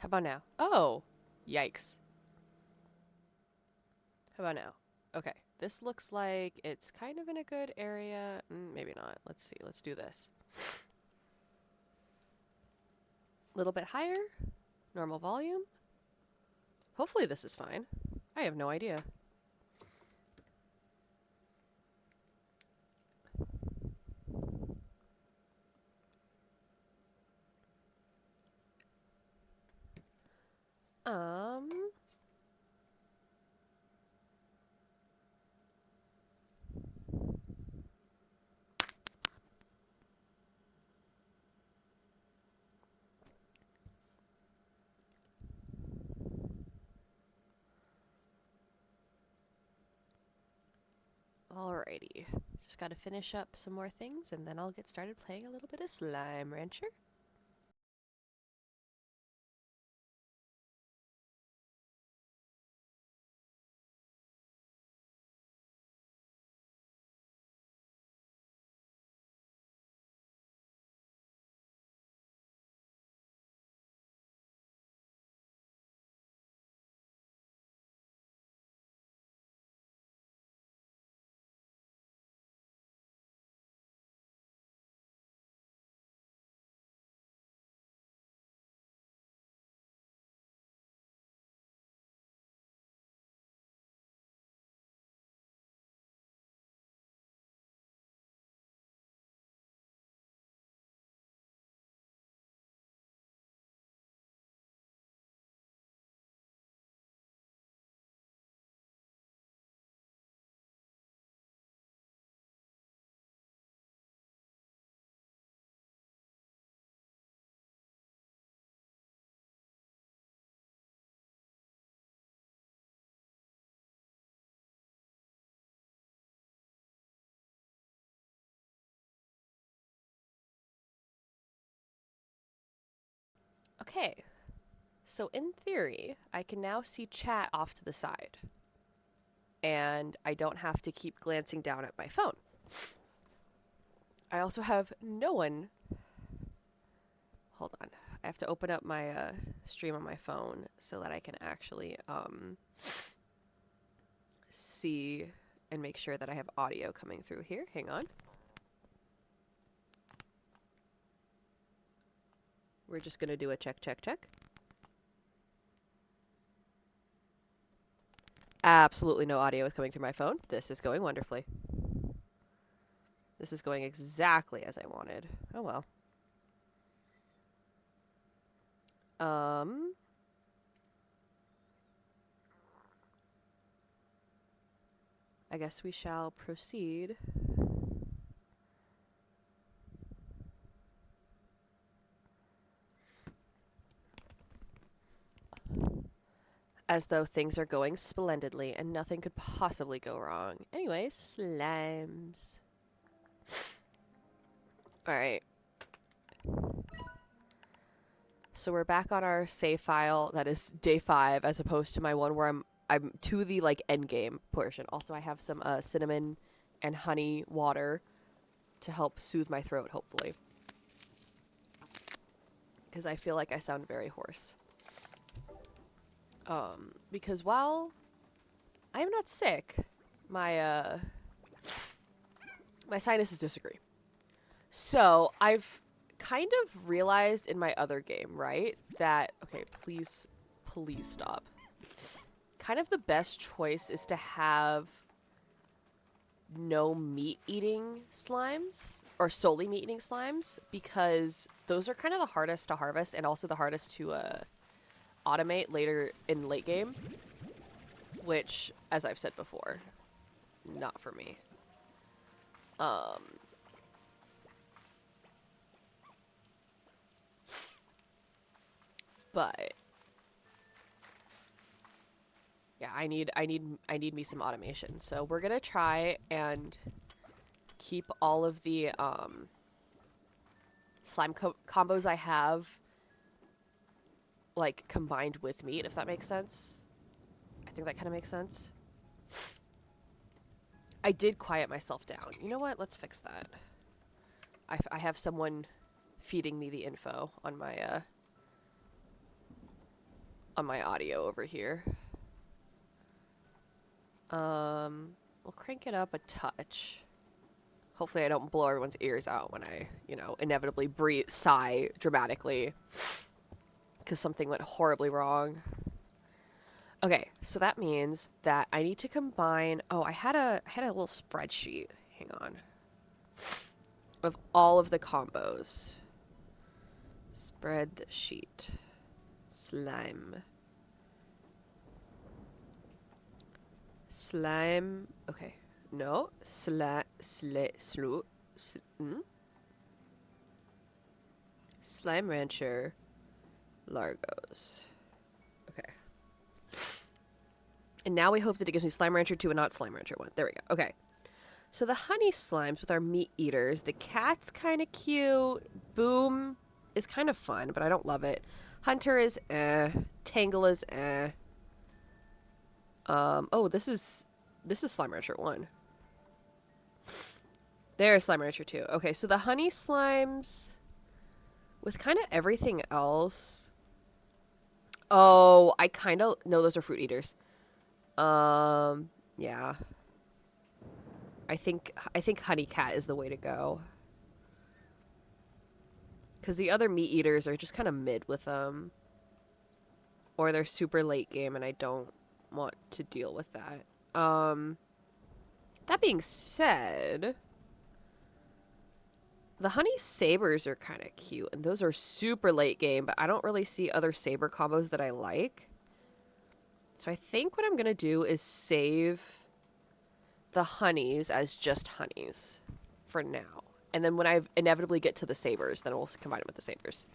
about now? Oh, yikes. How about now? Okay, this looks like it's kind of in a good area. Maybe not. Let's see. Let's do this. A little bit higher. Normal volume. Hopefully this is fine. I have no idea. Um, Alrighty. Just gotta finish up some more things and then I'll get started playing a little bit of Slime Rancher. Okay, so in theory, I can now see chat off to the side. And I don't have to keep glancing down at my phone. I also have no one. Hold on. I have to open up my stream on my phone so that I can actually see and make sure that I have audio coming through here. Hang on. We're just going to do a check, check, check. Absolutely no audio is coming through my phone. This is going wonderfully. This is going exactly as I wanted. Oh well. I guess we shall proceed. As though things are going splendidly and nothing could possibly go wrong. Anyway, slimes. Alright. So we're back on our save file that is day 5 as opposed to my one where I'm to the like end game portion. Also I have some cinnamon and honey water to help soothe my throat, hopefully. Because I feel like I sound very hoarse. Because while I am not sick, my my sinuses disagree. So I've kind of realized in my other game, right, that okay, please stop. Kind of the best choice is to have no meat eating slimes or solely meat eating slimes because those are kind of the hardest to harvest and also the hardest to automate later in late game, which, as I've said before, not for me. But yeah, I need me some automation. So we're gonna try and keep all of the slime combos I have like combined with meat, if that makes sense. I think that kind of makes sense. I did quiet myself down. You know what? Let's fix that. I have someone feeding me the info on my on my audio over here. We'll crank it up a touch. Hopefully I don't blow everyone's ears out when I, you know, inevitably sigh dramatically because something went horribly wrong. Okay, so that means that I need to combine. Oh, I had a little spreadsheet. Hang on. Of all of the combos. Spreadsheet. Slime. Slime. Okay. No. Slime Rancher. Largos. Okay. And now we hope that it gives me Slime Rancher 2 and not Slime Rancher 1. There we go. Okay. So the honey slimes with our meat eaters. The cat's kind of cute. Boom is kind of fun, but I don't love it. Hunter is eh. Tangle is eh. Oh, this is Slime Rancher 1. There's Slime Rancher 2. Okay, so the honey slimes with kind of everything else. Oh, I kind of know those are fruit eaters. Yeah. I think honey cat is the way to go. Cuz the other meat eaters are just kind of mid with them. Or they're super late game and I don't want to deal with that. That being said, the honey sabers are kind of cute, and those are super late game, but I don't really see other saber combos that I like. So I think what I'm going to do is save the honeys as just honeys for now. And then when I inevitably get to the sabers, then we'll combine them with the sabers.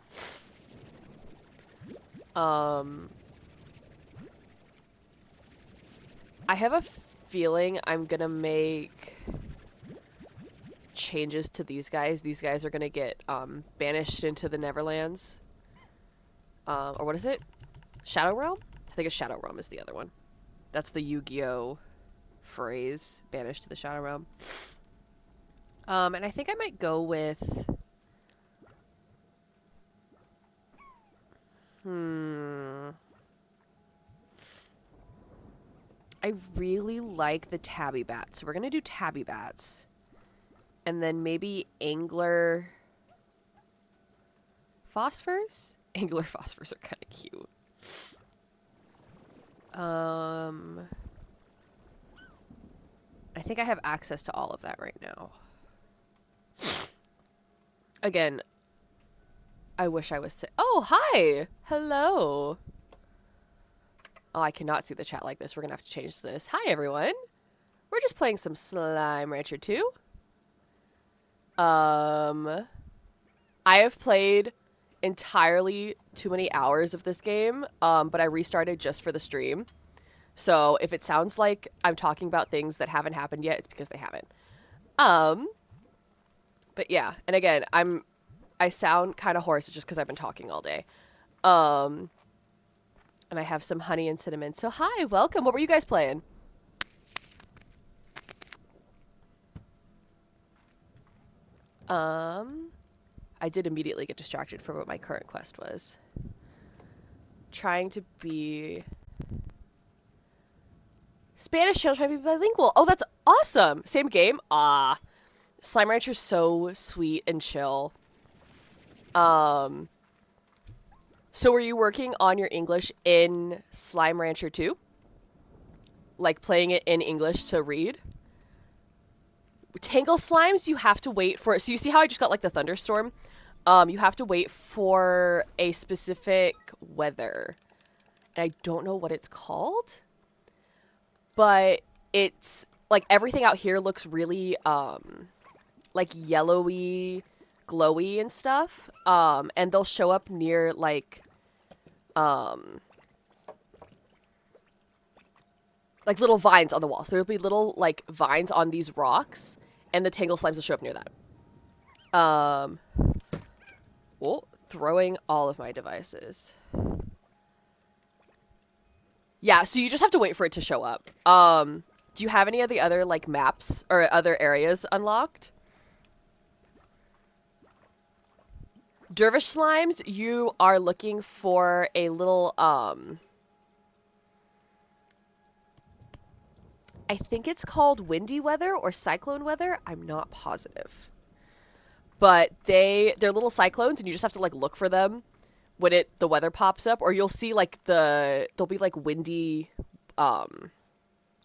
I have a feeling I'm going to make changes to these guys. These guys are going to get banished into the Neverlands. Or what is it? Shadow Realm? I think it's Shadow Realm is the other one. That's the Yu-Gi-Oh! Phrase. Banished to the Shadow Realm. And I think I might go with... I really like the Tabby Bats. So we're going to do Tabby Bats. And then maybe Angler... Phosphors? Angler Phosphors are kind of cute. I think I have access to all of that right now. Again, I wish I was... Oh, hi! Hello! Oh, I cannot see the chat like this. We're going to have to change this. Hi, everyone. We're just playing some Slime Rancher 2. I have played entirely too many hours of this game, but I restarted just for the stream. So if it sounds like I'm talking about things that haven't happened yet, it's because they haven't. But yeah, and again, I sound kind of hoarse just because I've been talking all day. And I have some honey and cinnamon. So hi, welcome. What were you guys playing? I did immediately get distracted from what my current quest was. Trying to be Spanish channel, trying to be bilingual. Oh, that's awesome. Same game? Ah. Slime Rancher's so sweet and chill. So were you working on your English in Slime Rancher 2? Like playing it in English to read? Tangle slimes, you have to wait for... So you see how I just got like the thunderstorm? You have to wait for a specific weather. And I don't know what it's called. But it's like everything out here looks really like yellowy, glowy and stuff. And they'll show up near like little vines on the wall. So there'll be little like vines on these rocks, and the Tangle slimes will show up near that. Oh, throwing all of my devices. Yeah, so you just have to wait for it to show up. Do you have any of the other like maps or other areas unlocked? Dervish slimes, you are looking for a little I think it's called windy weather or cyclone weather. I'm not positive. But they're little cyclones and you just have to like look for them when the weather pops up, or you'll see like there'll be like windy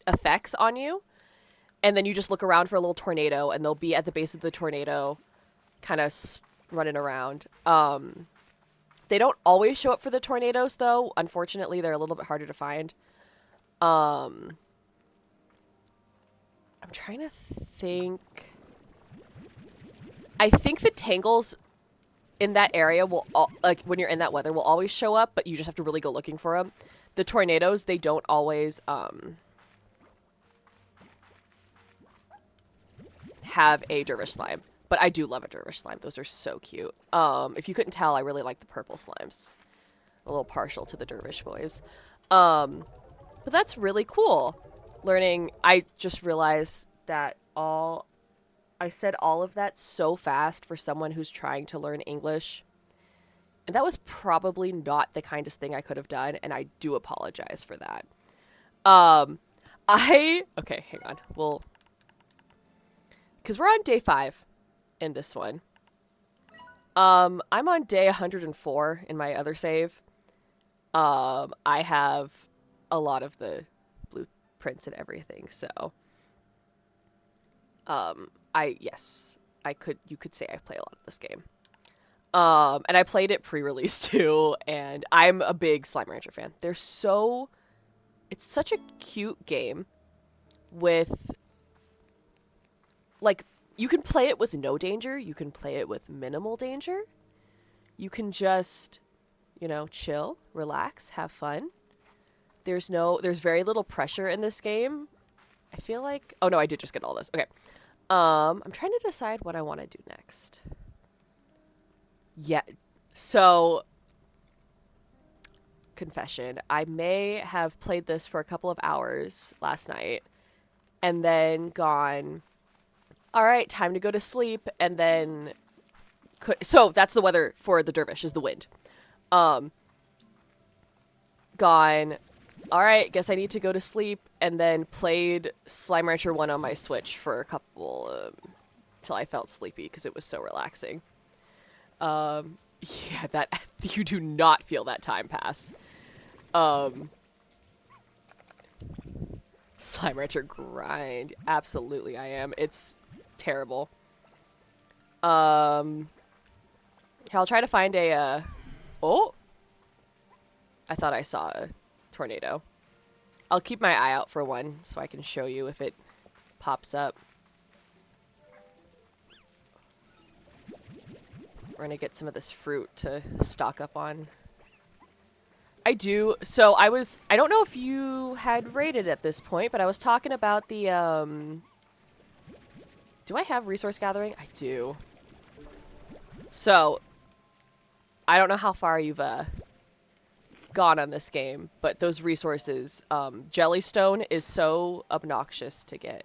effects on you, and then you just look around for a little tornado and they'll be at the base of the tornado kind of running around. They don't always show up for the tornadoes though. Unfortunately, they're a little bit harder to find. I'm trying to think. I think the tangles in that area will like when you're in that weather will always show up, but you just have to really go looking for them. The tornadoes, they don't always have a dervish slime, but I do love a dervish slime. Those are so cute. If you couldn't tell, I really like the purple slimes. A little partial to the dervish boys. But that's really cool. Learning, I just realized that I said all of that so fast for someone who's trying to learn English. And that was probably not the kindest thing I could have done, and I do apologize for that. Okay, hang on. Because we're on day 5 in this one. I'm on day 104 in my other save. I have a lot of the blueprints and everything, so you could say I play a lot of this game. And I played it pre-release too, and I'm a big Slime Rancher fan. It's such a cute game with, like, you can play it with no danger, you can play it with minimal danger. You can just, chill, relax, have fun. There's very little pressure in this game. I feel like, oh no, I did just get all this. Okay. I'm trying to decide what I want to do next. Yeah. So, confession, I may have played this for a couple of hours last night and then gone, all right, time to go to sleep, and then so that's the weather for the dervish, is the wind. Gone, all right, guess I need to go to sleep, and then played Slime Rancher 1 on my Switch for a couple, till I felt sleepy because it was so relaxing. Yeah, that, you do not feel that time pass. Slime Rancher grind. Absolutely I am. It's terrible. I'll try to find oh! I thought I saw a tornado. I'll keep my eye out for one so I can show you if it pops up. We're gonna get some of this fruit to stock up on. I do. So I don't know if you had rated at this point, but I was talking about the, do I have resource gathering? I do. So, I don't know how far you've, gone on this game, but those resources, Jellystone is so obnoxious to get.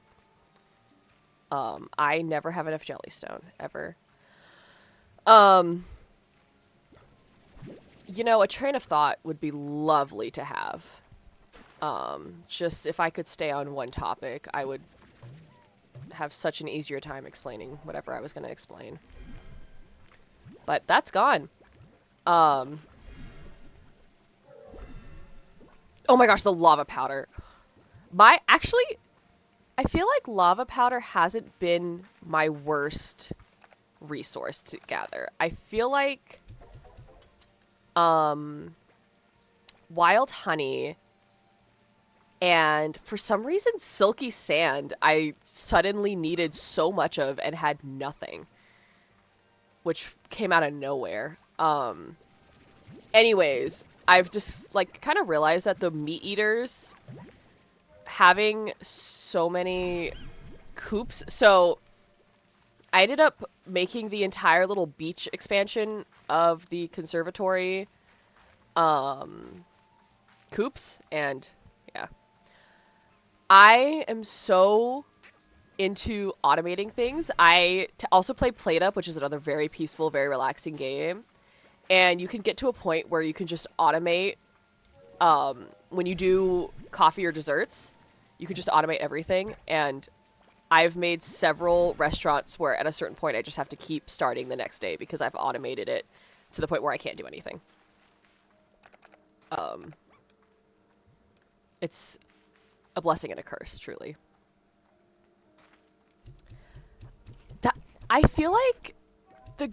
I never have enough Jellystone, ever. A train of thought would be lovely to have. Just if I could stay on one topic, I would have such an easier time explaining whatever I was going to explain. But that's gone. Oh my gosh, the lava powder. Actually, I feel like lava powder hasn't been my worst resource to gather. I feel like wild honey and for some reason silky sand I suddenly needed so much of and had nothing, which came out of nowhere. Anyways, I've just like kind of realized that the meat eaters having so many coops, so I ended up making the entire little beach expansion of the conservatory coops, and yeah. I am so into automating things. I also play PlateUp, which is another very peaceful, very relaxing game. And you can get to a point where you can just automate when you do coffee or desserts. you could just automate everything. And I've made several restaurants where at a certain point I just have to keep starting the next day because I've automated it to the point where I can't do anything. It's a blessing and a curse, truly. That I feel like the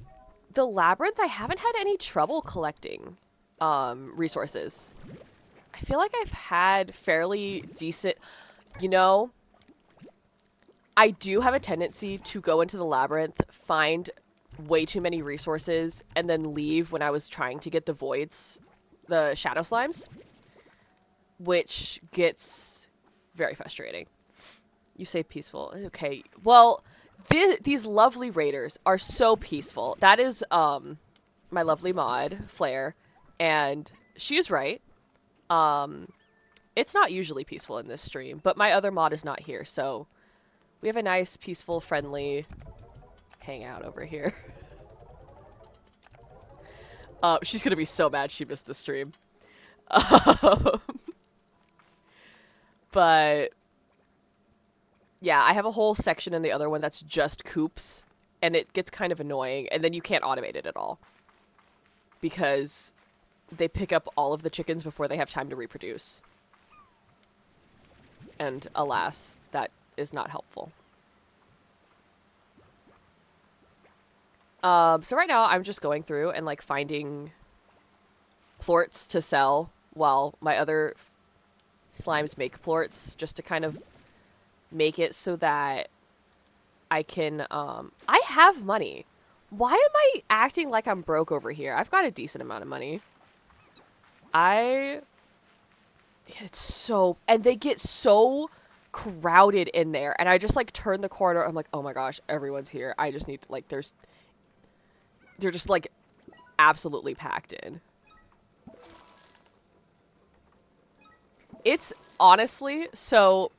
the labyrinth, I haven't had any trouble collecting resources. I feel like I've had fairly decent, you know, I do have a tendency to go into the labyrinth, find way too many resources, and then leave when I was trying to get the voids, the shadow slimes, which gets very frustrating. You say peaceful. Okay. Well, these lovely raiders are so peaceful. That is my lovely mod, Flare, and she is right. It's not usually peaceful in this stream, but my other mod is not here, so we have a nice, peaceful, friendly hangout over here. She's gonna be so mad she missed the stream. But yeah, I have a whole section in the other one that's just coops, and it gets kind of annoying, and then you can't automate it at all because they pick up all of the chickens before they have time to reproduce. And alas, that is not helpful. So right now I'm just going through and like finding plorts to sell while my other slimes make plorts just to kind of make it so that I can, I have money. Why am I acting like I'm broke over here? I've got a decent amount of money. It's so, and they get so crowded in there, and I just like turn the corner, I'm like, oh my gosh, everyone's here. I just need to, like, they're just like absolutely packed in. It's honestly, so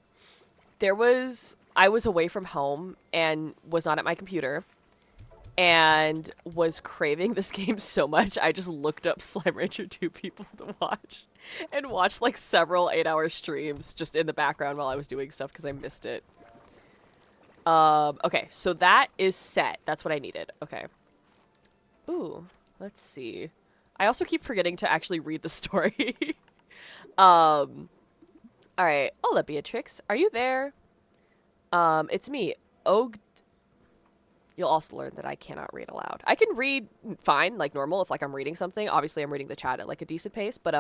I was away from home and was not at my computer and was craving this game so much, I just looked up Slime Rancher 2 people to watch and watched like several 8-hour streams just in the background while I was doing stuff because I missed it. Okay, so that is set. That's what I needed. Okay. Ooh, let's see. I also keep forgetting to actually read the story. All right. Hola, Beatrix. Are you there? It's me, Og. You'll also learn that I cannot read aloud. I can read fine, like normal, if like I'm reading something. Obviously, I'm reading the chat at like a decent pace, but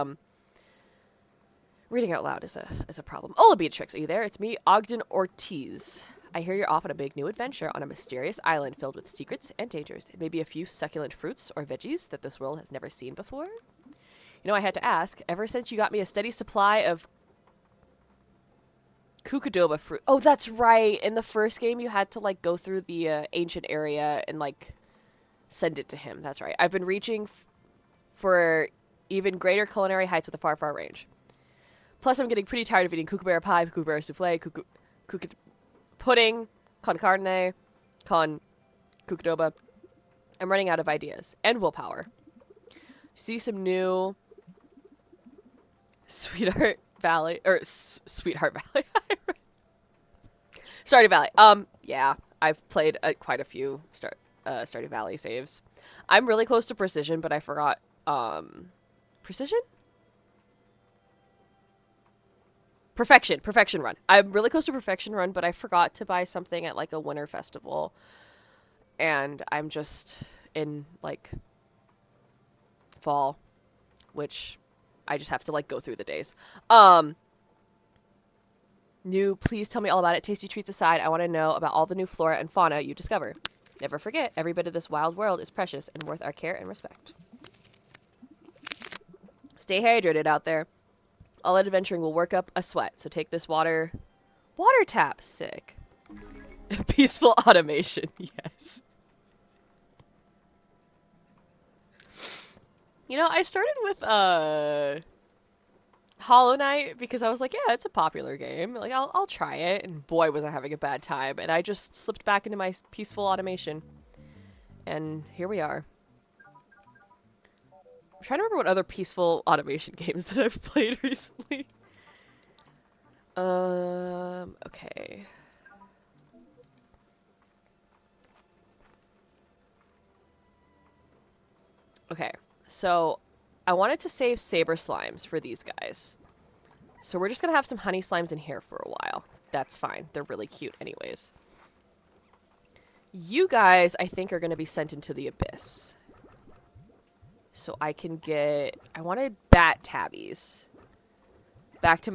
reading out loud is a problem. Hola, Beatrix. Are you there? It's me, Ogden Ortiz. I hear you're off on a big new adventure on a mysterious island filled with secrets and dangers. And maybe a few succulent fruits or veggies that this world has never seen before. You know, I had to ask. Ever since you got me a steady supply of Kukudoba fruit. Oh, that's right. In the first game, you had to like go through the ancient area and like send it to him. That's right. I've been reaching for even greater culinary heights with a far, far range. Plus, I'm getting pretty tired of eating kookaburra pie, kookaburra souffle, pudding, con carne, con Kukudoba. I'm running out of ideas and willpower. See some new Sweetheart Valley or Sweetheart Valley. Stardew Valley. Yeah, I've played quite a few Stardew Valley saves. I'm really close to precision, but I forgot precision? Perfection run. I'm really close to perfection run, but I forgot to buy something at like a winter festival. And I'm just in like fall, which I just have to like go through the days. New, please tell me all about it. Tasty treats aside, I want to know about all the new flora and fauna you discover. Never forget, every bit of this wild world is precious and worth our care and respect. Stay hydrated out there. All adventuring will work up a sweat, so take this water tap. Sick. Peaceful automation, yes. You know, I started with Hollow Knight because I was like, yeah, it's a popular game. Like, I'll try it. And boy, was I having a bad time. And I just slipped back into my peaceful automation. And here we are. I'm trying to remember what other peaceful automation games that I've played recently. Okay. Okay, so I wanted to save saber slimes for these guys. So we're just gonna have some honey slimes in here for a while. That's fine. They're really cute anyways. You guys, I think, are gonna be sent into the abyss. So I can get... I wanted bat tabbies. Back to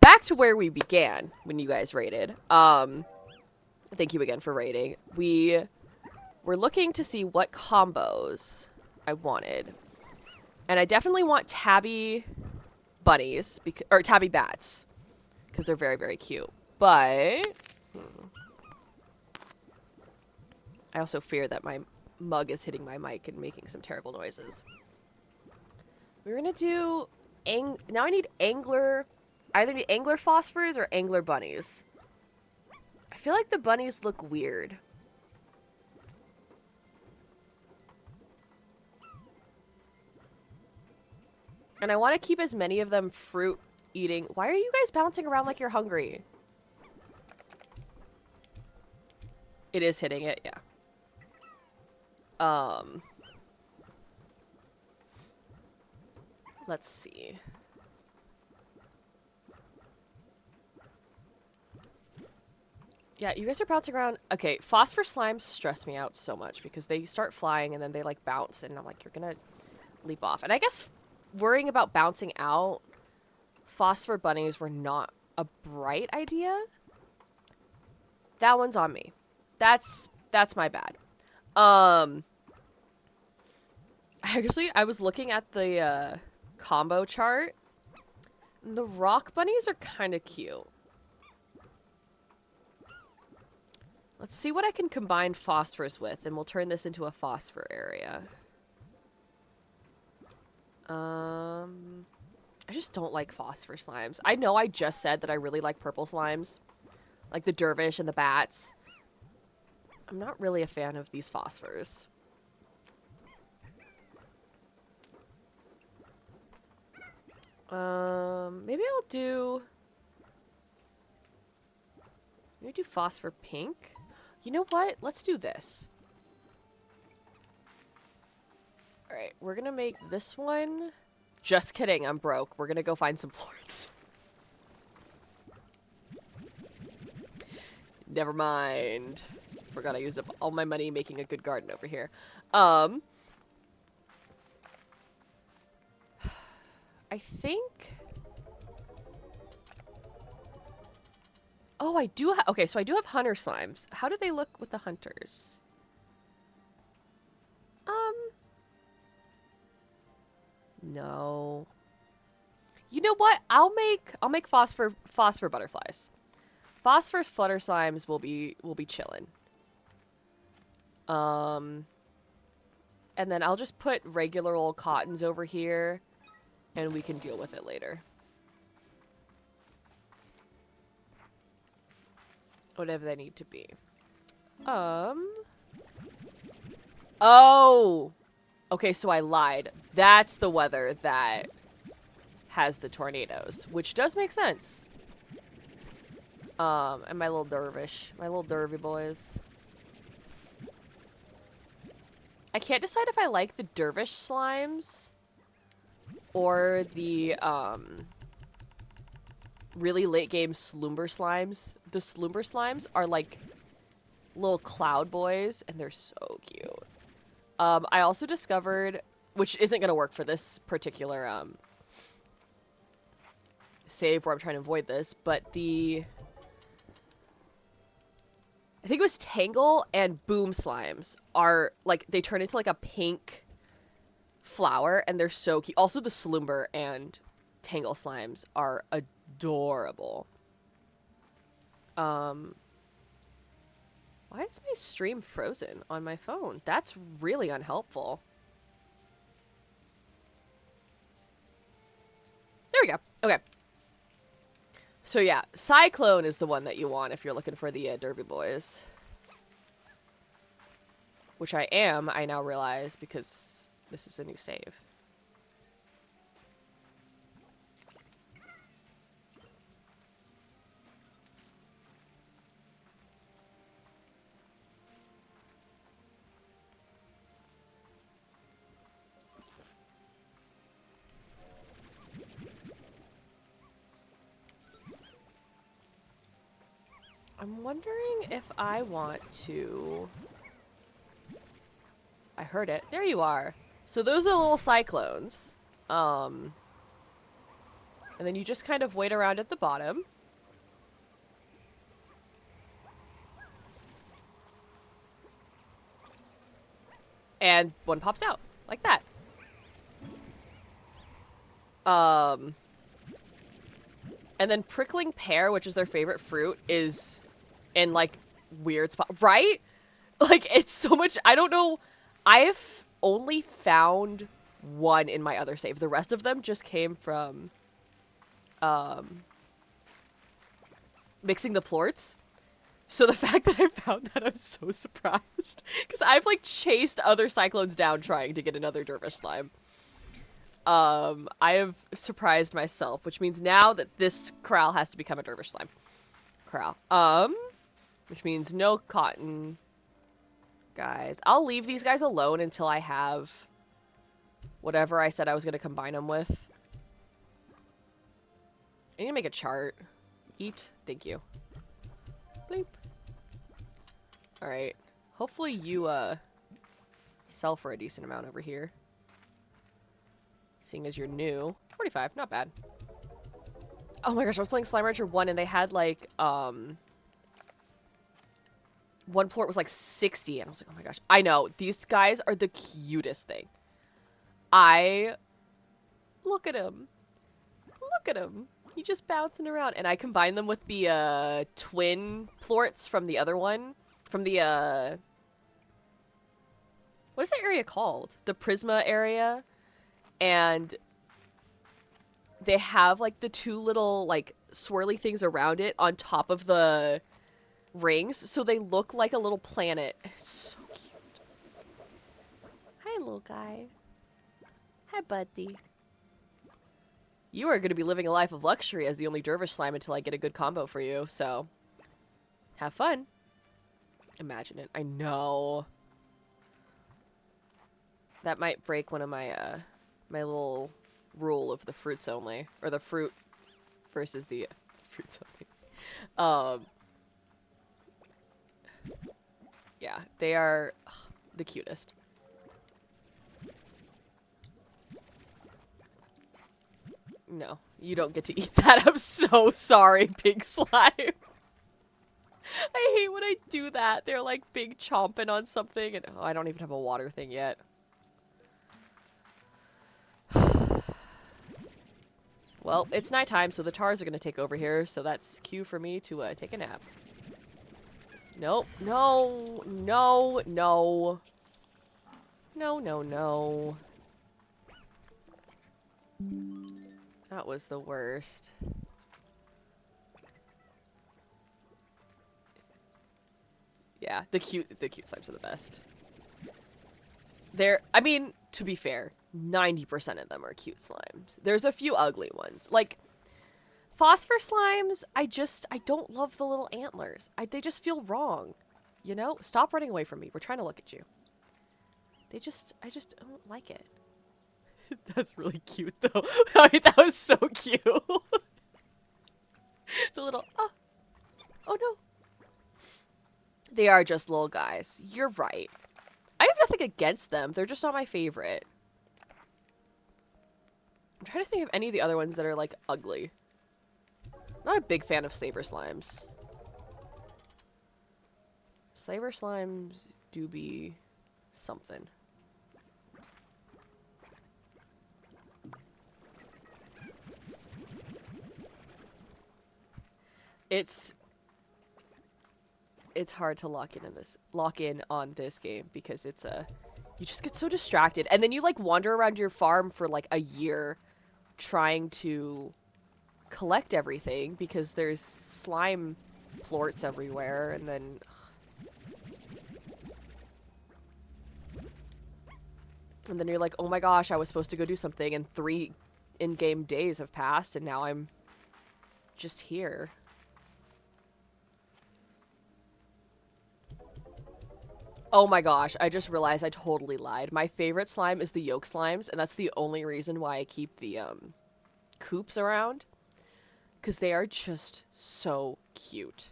back to where we began when you guys raided. Thank you again for raiding. We were looking to see what combos I wanted. And I definitely want tabby bunnies, or tabby bats, because they're very, very cute. But I also fear that my mug is hitting my mic and making some terrible noises. We're gonna do now I need angler. I either need angler phosphors or angler bunnies. I feel like the bunnies look weird. And I want to keep as many of them fruit eating. Why are you guys bouncing around like you're hungry? It is hitting it, yeah. Let's see. Yeah, you guys are bouncing around. Okay, phosphor slimes stress me out so much because they start flying and then they like bounce and I'm like, you're gonna leap off. And I guess worrying about bouncing out, phosphor bunnies were not a bright idea. That one's on me. That's my bad. Actually, I was looking at the combo chart. The rock bunnies are kind of cute. Let's see what I can combine phosphors with, and we'll turn this into a phosphor area. I just don't like phosphor slimes. I know I just said that I really like purple slimes, like the dervish and the bats. I'm not really a fan of these phosphors. Maybe I'll do... Maybe do phosphor pink. You know what? Let's do this. Alright, we're gonna make this one... Just kidding, I'm broke. We're gonna go find some plorts. Never mind. Forgot I used up all my money making a good garden over here. I think... Oh, I do have... Okay, so I do have hunter slimes. How do they look with the hunters? No. You know what? I'll make phosphor butterflies. Phosphorus flutter slimes will be chillin'. And then I'll just put regular old cottons over here, and we can deal with it later. Whatever they need to be. Oh! Okay, so I lied. That's the weather that has the tornadoes, which does make sense. And my little dervy boys. I can't decide if I like the dervish slimes or the, really late game slumber slimes. The slumber slimes are like little cloud boys, and they're so cute. I also discovered, which isn't gonna work for this particular, save where I'm trying to avoid this, but I think it was Tangle and Boom slimes are, like, they turn into, like, a pink flower, and they're so cute. Also, the Slumber and Tangle slimes are adorable. Why is my stream frozen on my phone? That's really unhelpful. There we go. Okay. So yeah, Cyclone is the one that you want if you're looking for the Derby Boys. Which I am, I now realize, because this is a new save. I'm wondering if I want to... I heard it. There you are. So those are the little cyclones. And then you just kind of wait around at the bottom. And one pops out. Like that. And then prickling pear, which is their favorite fruit, is in, like, weird spot. Right? Like, it's so much... I don't know... I've only found one in my other save. The rest of them just came from... mixing the plorts. So the fact that I found that, I'm so surprised. Because I've, like, chased other cyclones down trying to get another dervish slime. I have surprised myself, which means now that this corral has to become a dervish slime corral. Which means no cotton. Guys, I'll leave these guys alone until I have whatever I said I was going to combine them with. I need to make a chart. Eat. Thank you. Bleep. Alright. Hopefully you, sell for a decent amount over here. Seeing as you're new. 45, not bad. Oh my gosh, I was playing Slime Rancher 1 and they had, like, one plort was like 60 and I was like, oh my gosh. I know, these guys are the cutest thing. Look at him. Look at him. He's just bouncing around. And I combined them with the, twin plorts from the other one. From the, what is that area called? The Prisma area. And they have, like, the two little, like, swirly things around it on top of the rings. So they look like a little planet. It's so cute. Hi, little guy. Hi, buddy. You are going to be living a life of luxury as the only dervish slime until I get a good combo for you. So, have fun. Imagine it. I know. That might break one of my, my little rule of the fruits only, or the fruit versus the fruits only. Yeah, they are the cutest. No, you don't get to eat that. I'm so sorry, big slime. I hate when I do that. They're like big chomping on something, and oh, I don't even have a water thing yet. Well, it's nighttime, so the tars are going to take over here, so that's cue for me to take a nap. Nope. No. No. No. No, no, no. That was the worst. Yeah, the cute slimes are the best. I mean, to be fair, 90% of them are cute slimes. There's a few ugly ones. Like, phosphor slimes, I don't love the little antlers. They just feel wrong. You know? Stop running away from me. We're trying to look at you. I just don't like it. That's really cute, though. I mean, that was so cute. The little, oh no. They are just little guys. You're right. I have nothing against them. They're just not my favorite. I'm trying to think of any of the other ones that are, like, ugly. I'm not a big fan of Saber Slimes. Saber Slimes do be something. It's hard to lock in on this game because it's you just get so distracted and then you like wander around your farm for like a year trying to collect everything because there's slime plorts everywhere and then you're like, oh my gosh, I was supposed to go do something and 3 in-game days have passed and now I'm just here. Oh my gosh, I just realized I totally lied. My favorite slime is the yolk slimes, and that's the only reason why I keep the, coops around. Because they are just so cute.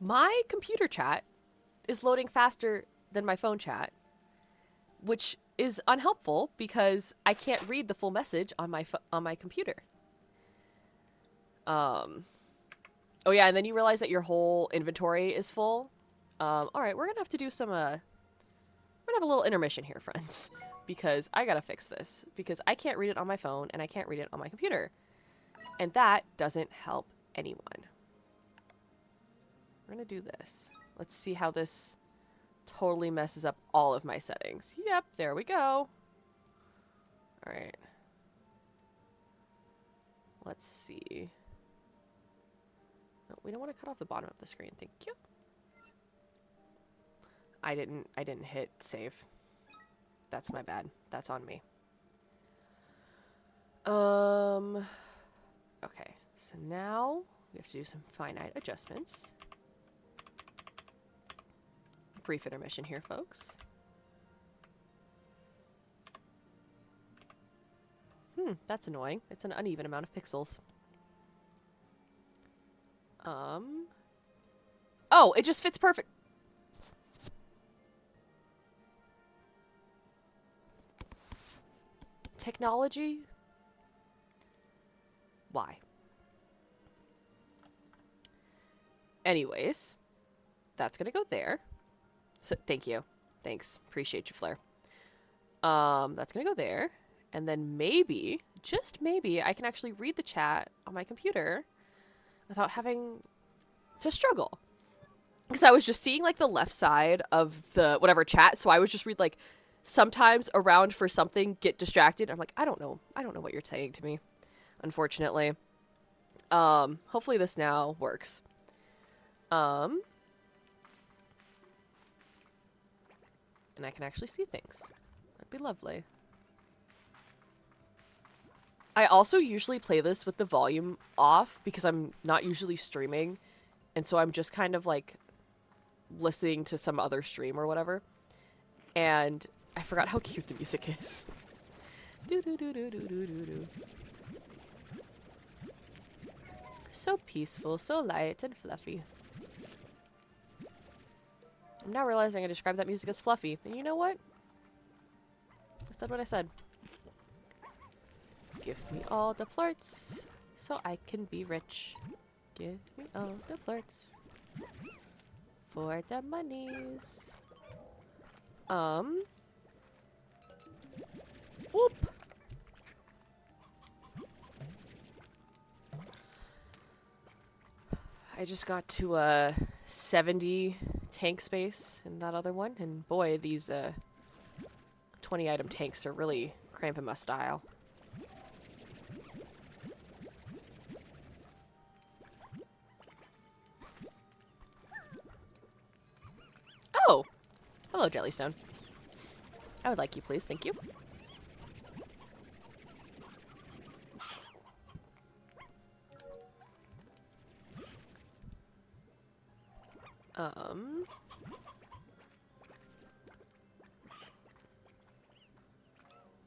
my computer chat is loading faster than my phone chat, which is unhelpful because I can't read the full message on my computer. Oh yeah, and then you realize that your whole inventory is full. All right, we're gonna have to do some. We're gonna have a little intermission here, friends, because I gotta fix this because I can't read it on my phone and I can't read it on my computer, and that doesn't help anyone. We're gonna do this. Let's see how this totally messes up all of my settings. Yep, there we go. All right. Let's see. No, we don't want to cut off the bottom of the screen. Thank you. I didn't hit save. That's my bad. That's on me. Okay. So now we have to do some finite adjustments. Brief intermission here, folks. That's annoying. It's an uneven amount of pixels. Oh, it just fits perfect. Technology? Why? Anyways, that's gonna go there. So, thank you. Thanks. Appreciate you, Flare. That's gonna go there. And then maybe, just maybe, I can actually read the chat on my computer without having to struggle. Because I was just seeing, like, the left side of the whatever chat, so I would just read, like, sometimes around for something, get distracted. I'm like, I don't know what you're saying to me, unfortunately. Hopefully this now works. And I can actually see things. That'd be lovely. I also usually play this with the volume off because I'm not usually streaming. And so I'm just kind of like listening to some other stream or whatever. And I forgot how cute the music is. So peaceful, so light and fluffy. I'm now realizing I described that music as fluffy. And you know what? I said what I said. Give me all the flirts so I can be rich. Give me all the flirts for the monies. Whoop. I just got to 70 tank space in that other one, and boy, these 20 item tanks are really cramping my style. Oh! Hello, Jellystone. I would like you, please. Thank you.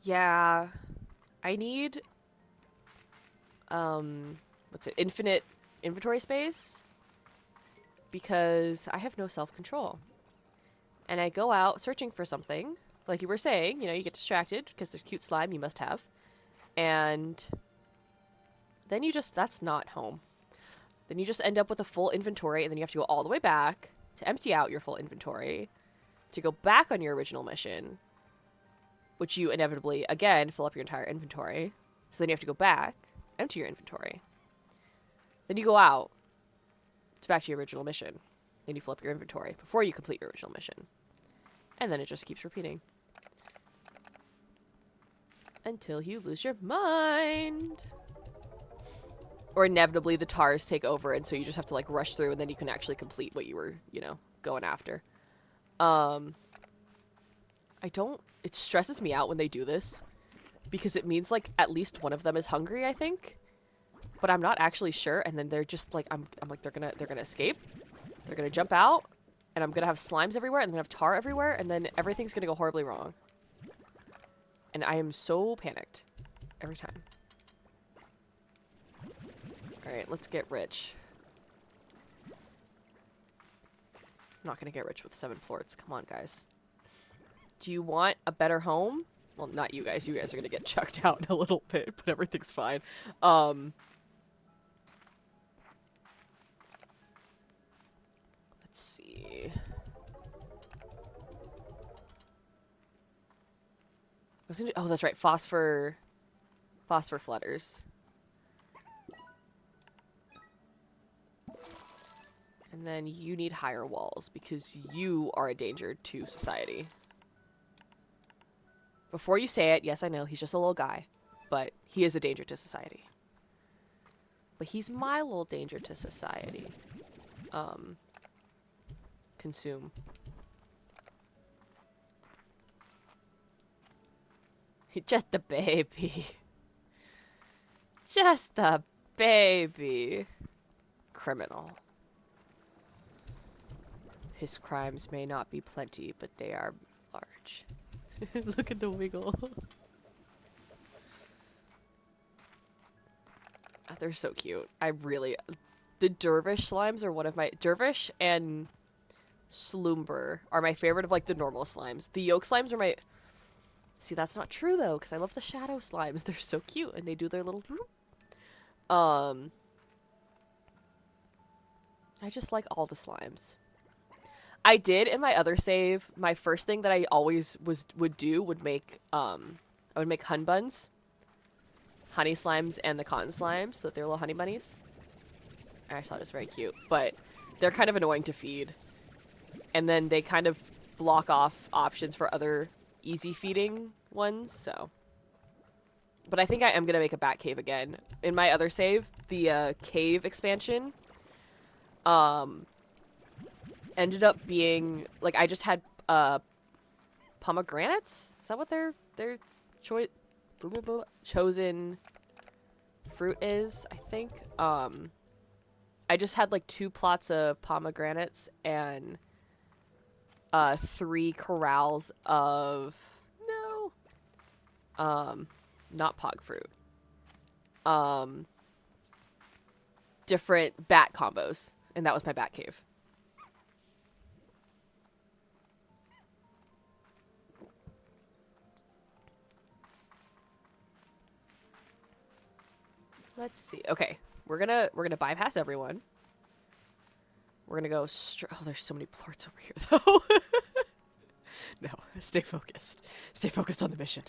Yeah. I need, what's it? Infinite inventory space? Because I have no self-control. And I go out searching for something. Like you were saying, you know, you get distracted because there's cute slime you must have. And then you just, that's not home. Then you just end up with a full inventory, and then you have to go all the way back to empty out your full inventory, to go back on your original mission, which you inevitably, again, fill up your entire inventory. So then you have to go back, empty your inventory. Then you go out. It's back to your original mission. Then you fill up your inventory before you complete your original mission. And then it just keeps repeating. Until you lose your mind. Or inevitably the TARs take over, and so you just have to like rush through, and then you can actually complete what you were, you know, going after. It stresses me out when they do this, because it means like at least one of them is hungry, I think. But I'm not actually sure, and then they're just like, I'm like, they're gonna escape. They're gonna jump out, and I'm gonna have slimes everywhere, and I'm gonna have tar everywhere, and then everything's gonna go horribly wrong. And I am so panicked every time. Alright, let's get rich. I'm not gonna get rich with 7 plorts. Come on, guys. Do you want a better home? Well, not you guys. You guys are gonna get chucked out in a little bit, but everything's fine. Let's see. Oh, that's right. Phosphor flutters. And then you need higher walls because you are a danger to society. Before you say it, yes, I know, he's just a little guy. But he is a danger to society. But he's my little danger to society. Consume. Just a baby. Just a baby. Criminal. His crimes may not be plenty, but they are large. Look at the wiggle. They're so cute. The dervish slimes are one of my... Dervish and Sloomber are my favorite of, like, the normal slimes. The yolk slimes are my... See, that's not true, though, because I love the shadow slimes. They're so cute, and they do their little... I just like all the slimes. I did in my other save, my first thing that I always would make, I would make hun buns. Honey slimes and the cotton slimes, so that they're little honey bunnies. I thought it was very cute, but they're kind of annoying to feed. And then they kind of block off options for other easy feeding ones, so. But I think I am going to make a bat cave again. In my other save, the cave expansion, ended up being, like, I just had, pomegranates? Is that what their chosen fruit is, I think? I just had, like, 2 plots of pomegranates and, 3 corrals of, not pog fruit. Different bat combos. And that was my bat cave. Let's see. Okay, we're gonna bypass everyone. We're gonna go straight. Oh, there's so many plorts over here, though. No, stay focused. Stay focused on the mission.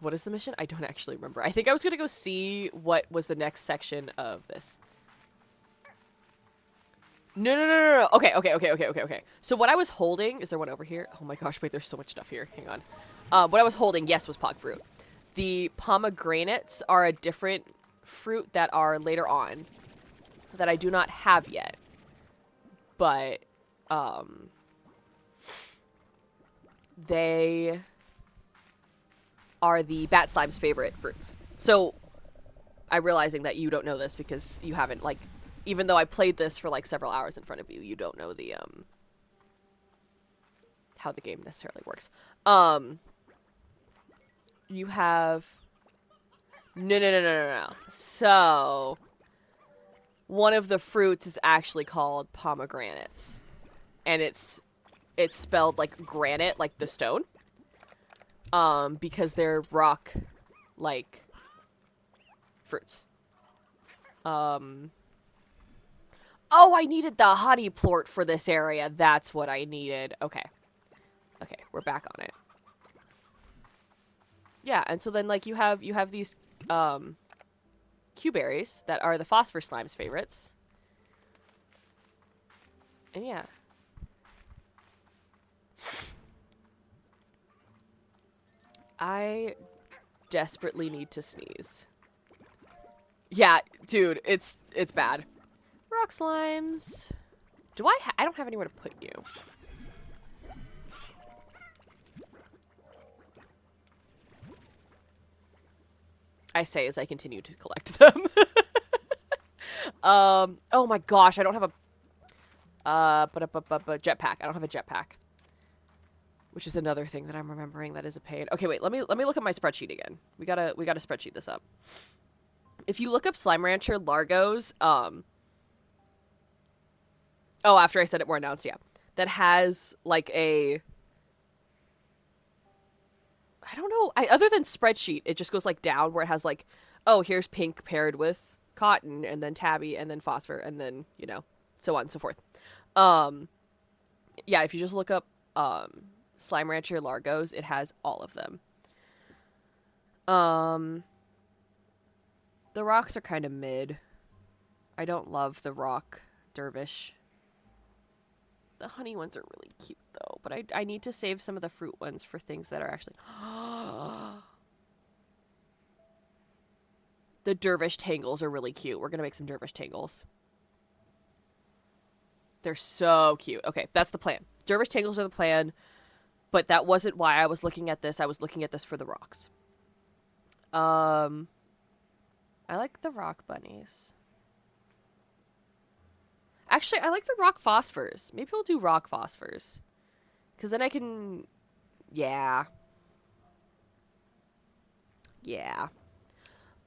What is the mission? I don't actually remember. I think I was gonna go see what was the next section of this. No. Okay. So what I was holding, is there one over here? Oh my gosh, wait, there's so much stuff here. Hang on. What I was holding, yes, was pog fruit. The pomegranates are a different fruit that are later on that I do not have yet. But, they are the bat slime's favorite fruits. So, I'm realizing that you don't know this because you haven't, like, even though I played this for, like, several hours in front of you, you don't know the, how the game necessarily works. You have... No. So, one of the fruits is actually called pomegranates. And it's spelled like granite, like the stone. Because they're rock, like, fruits. Oh, I needed the honey plort for this area. That's what I needed. Okay. Okay, we're back on it. Yeah, and so then, like, you have these, Q-berries that are the phosphor slime's favorites. And yeah. I desperately need to sneeze. Yeah, dude, it's bad. Rock slimes. Do I don't have anywhere to put you. I say as I continue to collect them. Oh my gosh, I don't have a jetpack. I don't have a jetpack. Which is another thing that I'm remembering that is a pain. Okay, wait, let me look at my spreadsheet again. We gotta spreadsheet this up. If you look up Slime Rancher Largos, oh, after I said it more announced, yeah. that has like a, I don't know, other than spreadsheet, it just goes like down where it has like, oh, here's pink paired with cotton and then tabby and then phosphor and then, you know, so on and so forth. Um, yeah, if you just look up Slime Rancher Largos, it has all of them. Um, the rocks are kind of mid. I don't love the rock dervish. The honey ones are really cute though, but I need to save some of the fruit ones for things that are actually. The dervish tangles are really cute. We're gonna make some dervish tangles. They're so cute. Okay, that's the plan. Dervish tangles are the plan, but that wasn't why I was looking at this. I was looking at this for the rocks. I like the rock bunnies. Actually, I like the rock phosphors. Maybe we'll do rock phosphors. Because then I can... Yeah. Yeah.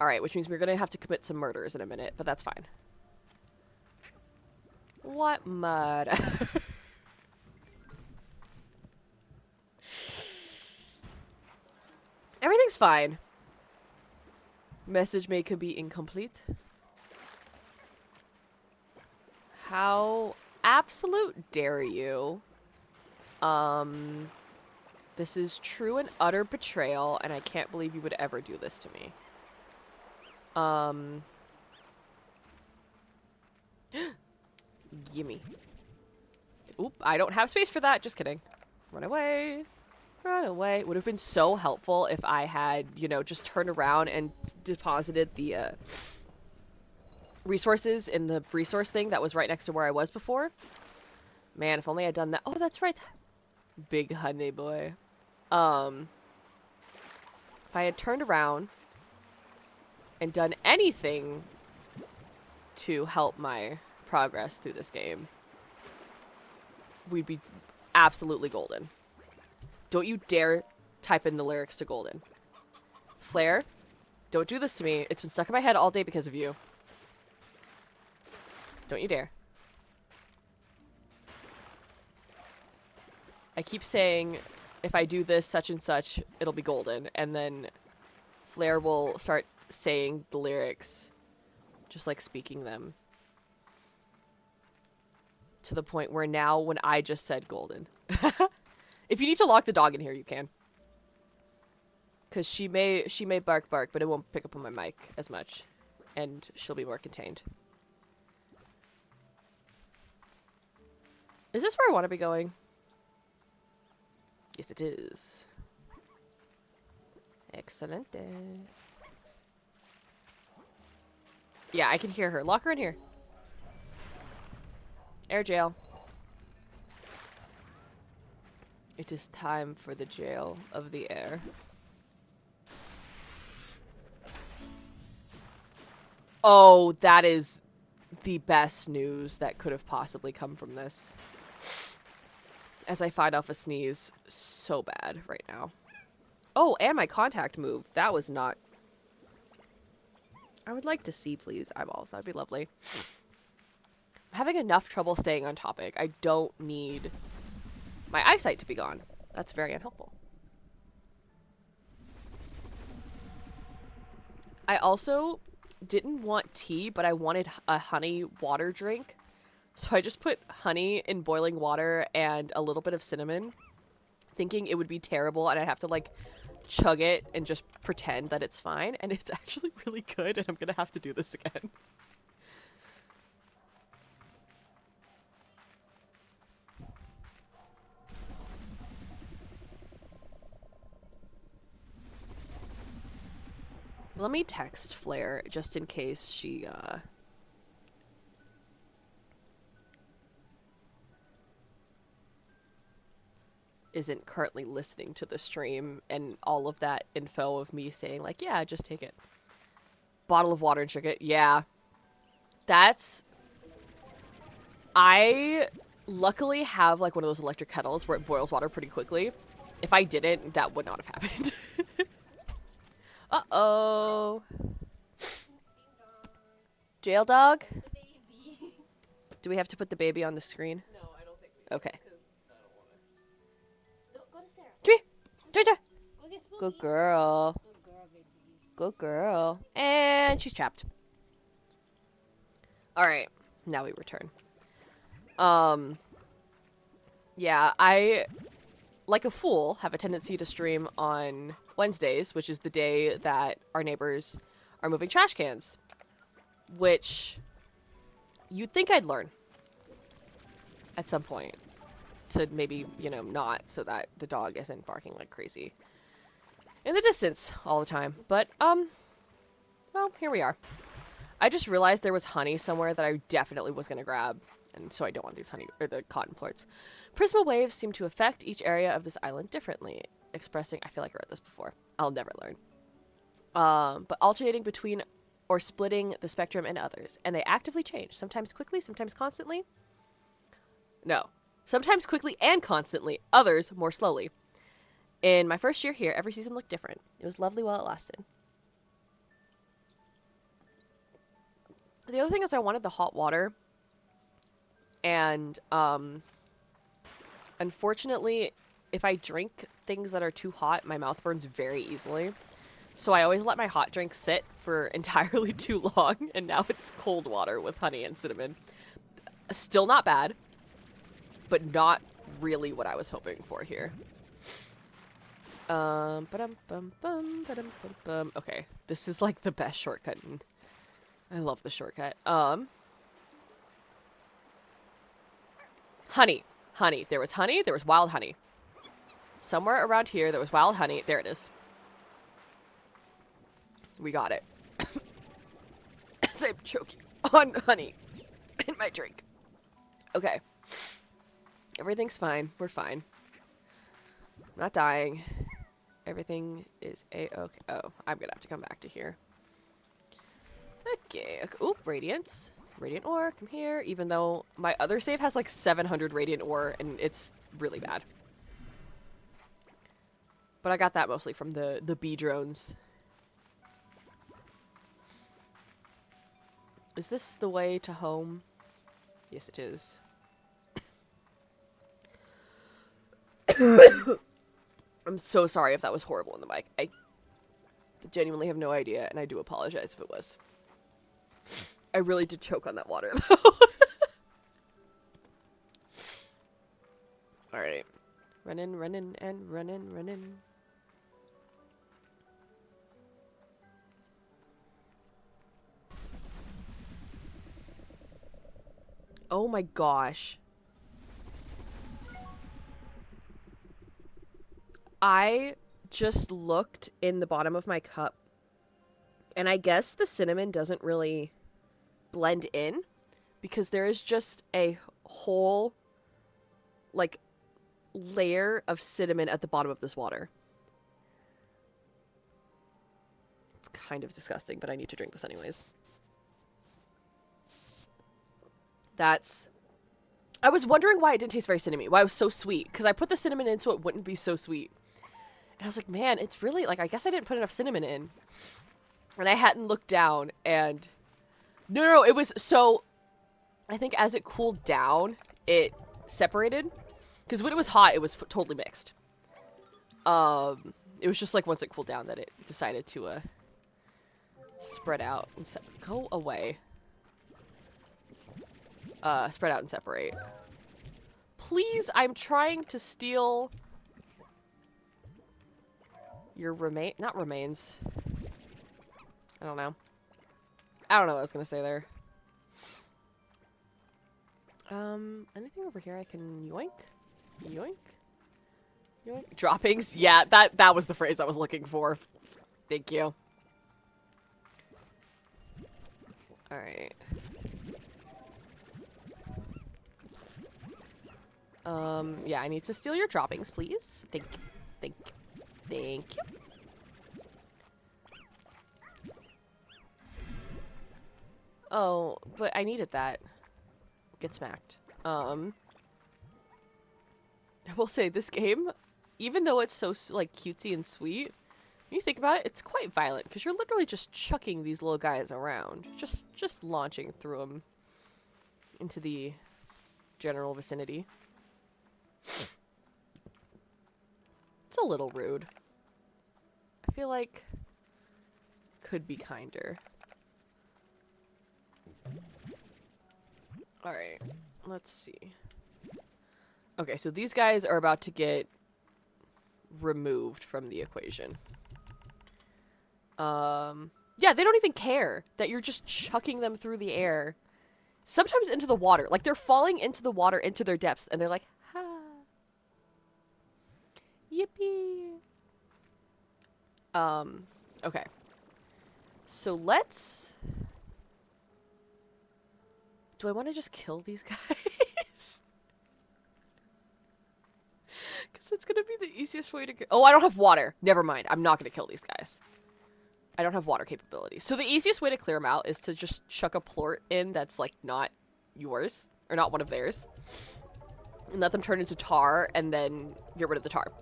Alright, which means we're going to have to commit some murders in a minute, but that's fine. What mud? Everything's fine. Message could be incomplete. How absolute dare you? This is true and utter betrayal, and I can't believe you would ever do this to me. Gimme. Oop, I don't have space for that. Just kidding. Run away. Run away. Would have been so helpful if I had, you know, just turned around and deposited the resources in the resource thing that was right next to where I was before. Man, if only I'd done that. Oh, that's right. Big honey boy. If I had turned around and done anything to help my progress through this game, we'd be absolutely golden. Don't you dare type in the lyrics to Golden. Flare, don't do this to me. It's been stuck in my head all day because of you. Don't you dare. I keep saying, if I do this, such and such, it'll be golden. And then Flare will start saying the lyrics, just like speaking them. To the point where now, when I just said golden. If you need to lock the dog in here, you can. Because she may bark, but it won't pick up on my mic as much. And she'll be more contained. Is this where I want to be going? Yes, it is. Excellent. Yeah, I can hear her. Lock her in here. Air jail. It is time for the jail of the air. Oh, that is the best news that could have possibly come from this. As I fight off a sneeze so bad right now. Oh, and my contact move. That was not... I would like to see, please, eyeballs. That would be lovely. I'm having enough trouble staying on topic. I don't need my eyesight to be gone. That's very unhelpful. I also didn't want tea, but I wanted a honey water drink. So I just put honey in boiling water and a little bit of cinnamon, thinking it would be terrible and I'd have to like chug it and just pretend that it's fine. And it's actually really good, and I'm gonna have to do this again. Let me text Flare just in case she isn't currently listening to the stream and all of that info of me saying like, yeah, just take it. Bottle of water and drink it. Yeah. That's... I luckily have like one of those electric kettles where it boils water pretty quickly. If I didn't, that would not have happened. Uh-oh. Jail dog? Do we have to put the baby on the screen? No, I don't think we do. Okay. Because Jojo. Go get Spooky. Good girl. Good girl, baby. Good girl. And she's trapped. Alright. Now we return. Yeah, I, like a fool, have a tendency to stream on Wednesdays, which is the day that our neighbors are moving trash cans. Which you'd think I'd learn at some point to maybe, you know, not so that the dog isn't barking like crazy in the distance all the time. But, well, here we are. I just realized there was honey somewhere that I definitely was going to grab. And so I don't want these honey, or the cotton plorts. Prisma waves seem to affect each area of this island differently, expressing, I feel like I read this before. I'll never learn. But alternating between or splitting the spectrum and others. And they actively change, sometimes quickly, sometimes constantly. No. Sometimes quickly and constantly, others more slowly. In my first year here, every season looked different. It was lovely while it lasted. The other thing is I wanted the hot water. And, unfortunately, if I drink things that are too hot, my mouth burns very easily. So I always let my hot drink sit for entirely too long, and now it's cold water with honey and cinnamon. Still not bad, but not really what I was hoping for here. Okay, this is like the best shortcut. I love the shortcut. Honey. Honey. There was honey. There was wild honey. Somewhere around here, there was wild honey. There it is. We got it. As I'm choking on honey in my drink. Okay. Everything's fine. We're fine. I'm not dying. Everything is a-okay. Oh, I'm gonna have to come back to here. Okay. Oop, radiance. Radiant ore, come here. Even though my other save has like 700 radiant ore and it's really bad. But I got that mostly from the bee drones. Is this the way to home? Yes, it is. I'm so sorry if that was horrible in the mic. I genuinely have no idea, and I do apologize if it was. I really did choke on that water, though. Alright. Running, running, and running, running. Oh my gosh. I just looked in the bottom of my cup, and I guess the cinnamon doesn't really blend in because there is just a whole, like, layer of cinnamon at the bottom of this water. It's kind of disgusting, but I need to drink this anyways. That's... I was wondering why it didn't taste very cinnamony, why it was so sweet, because I put the cinnamon in so it wouldn't be so sweet. And I was like, man, it's really, like, I guess I didn't put enough cinnamon in. And I hadn't looked down, and... No, it was, so... I think as it cooled down, it separated. Because when it was hot, it was totally mixed. It was just, like, once it cooled down that it decided to, spread out. And go away. Spread out and separate. Please, I'm trying to steal... your not remains. I don't know. I don't know what I was gonna say there. Anything over here I can yoink? Yoink? Yoink? Droppings? Yeah, that was the phrase I was looking for. Thank you. Alright. Yeah, I need to steal your droppings, please. Thank you. Thank you. Thank you. Oh, but I needed that. Get smacked. I will say, this game, even though it's so, like, cutesy and sweet, when you think about it, it's quite violent, because you're literally just chucking these little guys around. Just launching through them into the general vicinity. It's a little rude. I feel like could be kinder. Alright, let's see. Okay, so these guys are about to get removed from the equation. Yeah, they don't even care that you're just chucking them through the air. Sometimes into the water. Like, they're falling into the water, into their depths, and they're like, ha. Yippee. Okay. So let's... Do I want to just kill these guys? Because it's going to be the easiest way to... Oh, I don't have water. Never mind. I'm not going to kill these guys. I don't have water capabilities. So the easiest way to clear them out is to just chuck a plort in that's, like, not yours. Or not one of theirs. And let them turn into tar, and then get rid of the tar.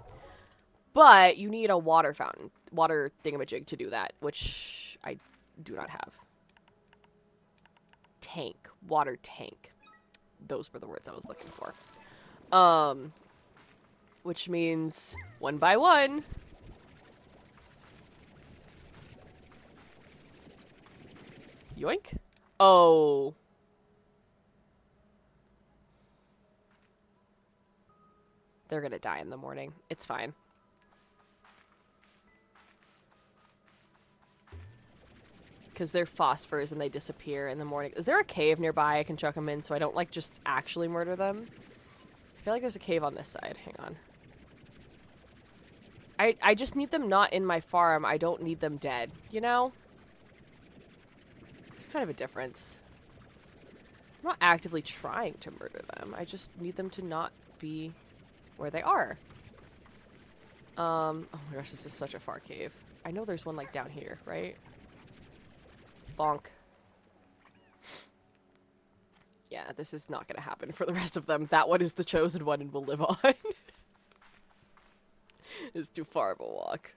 But you need a water fountain. Water thingamajig to do that, which I do not have. Tank. Water tank. Those were the words I was looking for. Which means, one by one... Yoink. Oh. They're gonna die in the morning. It's fine. Because they're phosphors and they disappear in the morning. Is there a cave nearby I can chuck them in so I don't, like, just actually murder them? I feel like there's a cave on this side. Hang on. I just need them not in my farm. I don't need them dead, you know? There's kind of a difference. I'm not actively trying to murder them. I just need them to not be where they are. Oh my gosh, this is such a far cave. I know there's one, like, down here, right? Bonk. Yeah, this is not gonna happen for the rest of them. That one is the chosen one and will live on. It's too far of a walk.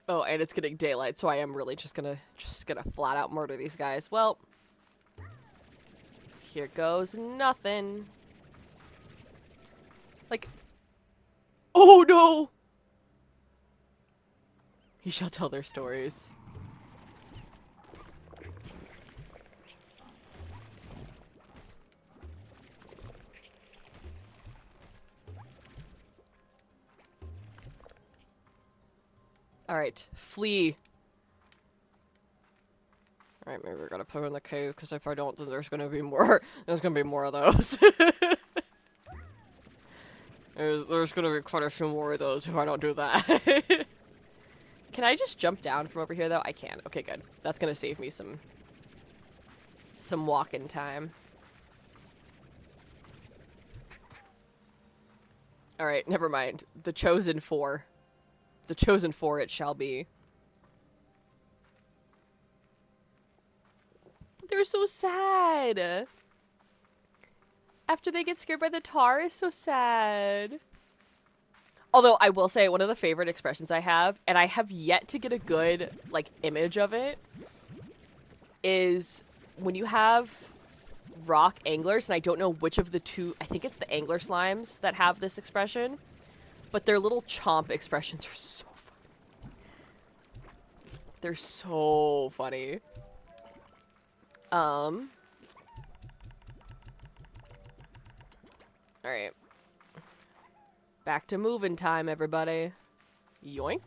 Oh, and it's getting daylight, so I am really just gonna flat out murder these guys. Well, here goes nothing. Like, oh no! He shall tell their stories. Alright, flee. Alright, maybe we're gonna put her in the cave, because if I don't, then there's gonna be more. There's gonna be more of those. there's gonna be quite a few more of those if I don't do that. Can I just jump down from over here, though? I can. Okay, good. That's gonna save me some walking time. Alright, never mind. The chosen four. The chosen four it shall be. They're so sad. After they get scared by the tar, it's so sad. Although, I will say, one of the favorite expressions I have, and I have yet to get a good, like, image of it, is when you have rock anglers, and I don't know which of the two, I think it's the angler slimes that have this expression, but their little chomp expressions are so funny. They're so funny. Alright. Back to moving time, everybody. Yoink.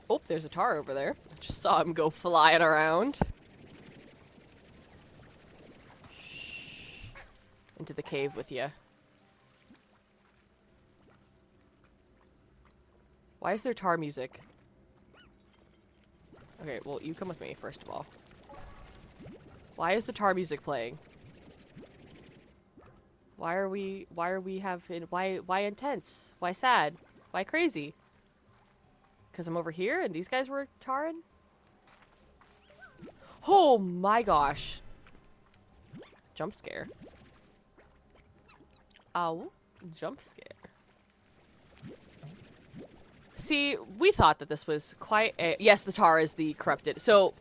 Oh, there's a tar over there. I just saw him go flying around. Shh. Into the cave with you. Why is there tar music? Okay, well, you come with me, first of all. Why is the tar music playing? Why intense? Why sad? Why crazy? Because I'm over here and these guys were tarring? Oh my gosh. Jump scare. Ow. Jump scare. See, we thought that this was quite a... Yes, the tar is the corrupted. So,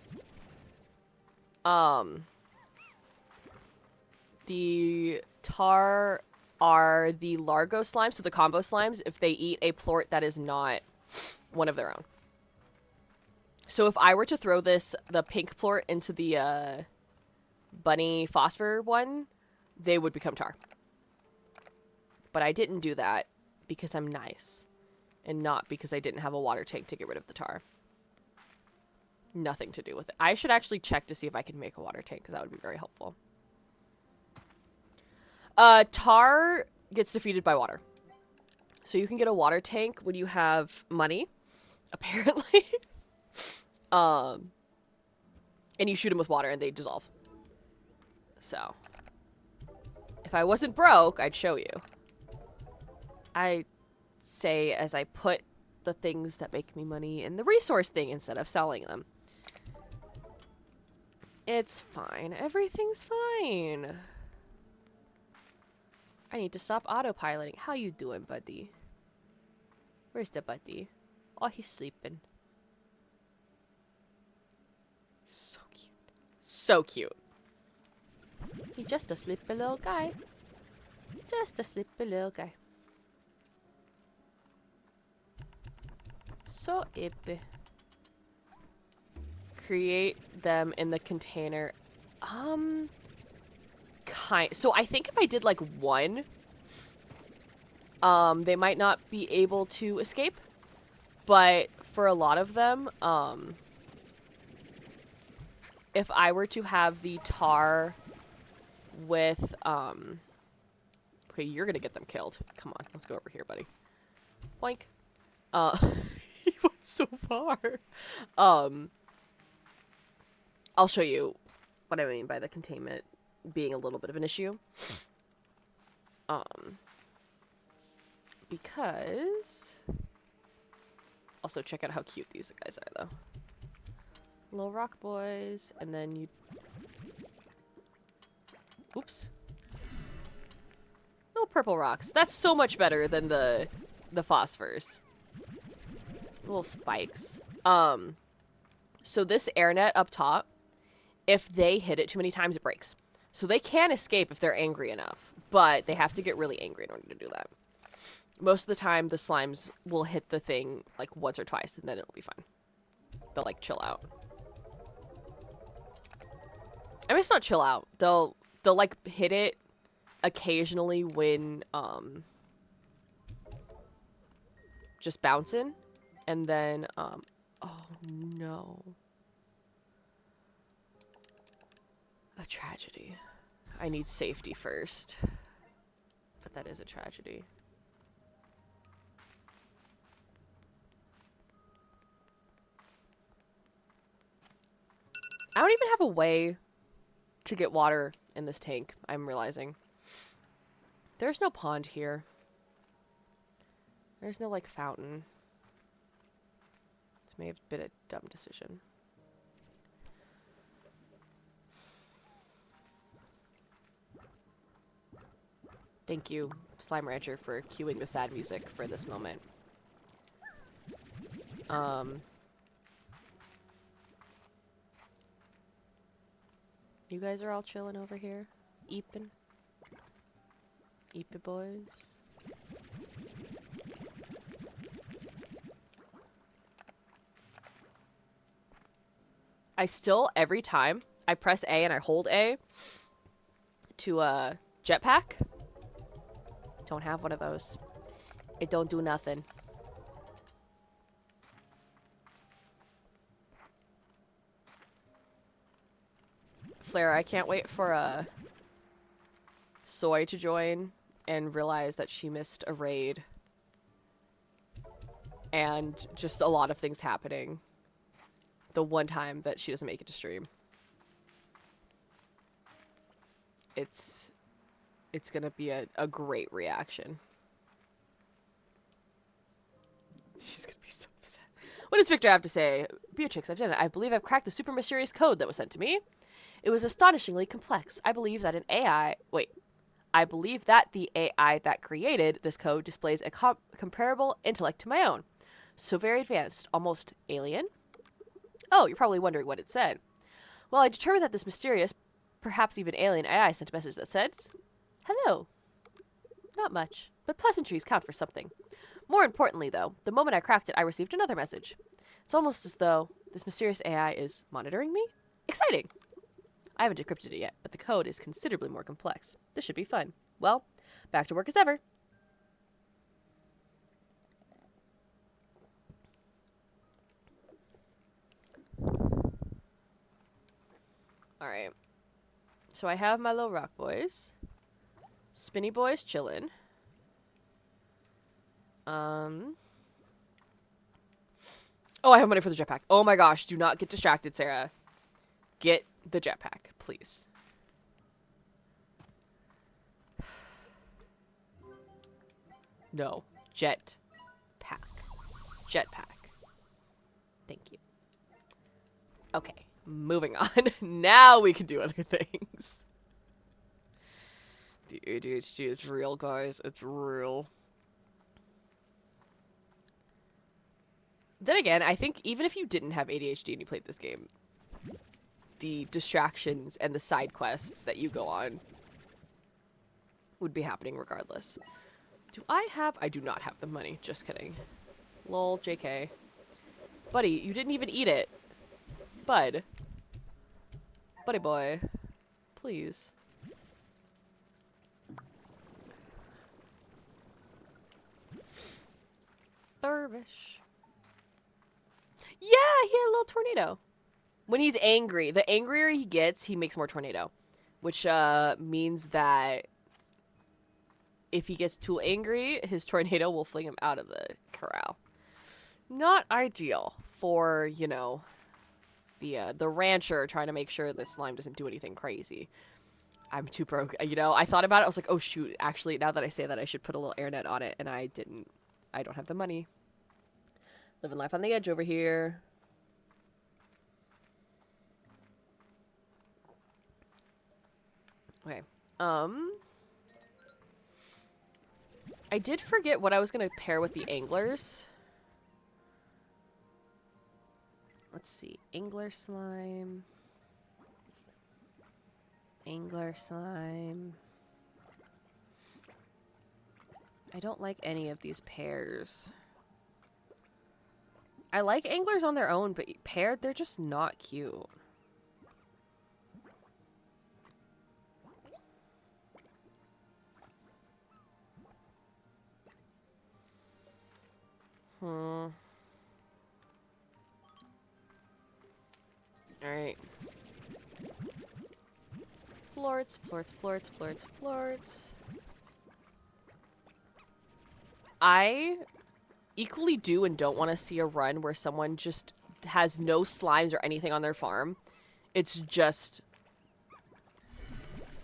the tar are the Largo slimes, so the combo slimes, if they eat a plort that is not one of their own. So if I were to throw the pink plort into the bunny phosphor one, they would become tar. But I didn't do that because I'm nice. And not because I didn't have a water tank to get rid of the tar. Nothing to do with it. I should actually check to see if I can make a water tank, because that would be very helpful. Tar gets defeated by water. So you can get a water tank when you have money, apparently. And you shoot them with water and they dissolve. So, if I wasn't broke, I'd show you. I say as I put the things that make me money in the resource thing instead of selling them. It's fine. Everything's fine. I need to stop autopiloting. How you doing, buddy? Where's the buddy? Oh, he's sleeping. So cute. So cute. He's just a sleepy little guy. Just a sleepy little guy. So ippy. Create them in the container. So I think if I did like one, they might not be able to escape. But for a lot of them, if I were to have the tar with, okay, you're gonna get them killed. Come on, let's go over here, buddy. Boink. He went so far. I'll show you what I mean by the containment being a little bit of an issue. Because... Also, check out how cute these guys are, though. Little rock boys, and then you... Oops. Little purple rocks. That's so much better than the phosphors. Little spikes. So this air net up top, if they hit it too many times, it breaks. So they can escape if they're angry enough, but they have to get really angry in order to do that. Most of the time, the slimes will hit the thing like once or twice, and then it'll be fine. They'll like chill out. I mean, it's not chill out. They'll like hit it occasionally when just bouncing, and then oh no. A tragedy. I need safety first. But that is a tragedy. I don't even have a way to get water in this tank, I'm realizing. There's no pond here. There's no, like, fountain. This may have been a dumb decision. Thank you, Slime Rancher, for cueing the sad music for this moment. You guys are all chilling over here? Eepin'? Eepin' boys? I still, every time, I press A and I hold A to, jetpack. Don't have one of those. It don't do nothing. Flare, I can't wait for Soy to join and realize that she missed a raid. And just a lot of things happening. The one time that she doesn't make it to stream. It's gonna be a great reaction. She's gonna be so upset. What does Victor have to say? Beatrix, I've done it. I believe I've cracked the super mysterious code that was sent to me. It was astonishingly complex. I believe that I believe that the AI that created this code displays a comparable intellect to my own. So very advanced, almost alien. Oh, you're probably wondering what it said. Well, I determined that this mysterious, perhaps even alien AI sent a message that said, "Hello." Not much, but pleasantries count for something. More importantly, though, the moment I cracked it, I received another message. It's almost as though this mysterious AI is monitoring me. Exciting! I haven't decrypted it yet, but the code is considerably more complex. This should be fun. Well, back to work as ever. Alright. So I have my little rock boys. Spinny boys chillin'. Oh, I have money for the jetpack. Oh my gosh, do not get distracted, Sarah. Get the jetpack, please. No. Jetpack. Jetpack. Thank you. Okay, moving on. Now we can do other things. The ADHD is real, guys. It's real. Then again, I think even if you didn't have ADHD and you played this game, the distractions and the side quests that you go on would be happening regardless. Do I have... I do not have the money. Just kidding. Lol, JK. Buddy, you didn't even eat it. Bud. Buddy boy. Please. Dervish. Yeah, he had a little tornado. When he's angry, the angrier he gets, he makes more tornado. Which means that if he gets too angry, his tornado will fling him out of the corral. Not ideal for, you know, the rancher trying to make sure the slime doesn't do anything crazy. I'm too broke. You know, I thought about it. I was like, oh, shoot. Actually, now that I say that, I should put a little air net on it. And I didn't. I don't have the money. Living life on the edge over here. Okay. I did forget what I was going to pair with the anglers. Let's see. Angler slime. Angler slime. I don't like any of these pairs. I like anglers on their own, but paired, they're just not cute. Alright. Plorts, plorts, plorts, plorts, plorts. I equally do and don't want to see a run where someone just has no slimes or anything on their farm. It's just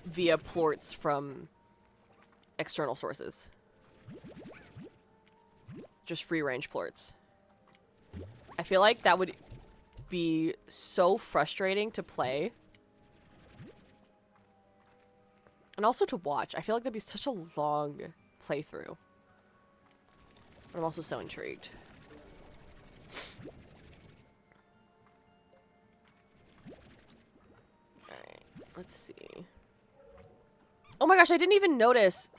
via plorts from external sources. Just free range plorts. I feel like that would be so frustrating to play. And also to watch. I feel like that'd be such a long playthrough. But I'm also so intrigued. Alright, let's see. Oh my gosh, I didn't even notice.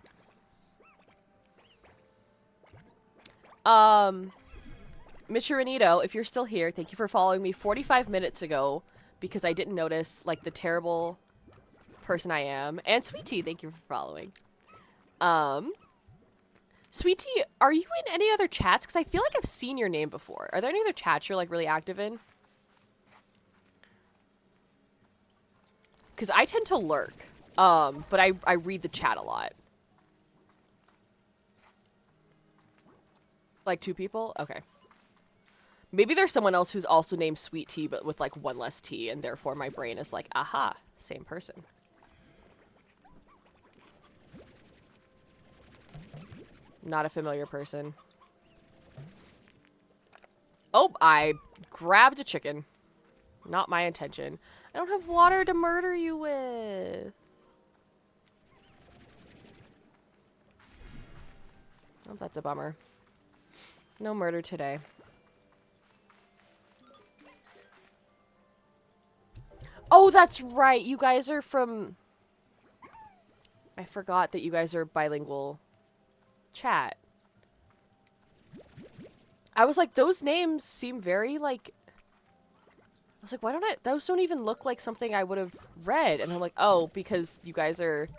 Michiranito, if you're still here, thank you for following me 45 minutes ago because I didn't notice, like, the terrible person I am. And Sweetie, thank you for following. Sweetie, are you in any other chats? Because I feel like I've seen your name before. Are there any other chats you're, like, really active in? Because I tend to lurk. But I read the chat a lot. Like 2 people? Okay. Maybe there's someone else who's also named Sweet Tea, but with, like, 1 less T, and therefore my brain is like, aha, same person. Not a familiar person. Oh, I grabbed a chicken. Not my intention. I don't have water to murder you with. Oh, that's a bummer. No murder today. Oh, that's right. You guys are from... I forgot that you guys are bilingual chat. I was like, those names seem very, like... I was like, why don't I... Those don't even look like something I would have read. And I'm like, oh, because you guys are...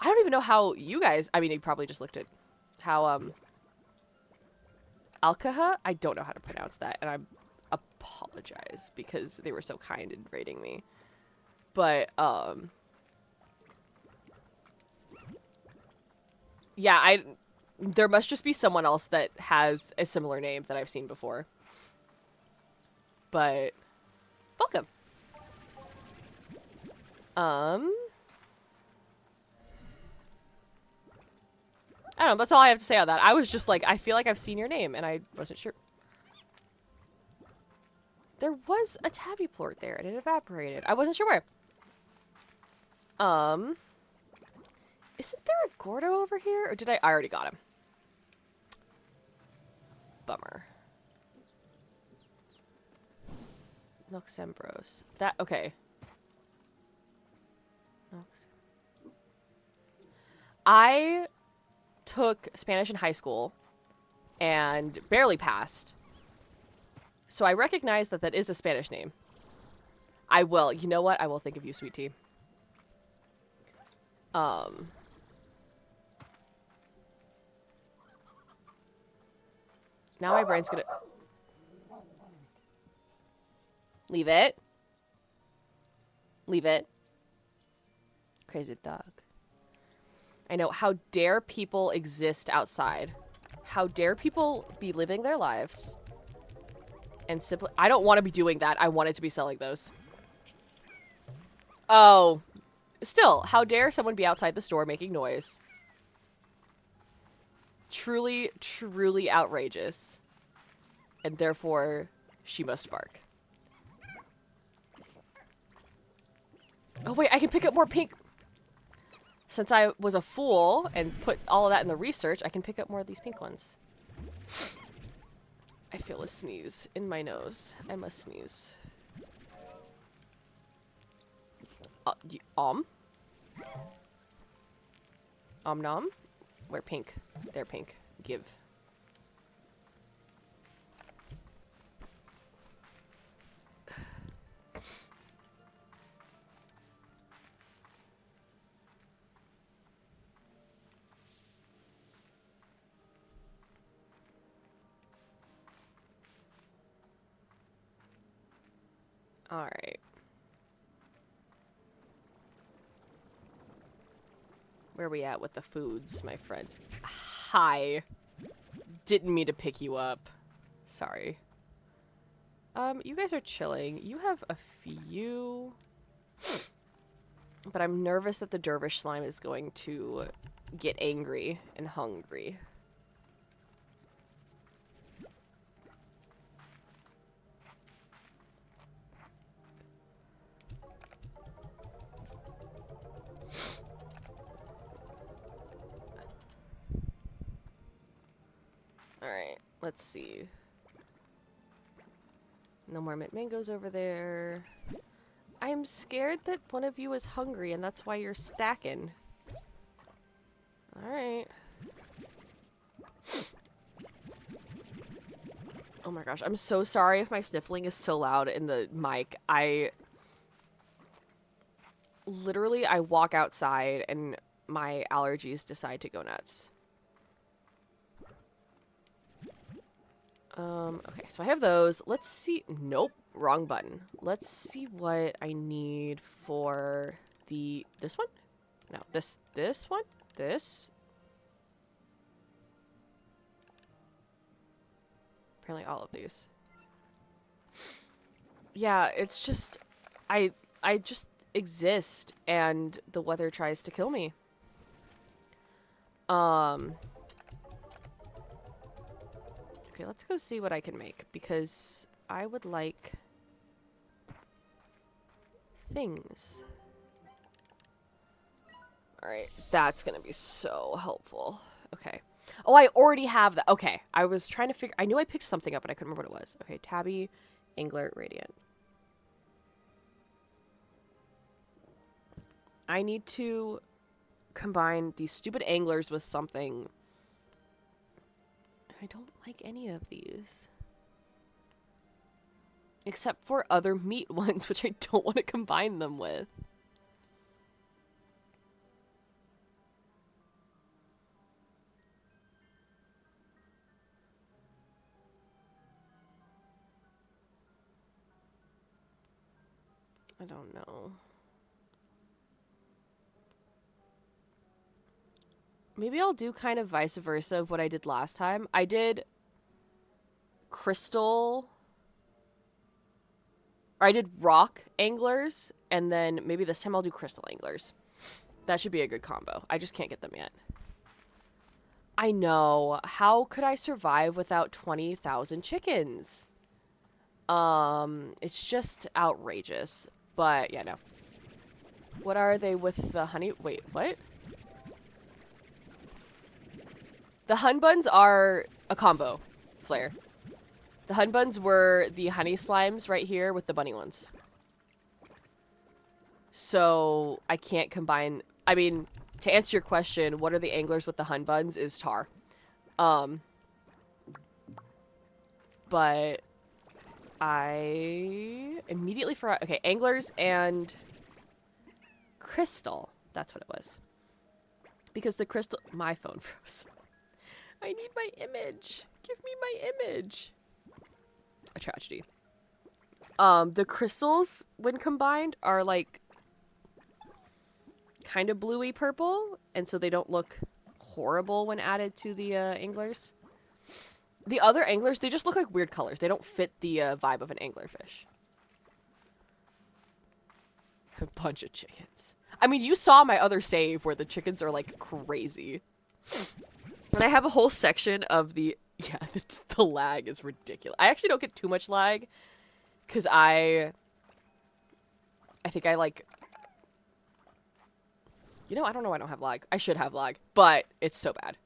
I don't even know how you guys... I mean, you probably just looked at how, Alkaha? I don't know how to pronounce that. And I apologize because they were so kind in rating me. But, yeah, there must just be someone else that has a similar name that I've seen before. But, welcome. I don't know, that's all I have to say on that. I was just like, I feel like I've seen your name, and I wasn't sure. There was a tabby plort there, and it evaporated. I wasn't sure where. Isn't there a Gordo over here? Or did I already got him? Bummer. Noxembros. That, okay. I took Spanish in high school and barely passed. So I recognize that that is a Spanish name. I will. You know what? I will think of you, sweet tea. Now my brain's gonna... Leave it. Leave it. Crazy dog. I know. How dare people exist outside? How dare people be living their lives? And simply... I don't want to be doing that. I wanted to be selling those. Oh. Still, how dare someone be outside the store making noise? Truly, truly outrageous. And therefore, she must bark. Oh wait, I can pick up more pink... Since I was a fool and put all of that in the research, I can pick up more of these pink ones. I feel a sneeze in my nose. I must sneeze. Om nom? Where pink? They're pink. Give. Alright. Where are we at with the foods, my friends? Hi. Didn't mean to pick you up. Sorry. You guys are chilling. You have a few... But I'm nervous that the dervish slime is going to get angry and hungry. Alright, let's see. No more mint mangoes over there. I'm scared that one of you is hungry and that's why you're stacking. Alright. Oh my gosh, I'm so sorry if my sniffling is so loud in the mic. Literally, I walk outside and my allergies decide to go nuts. Okay, so I have those. Let's see. Nope, wrong button. Let's see what I need for this one? No, this one? This? Apparently all of these. Yeah, it's just, I just exist and the weather tries to kill me. Okay, let's go see what I can make, because I would like things. Alright, that's gonna be so helpful. Okay. Oh, I already have that. Okay, I was trying to figure... I knew I picked something up, but I couldn't remember what it was. Okay, Tabby, Angler, Radiant. I need to combine these stupid anglers with something. I don't like any of these. Except for other meat ones, which I don't want to combine them with. I don't know. Maybe I'll do kind of vice versa of what I did last time. I did crystal, or I did rock anglers, and then maybe this time I'll do crystal anglers. That should be a good combo. I just can't get them yet. I know. How could I survive without 20,000 chickens? It's just outrageous. But, yeah, no. What are they with the honey? Wait, what? The hun buns are a combo flare. The hun buns were the honey slimes right here with the bunny ones. So I can't combine. I mean, to answer your question, what are the anglers with the hun buns is tar. But I immediately forgot. Okay, anglers and crystal. That's what it was. Because the crystal. My phone froze. I need my image. Give me my image. A tragedy. The crystals, when combined, are like kind of bluey purple, and so they don't look horrible when added to the anglers. The other anglers, they just look like weird colors. They don't fit the vibe of an anglerfish. A bunch of chickens. I mean, you saw my other save where the chickens are like crazy. And I have a whole section of the... Yeah, the lag is ridiculous. I actually don't get too much lag. Because I think I like... You know, I don't know why I don't have lag. I should have lag. But it's so bad.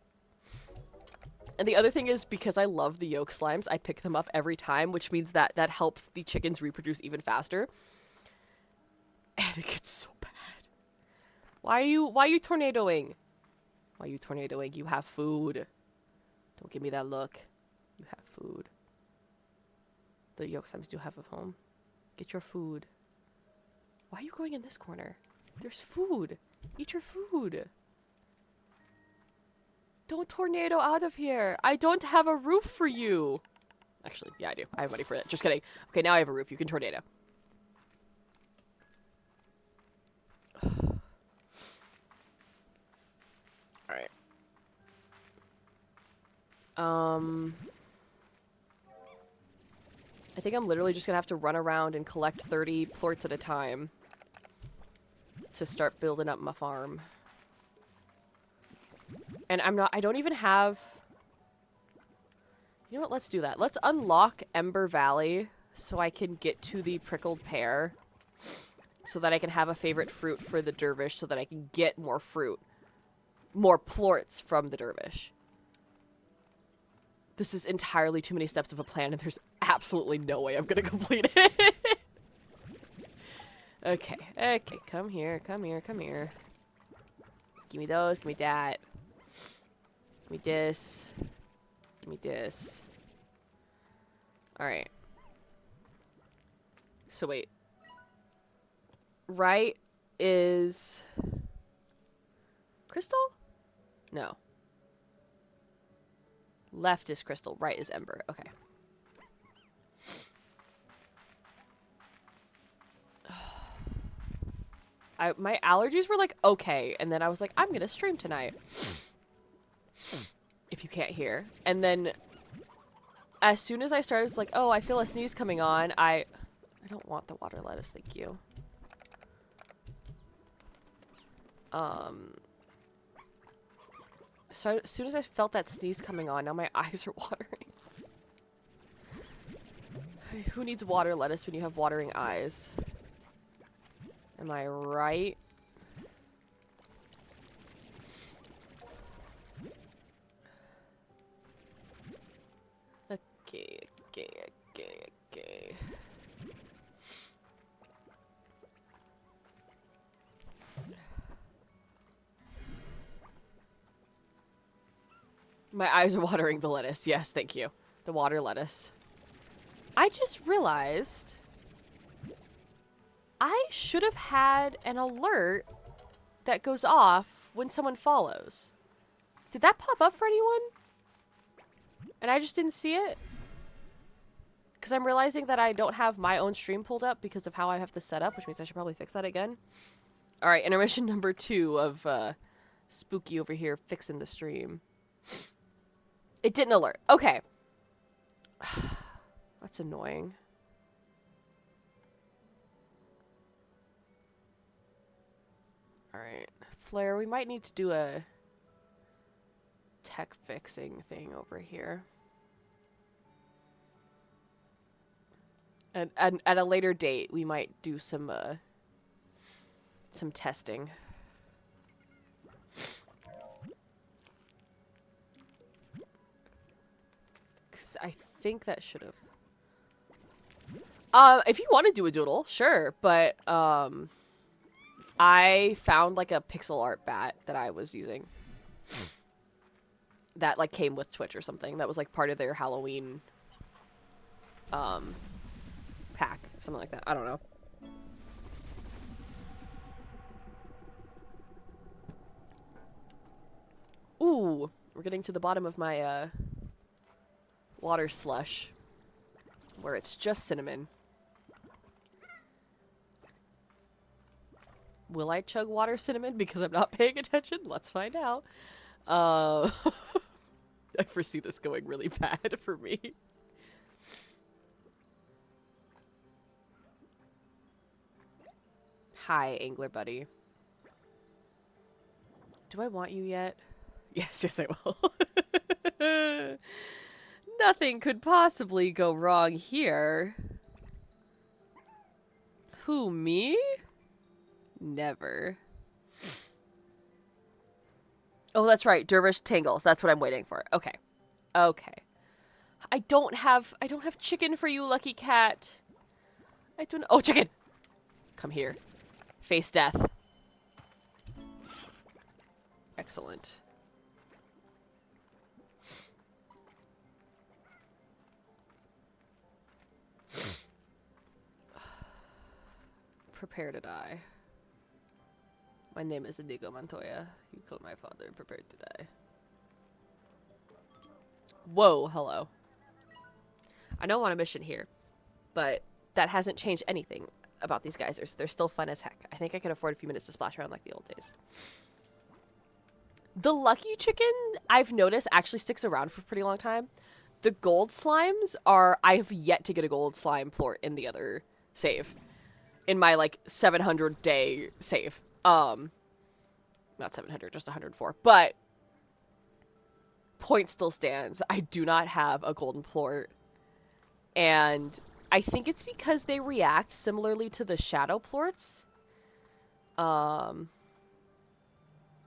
And the other thing is, because I love the yolk slimes, I pick them up every time, which means that that helps the chickens reproduce even faster. And it gets so bad. Why are you tornadoing? Why are you tornadoing? You have food. Don't give me that look. You have food. The yolk slimes do have a home. Get your food. Why are you going in this corner? There's food. Eat your food. Don't tornado out of here. I don't have a roof for you. Actually, yeah, I do. I have money for it. Just kidding. Okay, now I have a roof. You can tornado. Alright. I think I'm literally just gonna have to run around and collect 30 plorts at a time to start building up my farm. And I don't even have... You know what, let's do that. Let's unlock Ember Valley so I can get to the prickled pear. So that I can have a favorite fruit for the dervish so that I can get more fruit. More plorts from the dervish. This is entirely too many steps of a plan and there's absolutely no way I'm gonna complete it. Okay, come here. Give me those, give me that. Give me this. Give me this. Alright. So wait. Right is... Crystal? No. Left is crystal, right is ember. Okay. My allergies were like, okay. And then I was like, I'm going to stream tonight. If you can't hear. And then as soon as I started, it's like, oh, I feel a sneeze coming on. I don't want the water lettuce. Thank you. So as soon as I felt that sneeze coming on, now my eyes are watering. Who needs water lettuce when you have watering eyes? Am I right? Okay. My eyes are watering the lettuce. Yes, thank you. The water lettuce. I just realized I should have had an alert that goes off when someone follows. Did that pop up for anyone? And I just didn't see it? Because I'm realizing that I don't have my own stream pulled up because of how I have this set up, which means I should probably fix that again. Alright, intermission number 2 of Spooky over here fixing the stream. It didn't alert. Okay. That's annoying. Alright. Flare, we might need to do a tech fixing thing over here. And at a later date, we might do some testing. 'Cause I think that should have. If you want to do a doodle, sure, but I found like a pixel art bat that I was using. That like came with Twitch or something. That was like part of their Halloween pack, something like that. I don't know. Ooh, we're getting to the bottom of my water slush where it's just cinnamon. Will I chug water cinnamon because I'm not paying attention? Let's find out. I foresee this going really bad for me. Hi, Angler Buddy. Do I want you yet? Yes, yes, I will. Nothing could possibly go wrong here. Who, me? Never. Oh, that's right. Dervish Tangles. That's what I'm waiting for. Okay. Okay. I don't have chicken for you, lucky cat. I don't. Oh, chicken! Come here. Face death. Excellent. Prepare to die. My name is Inigo Montoya. You killed my father. Prepare to die. Whoa, hello. I know I'm on a mission here, but that hasn't changed anything about these geysers. They're still fun as heck. I think I can afford a few minutes to splash around like the old days. The lucky chicken, I've noticed, actually sticks around for a pretty long time. The gold slimes are... I have yet to get a gold slime plort in the other save. In my, like, 700-day save. Not 700, just 104. But... point still stands. I do not have a golden plort. And I think it's because they react similarly to the shadow plorts.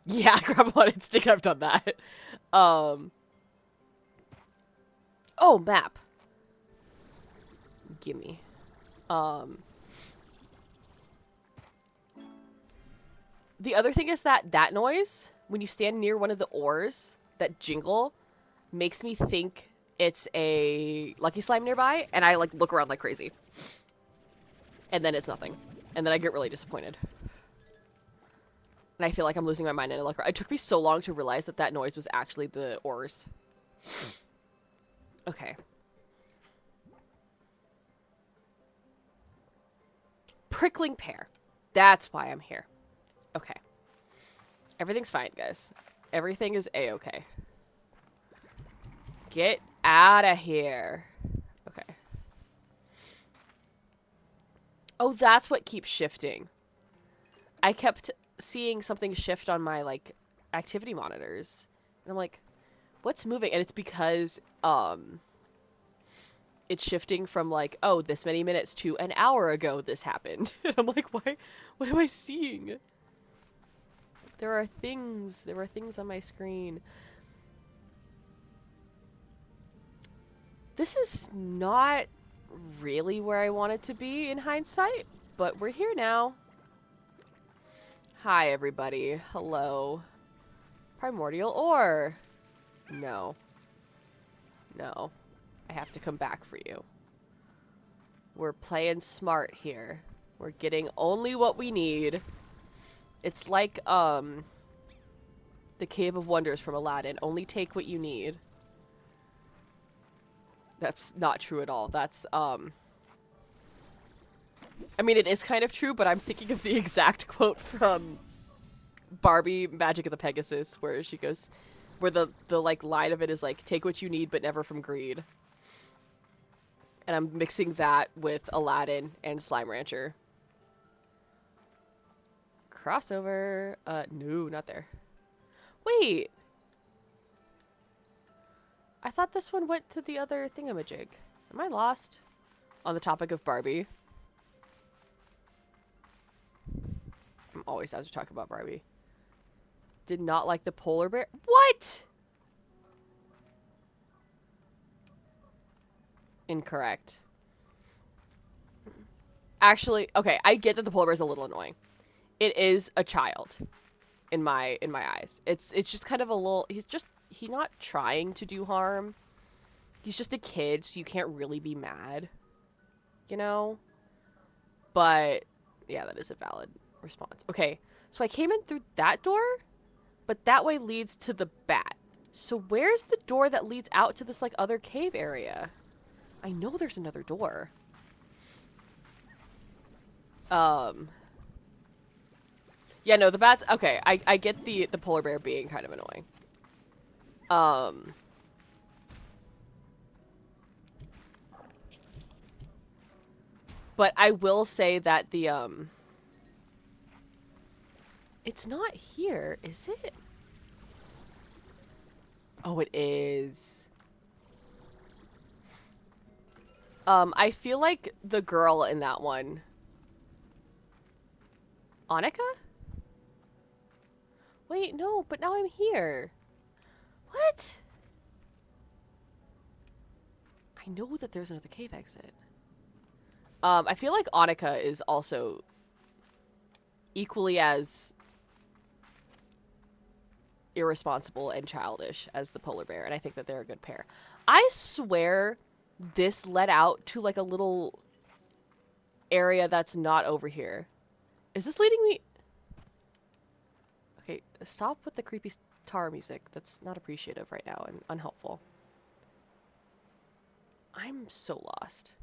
Yeah, grab on instinct. I've done that. Oh, map. Gimme. The other thing is that noise, when you stand near one of the ores, that jingle, makes me think it's a lucky slime nearby, and I, like, look around like crazy. And then it's nothing. And then I get really disappointed. And I feel like I'm losing my mind, and I look around. It took me so long to realize that that noise was actually the ores. Okay. Prickling pear. That's why I'm here. Okay. Everything's fine, guys. Everything is a-okay. Get out of here. Okay. Oh, that's what keeps shifting. I kept seeing something shift on my, like, activity monitors. And I'm like, what's moving? And it's because, it's shifting from, like, oh, this many minutes to an hour ago this happened. And I'm like, why? What am I seeing? There are things on my screen. This is not really where I want it to be in hindsight, but we're here now. Hi, everybody. Hello. Primordial ore. No. No. I have to come back for you. We're playing smart here. We're getting only what we need. It's like, the Cave of Wonders from Aladdin. Only take what you need. That's not true at all. That's, I mean, it is kind of true, but I'm thinking of the exact quote from Barbie Magic of the Pegasus, where she goes, where the like line of it is like, take what you need, but never from greed. And I'm mixing that with Aladdin and Slime Rancher. Crossover. No, not there. Wait. I thought this one went to the other thingamajig. Am I lost? On the topic of Barbie. I'm always down to talk about Barbie. Did not like the polar bear. What? Incorrect. Actually, okay, I get that the polar bear is a little annoying. It is a child in my eyes. It's just kind of a little, he's not trying to do harm. He's just a kid, so you can't really be mad. You know? But yeah, that is a valid response. Okay, so I came in through that door, but that way leads to the bat. So where's the door that leads out to this like other cave area? I know there's another door. Yeah, no, the bats, okay, I get the polar bear being kind of annoying. But I will say that the, it's not here, is it? Oh, it is. I feel like the girl in that one. Annika? Wait, no, but now I'm here. What? I know that there's another cave exit. I feel like Annika is also equally as irresponsible and childish as the polar bear, and I think that they're a good pair. I swear this led out to like a little area that's not over here. Is this leading me? Okay, stop with the creepy tar music. That's not appreciative right now and unhelpful. I'm so lost.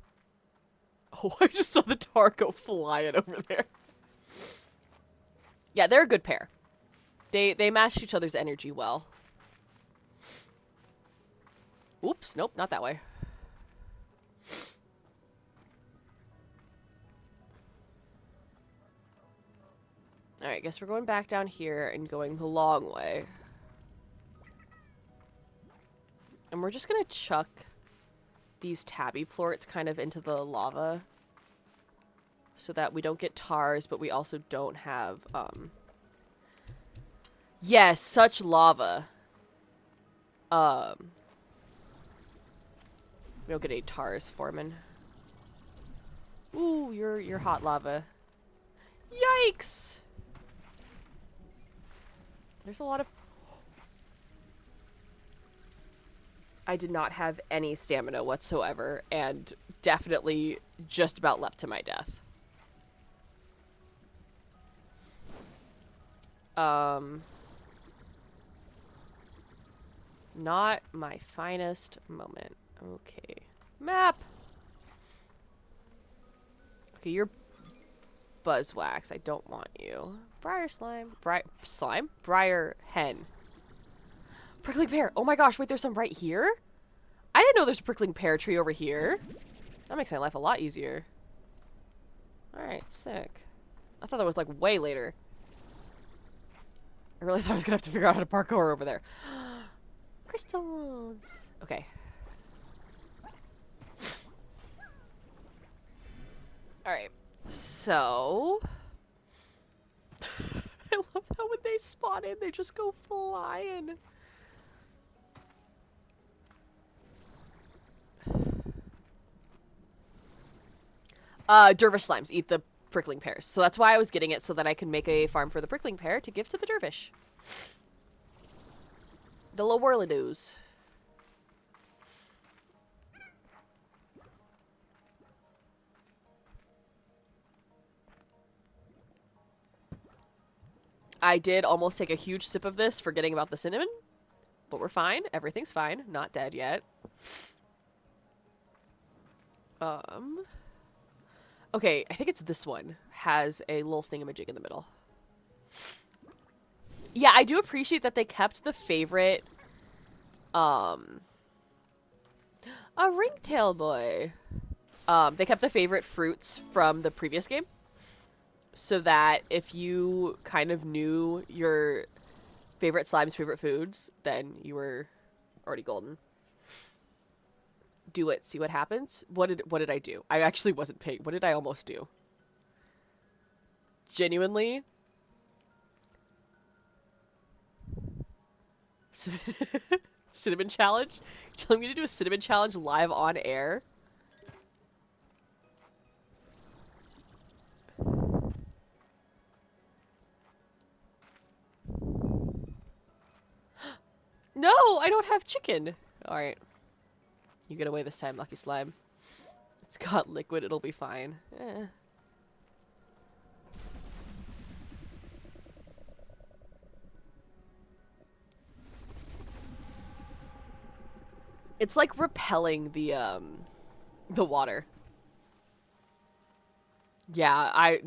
Oh, I just saw the tar go flying over there. Yeah, they're a good pair. They match each other's energy well. Oops, nope, not that way. Alright, guess we're going back down here and going the long way. And we're just gonna chuck these tabby plorts kind of into the lava. So that we don't get tars, but we also don't have, yes, such lava. We don't get any tars, Foreman. Ooh, you're hot lava. Yikes! There's a lot of... I did not have any stamina whatsoever, and definitely just about leapt to my death. Not my finest moment. Okay. Map! Okay, you're Buzzwax. I don't want you. Briar slime. Slime? Briar hen. Prickling pear. Oh my gosh, wait, there's some right here? I didn't know there's a prickling pear tree over here. That makes my life a lot easier. Alright, sick. I thought that was like way later. I realized I was gonna have to figure out how to parkour over there. Crystals. Okay. Alright. So... I love how when they spawn in, they just go flying. Dervish slimes eat the prickling pears. So that's why I was getting it, so that I can make a farm for the prickling pear to give to the dervish. The Lowurlidoos. I did almost take a huge sip of this, forgetting about the cinnamon. But we're fine. Everything's fine. Not dead yet. Okay, I think it's this one. Has a little thingamajig in the middle. Yeah, I do appreciate that they kept the favorite, a ringtail boy. They kept the favorite fruits from the previous game. So that if you kind of knew your favorite slime's favorite foods, then you were already golden. Do it, see what happens. What did I do? I actually wasn't paying. What did I almost do? Genuinely? Cinnamon challenge? You're telling me to do a cinnamon challenge live on air? No, I don't have chicken. Alright. You get away this time, Lucky Slime. It's got liquid, it'll be fine. It's like repelling the water. Yeah, I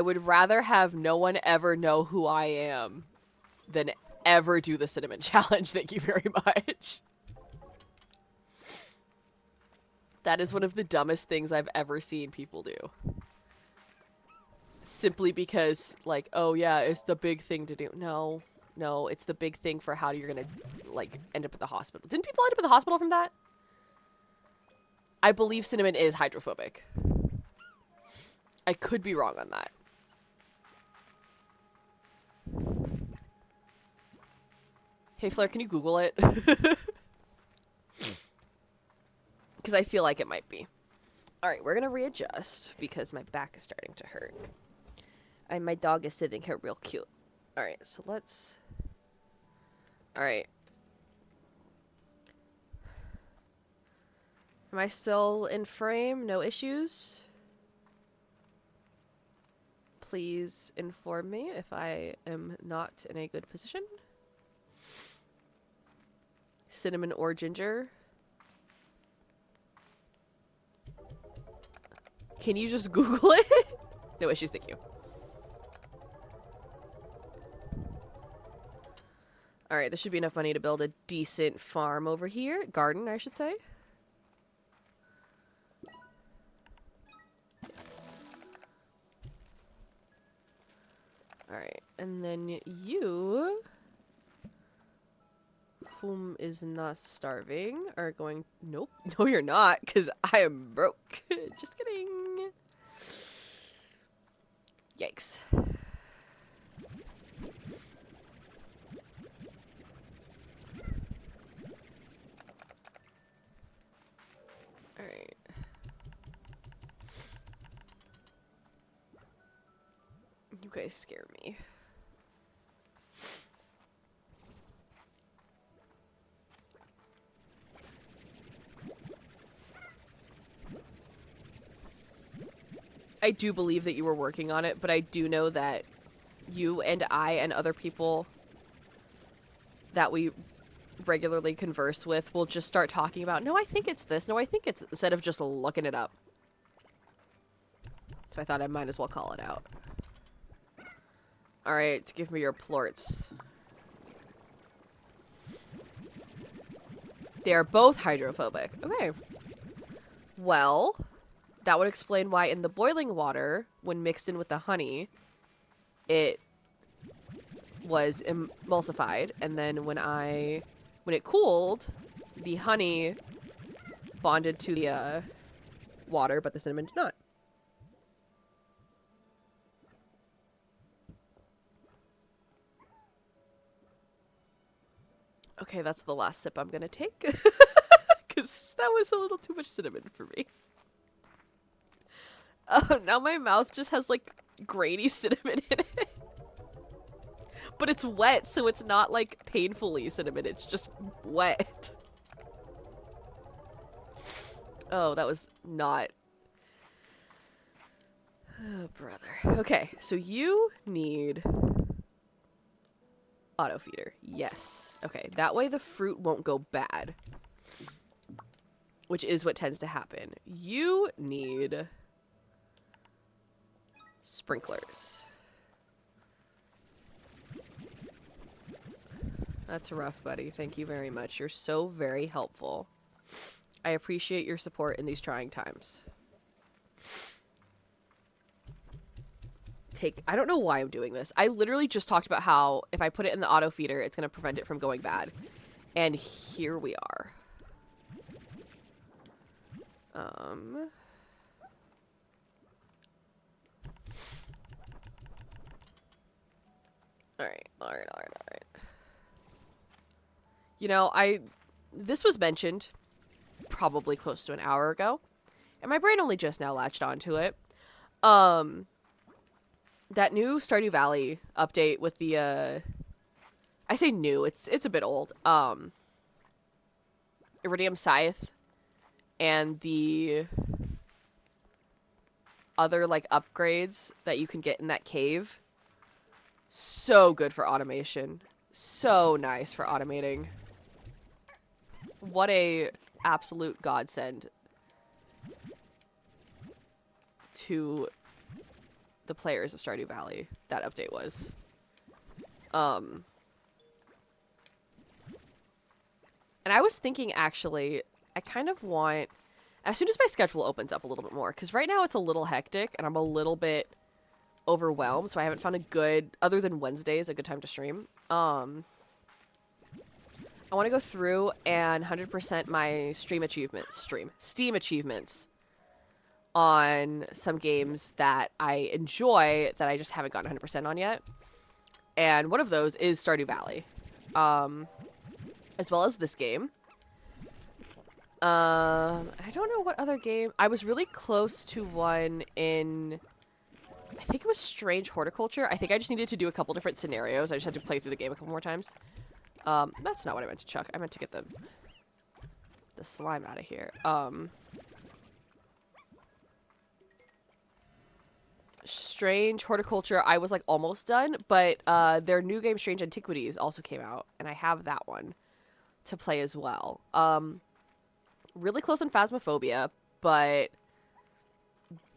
would rather have no one ever know who I am than ever do the cinnamon challenge. Thank you very much. That is one of the dumbest things I've ever seen people do. Simply because, like, oh yeah, it's the big thing to do. No, it's the big thing for how you're gonna, like, end up at the hospital. Didn't people end up in the hospital from that? I believe cinnamon is hydrophobic. I could be wrong on that. Hey, Flare, can you Google it? Because I feel like it might be. Alright, we're going to readjust because my back is starting to hurt. And my dog is sitting here real cute. Alright, so let's... Alright. Am I still in frame? No issues? Please inform me if I am not in a good position. Cinnamon or ginger? Can you just Google it? No issues, thank you. Alright, this should be enough money to build a decent farm over here. Garden, I should say. Alright, and then you, whom is not starving, are going... Nope. No, you're not, because I am broke. Just kidding. Yikes. Alright. You guys scare me. I do believe that you were working on it, but I do know that you and I and other people that we regularly converse with will just start talking about, no, I think it's this, no, I think it's, instead of just looking it up. So I thought I might as well call it out. Alright, give me your plorts. They are both hydrophobic. Okay. Well, that would explain why in the boiling water, when mixed in with the honey, it was emulsified, and then when it cooled, the honey bonded to the water, but the cinnamon did not. Okay, that's the last sip I'm gonna take. Because that was a little too much cinnamon for me. Oh, now my mouth just has, like, grainy cinnamon in it. But it's wet, so it's not like painfully cinnamon, it's just wet. Oh, that was not... Oh, brother. Okay, so you need auto feeder. Yes. Okay, that way the fruit won't go bad, which is what tends to happen. You need sprinklers. That's rough, buddy. Thank you very much. You're so very helpful. I appreciate your support in these trying times. I don't know why I'm doing this. I literally just talked about how if I put it in the auto feeder, it's going to prevent it from going bad. And here we are. Alright. You know, this was mentioned probably close to an hour ago, and my brain only just now latched onto it. That new Stardew Valley update with the, I say new, it's a bit old, Iridium Scythe, and the other, like, upgrades that you can get in that cave. So good for automation. So nice for automating. What a absolute godsend to the players of Stardew Valley that update was. And I was thinking, actually, I kind of want, as soon as my schedule opens up a little bit more, because right now it's a little hectic and I'm a little bit overwhelmed, so I haven't found a good, other than Wednesdays, a good time to stream. I want to go through and 100% my Steam achievements on some games that I enjoy that I just haven't gotten 100% on yet. And one of those is Stardew Valley. As well as this game. I don't know what other game. I was really close to one in, I think it was Strange Horticulture. I think I just needed to do a couple different scenarios. I just had to play through the game a couple more times. That's not what I meant to chuck. I meant to get the slime out of here. Strange Horticulture, I was like almost done, but their new game Strange Antiquities also came out, and I have that one to play as well. Really close on Phasmophobia, but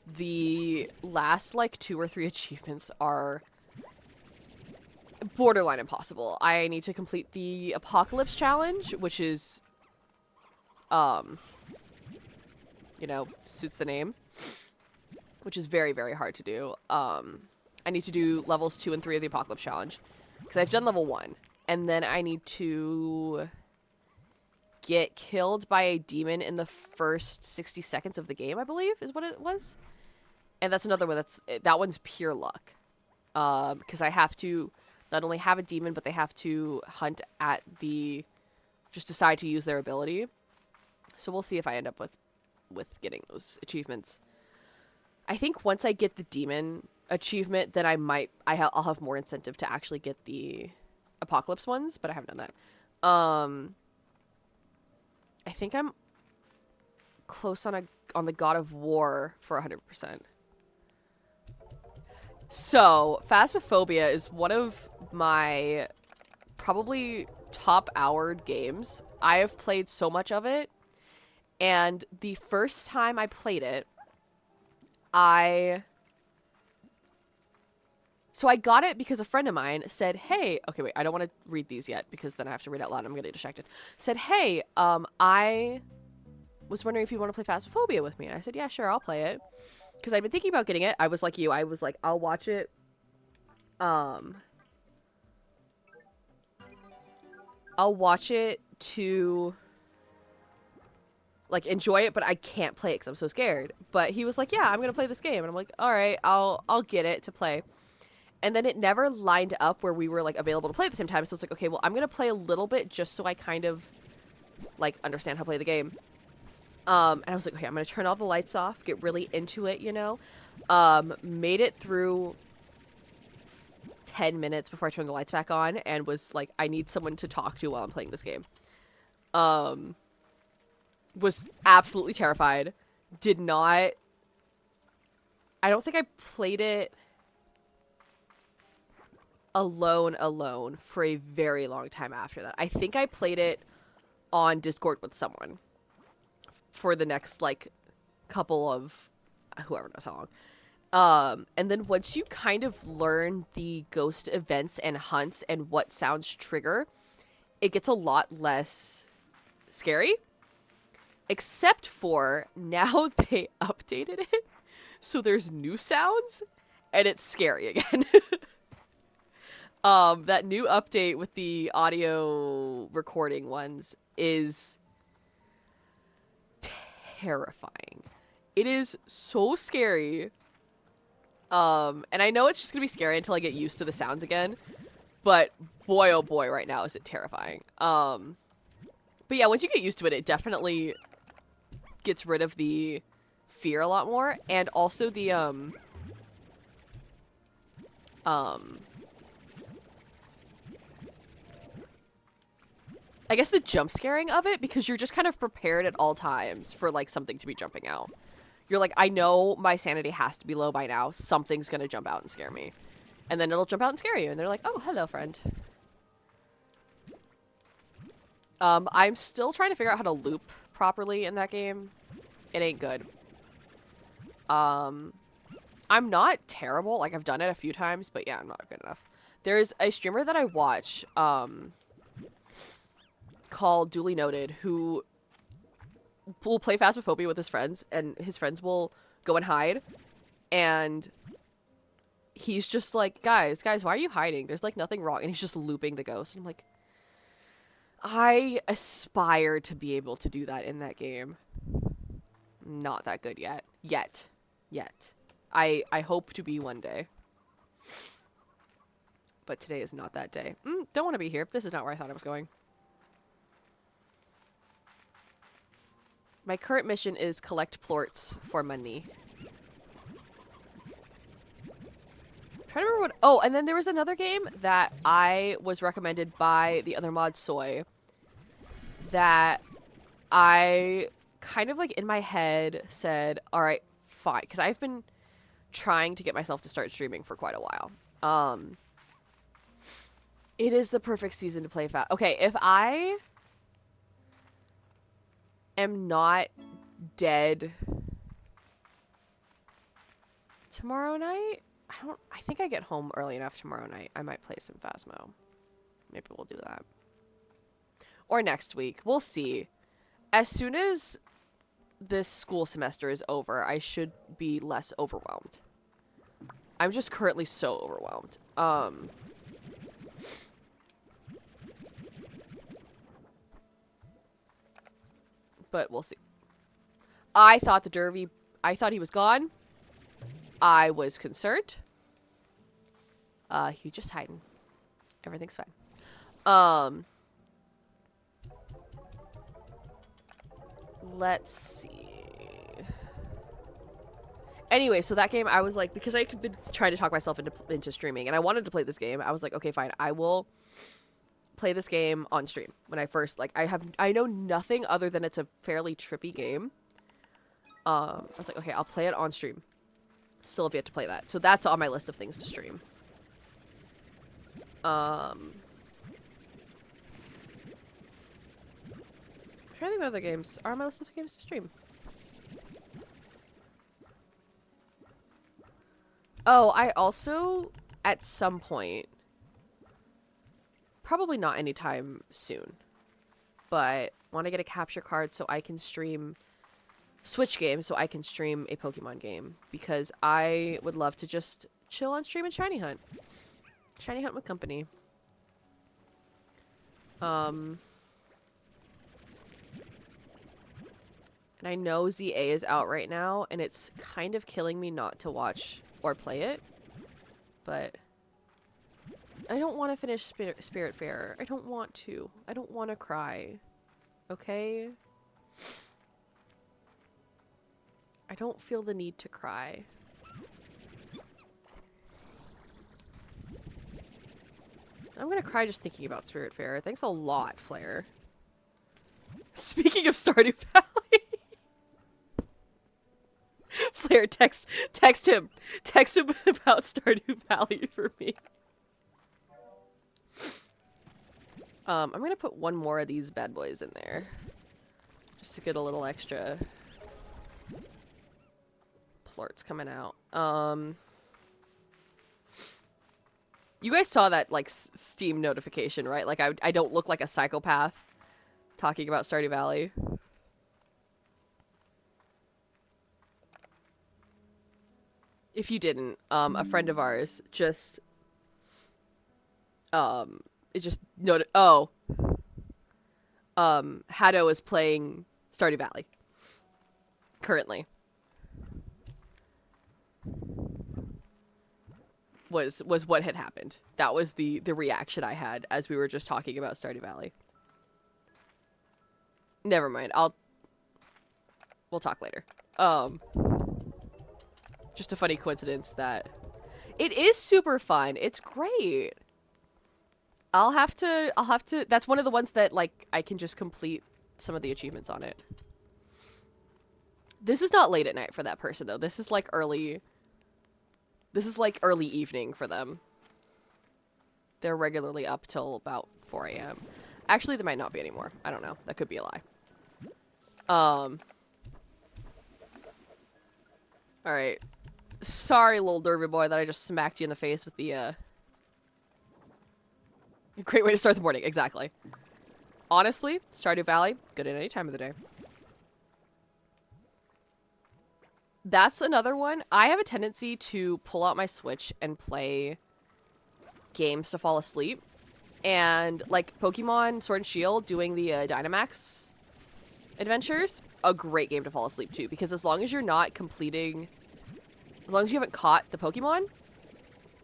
the last like 2 or 3 achievements are borderline impossible. I need to complete the Apocalypse Challenge, which is, you know, suits the name, which is very, very hard to do. I need to do levels 2 and 3 of the Apocalypse Challenge, because I've done level 1, and then I need to get killed by a demon in the first 60 seconds of the game, I believe, is what it was. And that's another one that one's pure luck. Because I have to not only have a demon, but they have to hunt at just decide to use their ability. So we'll see if I end up with getting those achievements. I think once I get the demon achievement, then I'll have more incentive to actually get the Apocalypse ones, but I haven't done that. I think I'm close on the God of War for 100%. So, Phasmophobia is one of my probably top-houred games. I have played so much of it, and the first time I played it, So I got it because a friend of mine said, hey, okay, wait, I don't want to read these yet because then I have to read out loud and I'm going to get distracted. Said, hey, I was wondering if you want to play Phasmophobia with me. And I said, yeah, sure, I'll play it. Because I'd been thinking about getting it. I was like you. I was like, I'll watch it. I'll watch it to, like, enjoy it, but I can't play it because I'm so scared. But he was like, yeah, I'm going to play this game. And I'm like, all right, I'll get it to play. And then it never lined up where we were, like, available to play at the same time. So it's like, okay, well, I'm going to play a little bit just so I kind of, like, understand how to play the game. And I was like, okay, I'm going to turn all the lights off, get really into it, you know. Made it through 10 minutes before I turned the lights back on and was like, I need someone to talk to while I'm playing this game. Was absolutely terrified. Did not... I don't think I played it alone for a very long time after that. I think I played it on Discord with someone for the next, like, couple of... whoever knows how long. And then once you kind of learn the ghost events and hunts and what sounds trigger, it gets a lot less scary. Except for now they updated it, so there's new sounds, and it's scary again. That new update with the audio recording ones is terrifying. It is so scary. And I know it's just gonna be scary until I get used to the sounds again. But boy, oh boy, right now is it terrifying. But yeah, once you get used to it, it definitely gets rid of the fear a lot more. And also the, I guess the jump scaring of it, because you're just kind of prepared at all times for, like, something to be jumping out. You're like, I know my sanity has to be low by now. Something's gonna jump out and scare me. And then it'll jump out and scare you. And they're like, oh, hello, friend. I'm still trying to figure out how to loop properly in that game. It ain't good. I'm not terrible. Like, I've done it a few times, but yeah, I'm not good enough. There's a streamer that I watch, called Duly Noted, who will play Phasmophobia with his friends, and his friends will go and hide, and he's just like, guys, why are you hiding? There's, like, nothing wrong, and he's just looping the ghost, and I'm like, I aspire to be able to do that in that game. Not that good yet. Yet. I hope to be one day. But today is not that day. Don't want to be here. This is not where I thought I was going. My current mission is collect plorts for money. I'm trying to remember what... Oh, and then there was another game that I was recommended by the other mod, Soy, that I kind of, like, in my head said, all right, fine. Because I've been trying to get myself to start streaming for quite a while. It is the perfect season to play fast. Okay, if I am not dead tomorrow night, I think I get home early enough tomorrow night. I might play some Phasmo. Maybe we'll do that. Or next week. We'll see. As soon as this school semester is over, I should be less overwhelmed. I'm just currently so overwhelmed. But we'll see. I thought he was gone. I was concerned. He's just hiding. Everything's fine. Let's see. Anyway, so that game, I was like, because I had been trying to talk myself into streaming, and I wanted to play this game, I was like, okay, fine, I will play this game on stream. When I first, like, I know nothing other than it's a fairly trippy game. I was like, okay, I'll play it on stream. Still have yet to play that. So that's on my list of things to stream. I'm trying to think of other games are on my list of games to stream. Oh, I also, at some point, probably not anytime soon, but want to get a capture card so I can stream Switch games, so I can stream a Pokemon game, because I would love to just chill on stream and shiny hunt. Shiny hunt with company. And I know ZA is out right now, and it's kind of killing me not to watch or play it, but I don't want to finish Spiritfarer. I don't want to. I don't want to cry. Okay? I don't feel the need to cry. I'm gonna cry just thinking about Spirit Fair. Thanks a lot, Flare. Speaking of Stardew Valley. Flare, text him. Text him about Stardew Valley for me. I'm gonna put one more of these bad boys in there. Just to get a little extra plorts coming out. You guys saw that, like, Steam notification, right? Like, I don't look like a psychopath talking about Stardew Valley. If you didn't, a friend of ours just, it just noted, oh, Haddo is playing Stardew Valley. Currently. Was what had happened. That was the reaction I had as we were just talking about Stardew Valley. Never mind. We'll talk later. Just a funny coincidence that it is super fun. It's great. I'll have to that's one of the ones that, like, I can just complete some of the achievements on it. This is not late at night for that person though. This is like early evening for them. They're regularly up till about 4 a.m. Actually, they might not be anymore. I don't know. That could be a lie. Alright. Sorry, little derby boy, that I just smacked you in the face with the, Great way to start the morning. Exactly. Honestly, Stardew Valley, good at any time of the day. That's another one. I have a tendency to pull out my Switch and play games to fall asleep. And, like, Pokemon Sword and Shield doing the Dynamax adventures, a great game to fall asleep to. Because as long as you're not completing... As long as you haven't caught the Pokemon,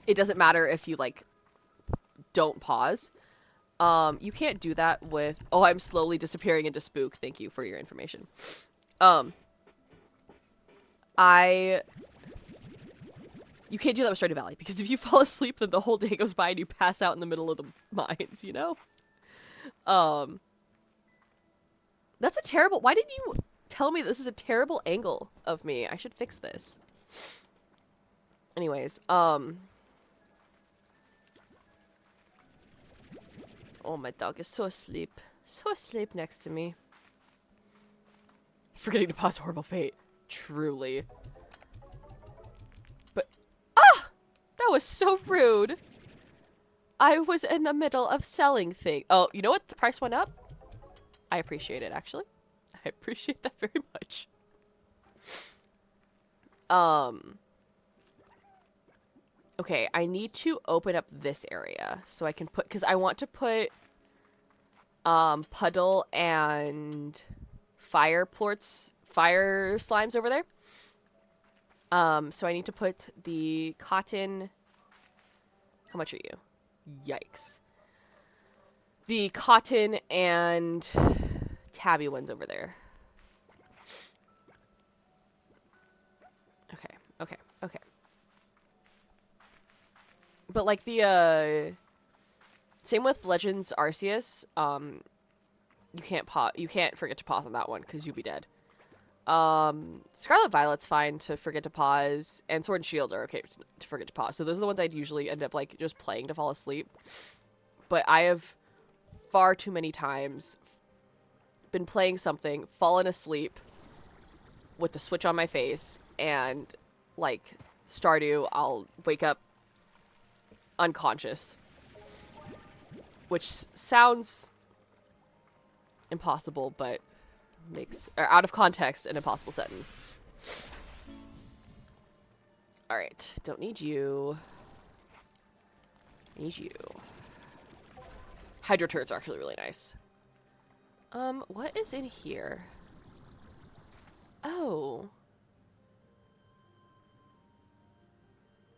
it doesn't matter if you, like, don't pause. You can't do that with... Oh, I'm slowly disappearing into Spook. Thank you for your information. You can't do that with Stardew Valley, because if you fall asleep, then the whole day goes by and you pass out in the middle of the mines, you know? That's a terrible... Why didn't you tell me this is a terrible angle of me? I should fix this. Anyways, oh, my dog is so asleep. So asleep next to me. Forgetting to pause Horrible Fate. Truly. But... Ah! That was so rude! I was in the middle of selling things. Oh, you know what? The price went up? I appreciate it, actually. I appreciate that very much. Okay, I need to open up this area so I can put... Because I want to put... Puddle and fire plorts, fire slimes over there. So I need to put the cotton... How much are you? Yikes. The cotton and tabby ones over there. Okay. But, like, the, same with Legends Arceus, you can't forget to pause on that one, because you'd be dead. Scarlet Violet's fine to forget to pause, and Sword and Shield are okay to forget to pause. So those are the ones I'd usually end up, like, just playing to fall asleep. But I have far too many times been playing something, fallen asleep with the Switch on my face, and, like, Stardew, I'll wake up unconscious. Which sounds impossible, but makes, or out of context, an impossible sentence. Alright, don't need you. Need you. Hydro turrets are actually really nice. What is in here? Oh.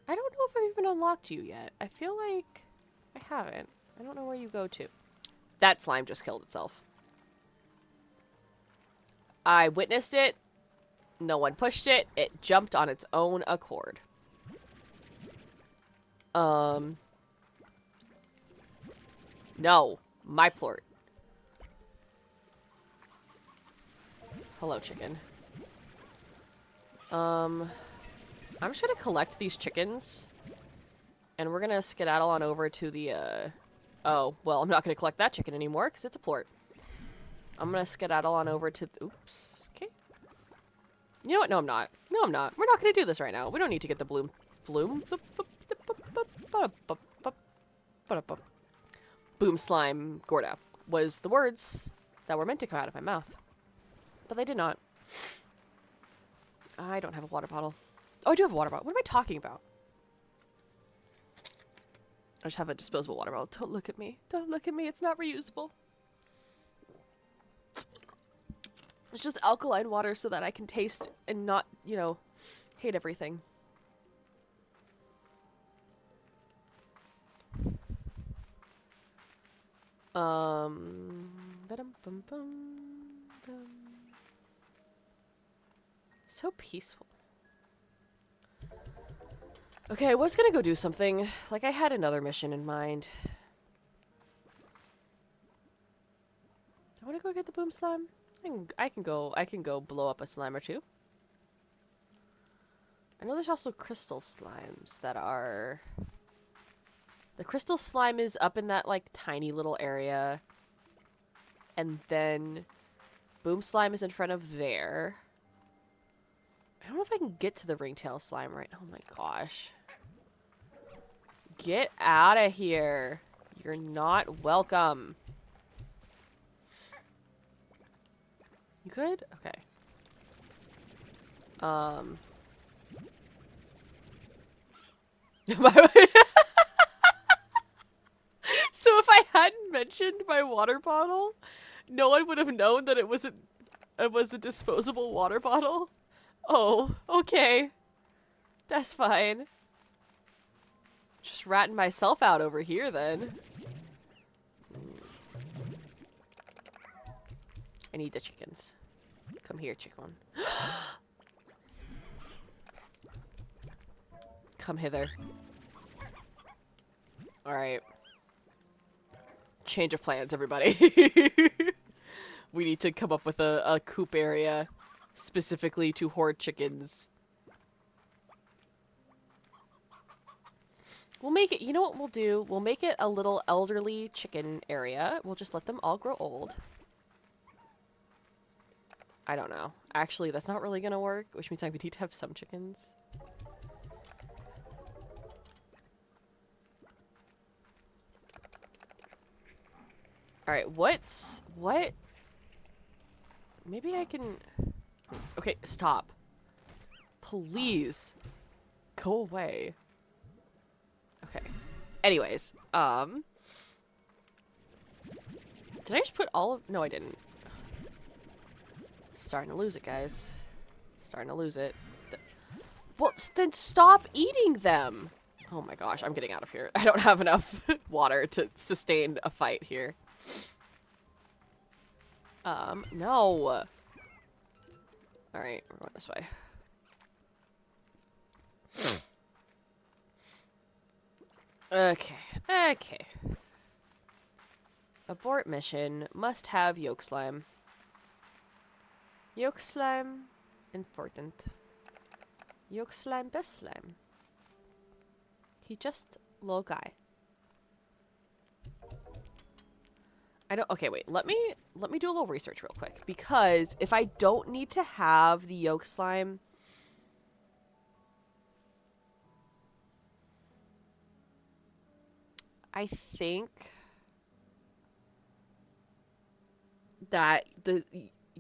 I don't know if I've even unlocked you yet. I feel like I haven't. I don't know where you go to. That slime just killed itself. I witnessed it. No one pushed it. It jumped on its own accord. No, my plort. Hello, chicken. I'm just gonna collect these chickens. And we're gonna skedaddle on over to the, oh, well, I'm not gonna collect that chicken anymore, because it's a plort. I'm gonna skedaddle on over to oops. Okay. You know what? No, I'm not. No, I'm not. We're not gonna do this right now. We don't need to get the bloom. Boom slime Gorda was the words that were meant to come out of my mouth. But they did not. I don't have a water bottle. Oh, I do have a water bottle. What am I talking about? I just have a disposable water bottle. Don't look at me. Don't look at me. It's not reusable. It's just alkaline water so that I can taste and not, you know, hate everything. So peaceful. Okay, I was gonna go do something. Like, I had another mission in mind. I wanna go get the boom slime. I can go blow up a slime or two. I know there's also crystal slimes that are... The crystal slime is up in that, like, tiny little area. And then boom slime is in front of there. I don't know if I can get to the ringtail slime right. Oh my gosh. Get out of here. You're not welcome. You good? Okay. So if I hadn't mentioned my water bottle, no one would have known that it was a disposable water bottle. Oh, okay. That's fine. Just ratting myself out over here then. I need the chickens. Come here, chicken. Come hither. Alright. Change of plans, everybody. We need to come up with a coop area specifically to hoard chickens. We'll make it, you know what we'll do? We'll make it a little elderly chicken area. We'll just let them all grow old. I don't know. Actually, that's not really gonna work, which means I would need to have some chickens. Alright, what? Maybe I can... Okay, stop. Please. Go away. Okay. Anyways, did I just put all of... No, I didn't. Starting to lose it, guys. Starting to lose it. Well, then stop eating them! Oh my gosh, I'm getting out of here. I don't have enough water to sustain a fight here. No. Alright, we're going this way. Okay, okay. Abort mission. Must have yolk slime. Yolk slime. Important. Yolk slime, best slime. He just little guy. I don't. Okay, wait. Let me do a little research real quick, because if I don't need to have the yolk slime, I think that the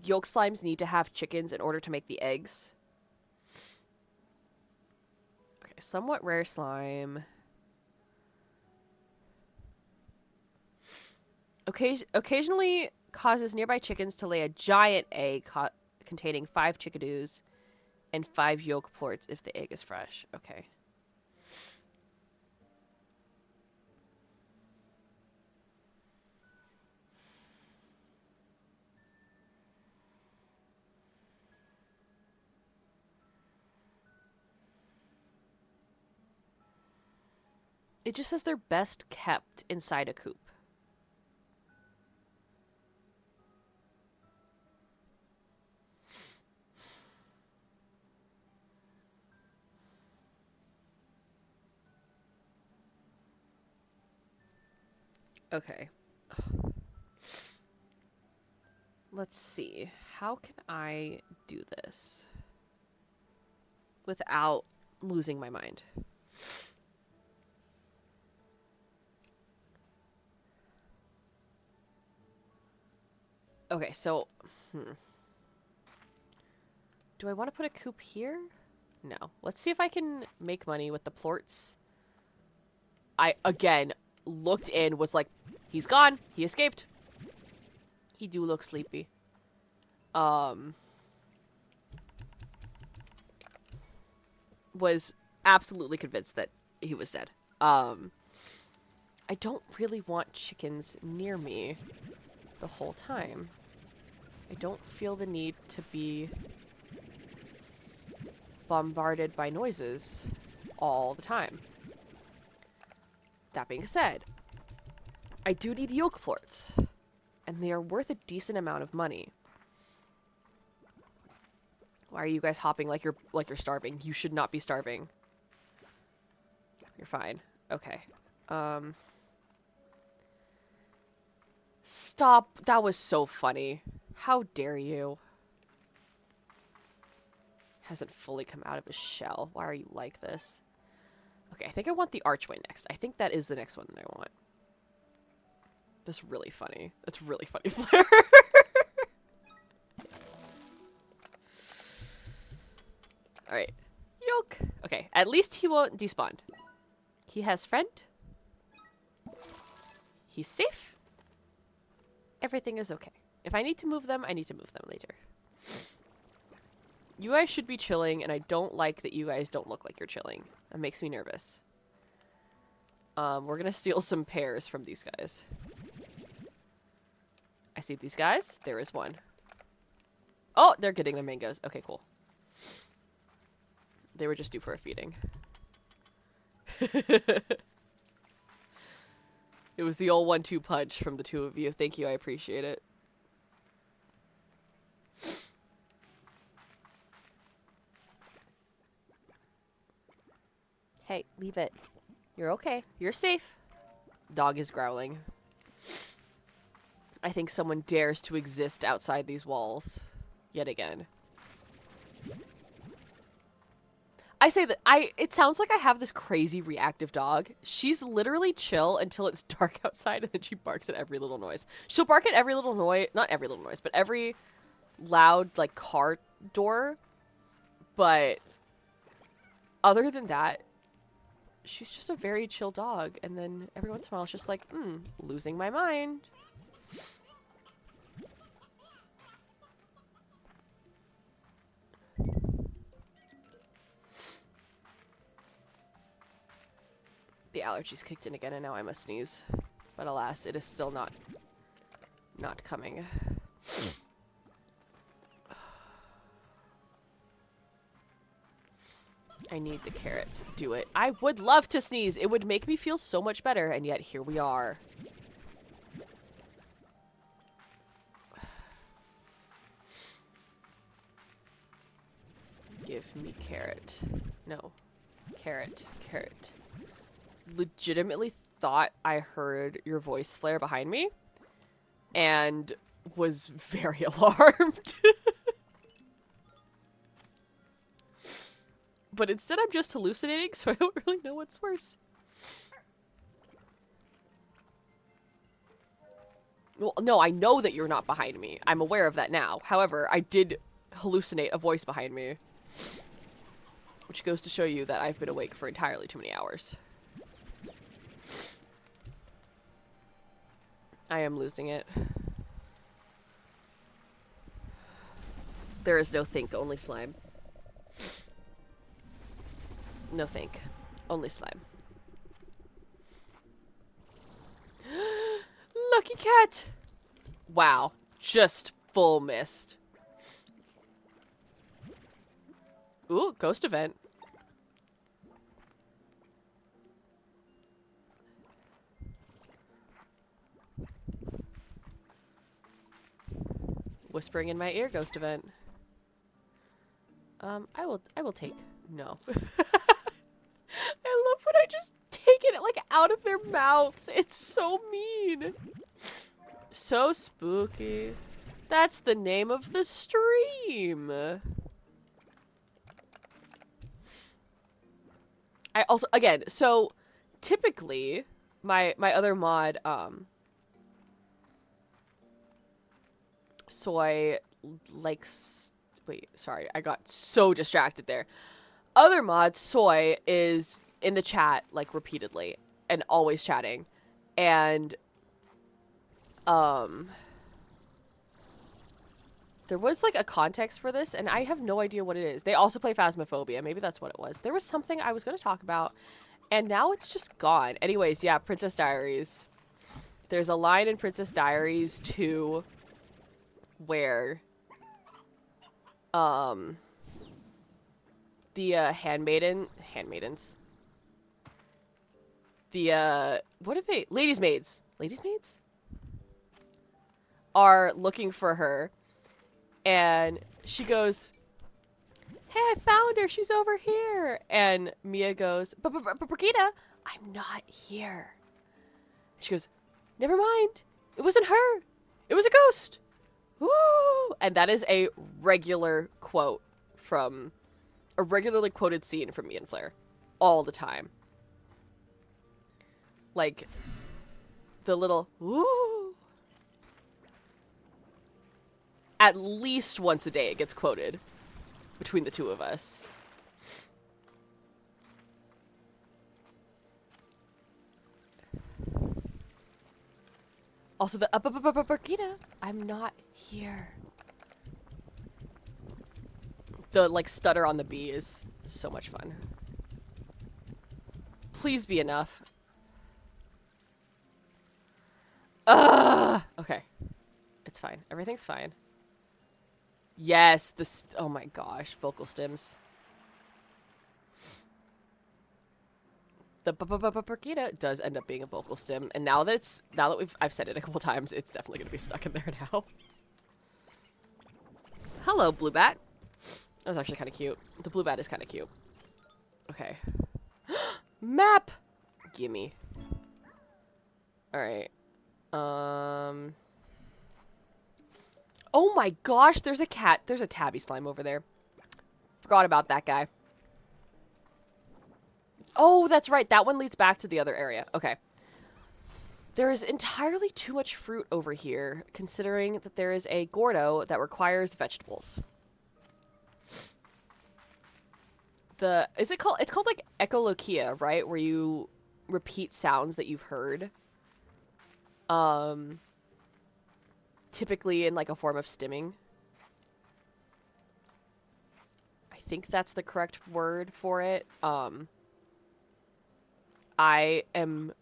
yolk slimes need to have chickens in order to make the eggs. Okay, somewhat rare slime. Occasionally causes nearby chickens to lay a giant egg containing 5 chickadoos and 5 yolk plorts if the egg is fresh. Okay. It just says they're best kept inside a coop. Okay. Let's see. How can I do this without losing my mind? Okay, so... Do I want to put a coop here? No. Let's see if I can make money with the plorts. I, again, looked in, was like, he's gone. He escaped. He do look sleepy. Was absolutely convinced that he was dead. I don't really want chickens near me the whole time. I don't feel the need to be bombarded by noises all the time. That being said, I do need yolk plorts, and they are worth a decent amount of money. Why are you guys hopping like you're starving? You should not be starving. You're fine. Okay. Stop. That was so funny. How dare you? Hasn't fully come out of his shell. Why are you like this? Okay, I think I want the archway next. I think that is the next one that I want. That's really funny. That's really funny, Flare. Alright. Yoke. Okay, at least he won't despawn. He has friend. He's safe. Everything is okay. If I need to move them, I need to move them later. You guys should be chilling, and I don't like that you guys don't look like you're chilling. That makes me nervous. We're gonna steal some pears from these guys. I see these guys. There is one. Oh, they're getting their mangoes. Okay, cool. They were just due for a feeding. It was the old 1-2 punch from the two of you. Thank you, I appreciate it. Hey, leave it. You're okay. You're safe. Dog is growling. I think someone dares to exist outside these walls. Yet again. I say that it sounds like I have this crazy reactive dog. She's literally chill until it's dark outside, and then she barks at every little noise. She'll bark at every little noise, not every little noise, but every loud, like, car door. But other than that, she's just a very chill dog. And then every once in a while, it's just like, losing my mind. The allergies kicked in again, and now I must sneeze. But alas, it is still not coming. I need the carrots. Do it. I would love to sneeze. It would make me feel so much better, and yet here we are. Give me carrot. No. Carrot. Carrot. Legitimately thought I heard your voice flare behind me and was very alarmed. But instead I'm just hallucinating, so I don't really know what's worse. Well, no, I know that you're not behind me. I'm aware of that now. However, I did hallucinate a voice behind me. Which goes to show you that I've been awake for entirely too many hours. I am losing it. There is no think, only slime. No think, only slime. Lucky cat! Wow, just full missed. Ooh, ghost event. Whispering in my ear, ghost event. I will take. No. I love when I just take it, like, out out of their mouths. It's so mean. So spooky. That's the name of the stream. I also, again, so typically my other mod, Soy likes, wait, sorry, I got so distracted there. Other mod, Soy, is in the chat, like, repeatedly and always chatting. And, there was, like, a context for this, and I have no idea what it is. They also play Phasmophobia. Maybe that's what it was. There was something I was going to talk about, and now it's just gone. Anyways, yeah, Princess Diaries. There's a line in Princess Diaries 2 where, the, handmaidens. The, what are they? Ladies' maids. Ladies' maids? Are looking for her. And she goes, hey, I found her. She's over here. And Mia goes, but Brigitte, I'm not here. She goes, never mind. It wasn't her. It was a ghost. Woo! And that is a regular quote from, a regularly quoted scene from Mia and Flair. All the time. Like, the little, woo! At least once a day it gets quoted between the two of us. Also the Brigitte, I'm not here. The like stutter on the B is so much fun. Please be enough. Okay. It's fine. Everything's fine. Yes, this, oh my gosh, vocal stems. The Brigitte does end up being a vocal stem, and now that I've said it a couple times, it's definitely gonna be stuck in there now. Hello, Blue Bat. That was actually kind of cute. The Blue Bat is kind of cute. Okay. Map! Gimme. Alright. Oh my gosh, there's a cat. There's a tabby slime over there. Forgot about that guy. Oh, that's right. That one leads back to the other area. Okay. There is entirely too much fruit over here, considering that there is a Gordo that requires vegetables. It's called like echolokia, right? Where you repeat sounds that you've heard. Typically in like a form of stimming. I think that's the correct word for it. I am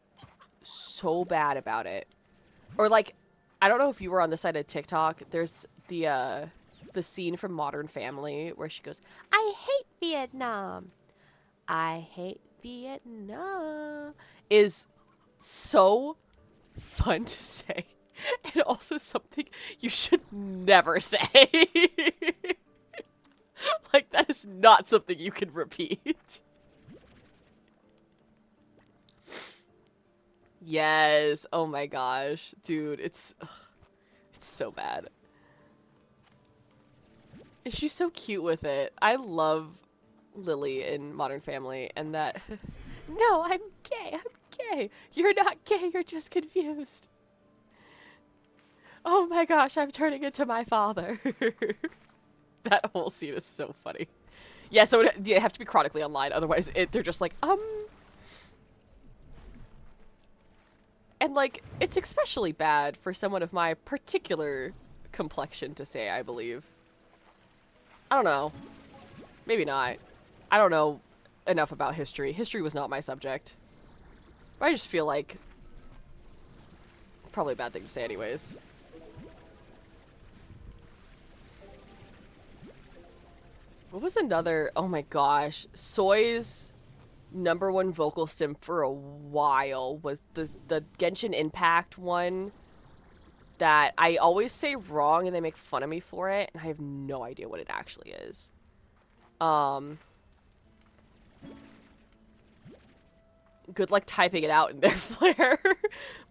so bad about it. Or like, I don't know if you were on the side of TikTok. There's the scene from Modern Family where she goes, I hate Vietnam. I hate Vietnam. Is so fun to say. And also something you should never say. Like, that is not something you can repeat. Yes. Oh my gosh. Dude, it's so bad. And she's so cute with it. I love Lily in Modern Family, and that... No, I'm gay. I'm gay. You're not gay. You're just confused. Oh my gosh, I'm turning into my father. That whole scene is so funny. Yeah, so you have to be chronically online, otherwise they're just like, And like, it's especially bad for someone of my particular complexion to say, I believe. I don't know. Maybe not. I don't know enough about history. History was not my subject. But I just feel like... Probably a bad thing to say anyways. What was another... Oh my gosh. Soy's #1 vocal stem for a while was the Genshin Impact one that I always say wrong and they make fun of me for it, and I have no idea what it actually is. Good luck typing it out in there, Flair.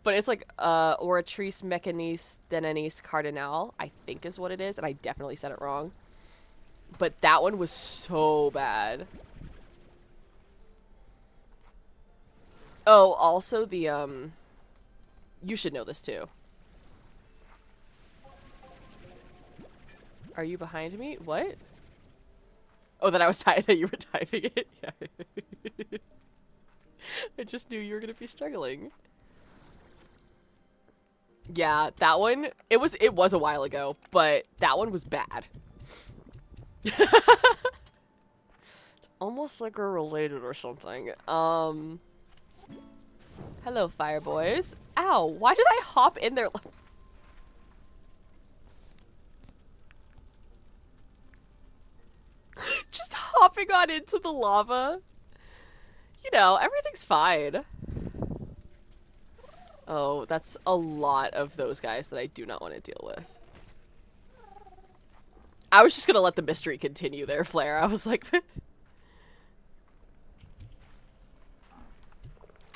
But it's like Oratrice Mechanis Denenis Cardinal, I think is what it is, and I definitely said it wrong. But that one was so bad. Oh, also the you should know this too. Are you behind me? What? Oh, that I was that you were typing it. Yeah. I just knew you were gonna be struggling. Yeah, that one. It was a while ago, but that one was bad. It's almost like we're related or something. Hello, fire boys. Ow! Why did I hop in there? Just hopping on into the lava. You know, everything's fine. Oh, that's a lot of those guys that I do not want to deal with. I was just gonna let the mystery continue there, Flair. I was like...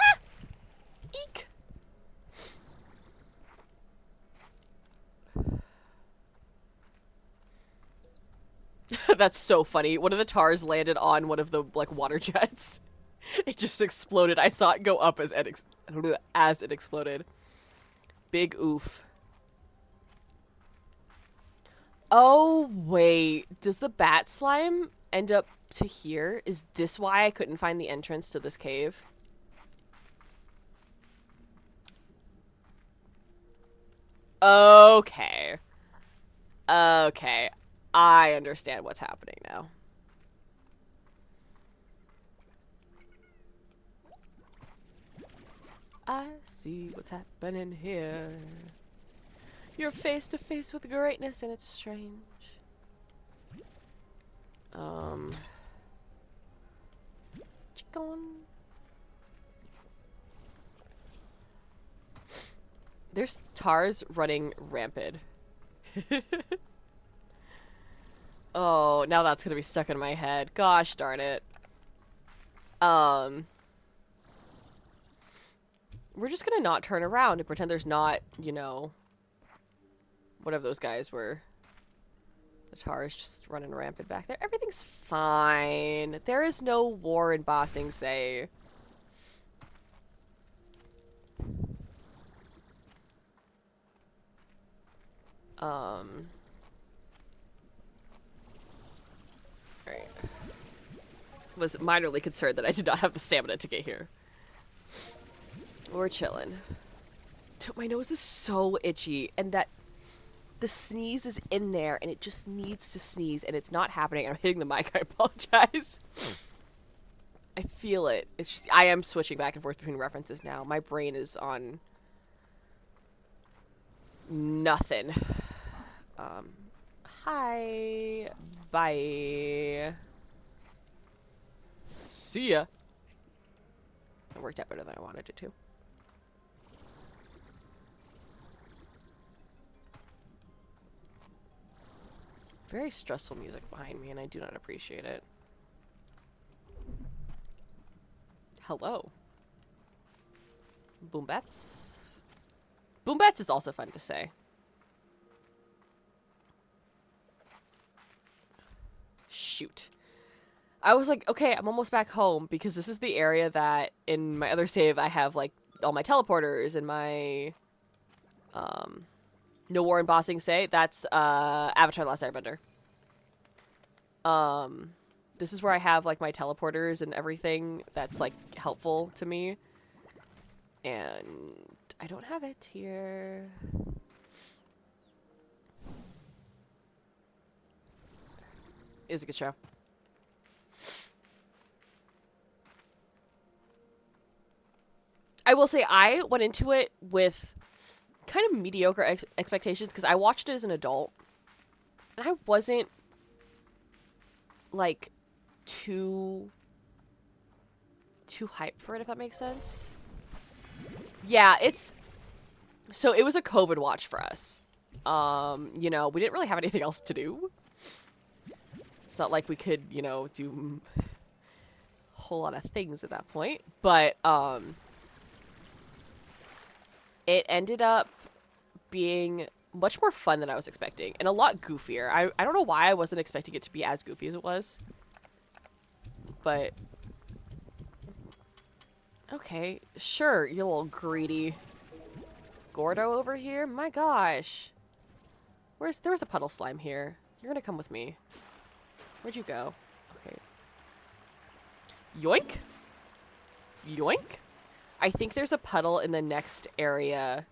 Ah! Eek! That's so funny. One of the tars landed on one of the, like, water jets. It just exploded. I saw it go up as it exploded. Big oof. Oh, wait. Does the bat slime end up to here? Is this why I couldn't find the entrance to this cave? Okay. Okay. I understand what's happening now. I see what's happening here. You're face to face with greatness and it's strange. Chicken. There's tars running rampant. Oh, now that's gonna be stuck in my head. Gosh darn it. We're just gonna not turn around and pretend there's not, you know, whatever those guys were. The tar is just running rampant back there. Everything's fine. There is no war in Ba Sing Se. Alright. Was minorly concerned that I did not have the stamina to get here. We're chilling. My nose is so itchy, and that the sneeze is in there, and it just needs to sneeze, and it's not happening. I'm hitting the mic. I apologize. I feel it. It's just, I am switching back and forth between references now. My brain is on nothing. Hi. Bye. See ya. It worked out better than I wanted it to. Very stressful music behind me, and I do not appreciate it. Hello. Boombats. Boombats is also fun to say. Shoot. I was like, okay, I'm almost back home, because this is the area that, in my other save, I have, like, all my teleporters and my, No War in Ba Sing Se. That's, Avatar: The Last Airbender. This is where I have, like, my teleporters and everything that's, like, helpful to me. And I don't have it here. It's a good show. I will say I went into it with kind of mediocre expectations because I watched it as an adult. And I wasn't, like, too hyped for it, if that makes sense. Yeah, so it was a COVID watch for us. You know, we didn't really have anything else to do. It's not like we could, you know, do whole lot of things at that point. But it ended up being much more fun than I was expecting, and a lot goofier. I don't know why I wasn't expecting it to be as goofy as it was. But okay, sure, you little greedy Gordo over here. My gosh. There was a puddle slime here. You're gonna come with me. Where'd you go? Okay. Yoink. Yoink. I think there's a puddle in the next area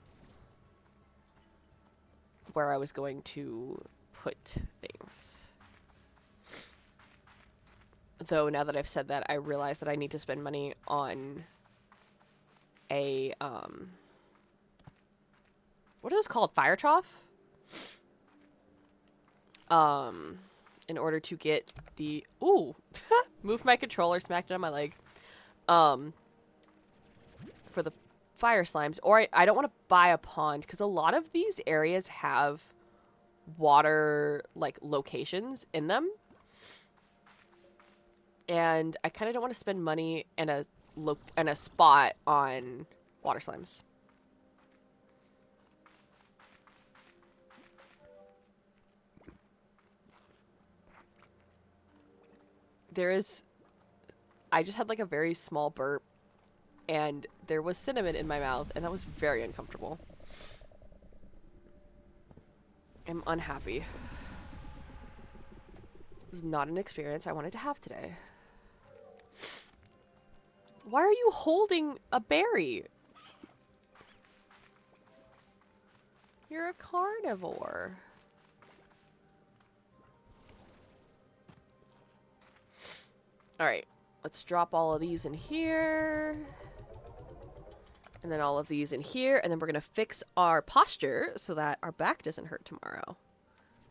where I was going to put things. Though now that I've said that, I realize that I need to spend money on a what are those called? Fire trough? In order to get the ooh, moved my controller, smacked it on my leg. For the fire slimes, or I don't want to buy a pond because a lot of these areas have water like locations in them, and I kind of don't want to spend money in a spot on water slimes. I just had like a very small burp, and there was cinnamon in my mouth, and that was very uncomfortable. I'm unhappy. It was not an experience I wanted to have today. Why are you holding a berry? You're a carnivore. Alright, let's drop all of these in here. And then all of these in here. And then we're going to fix our posture so that our back doesn't hurt tomorrow.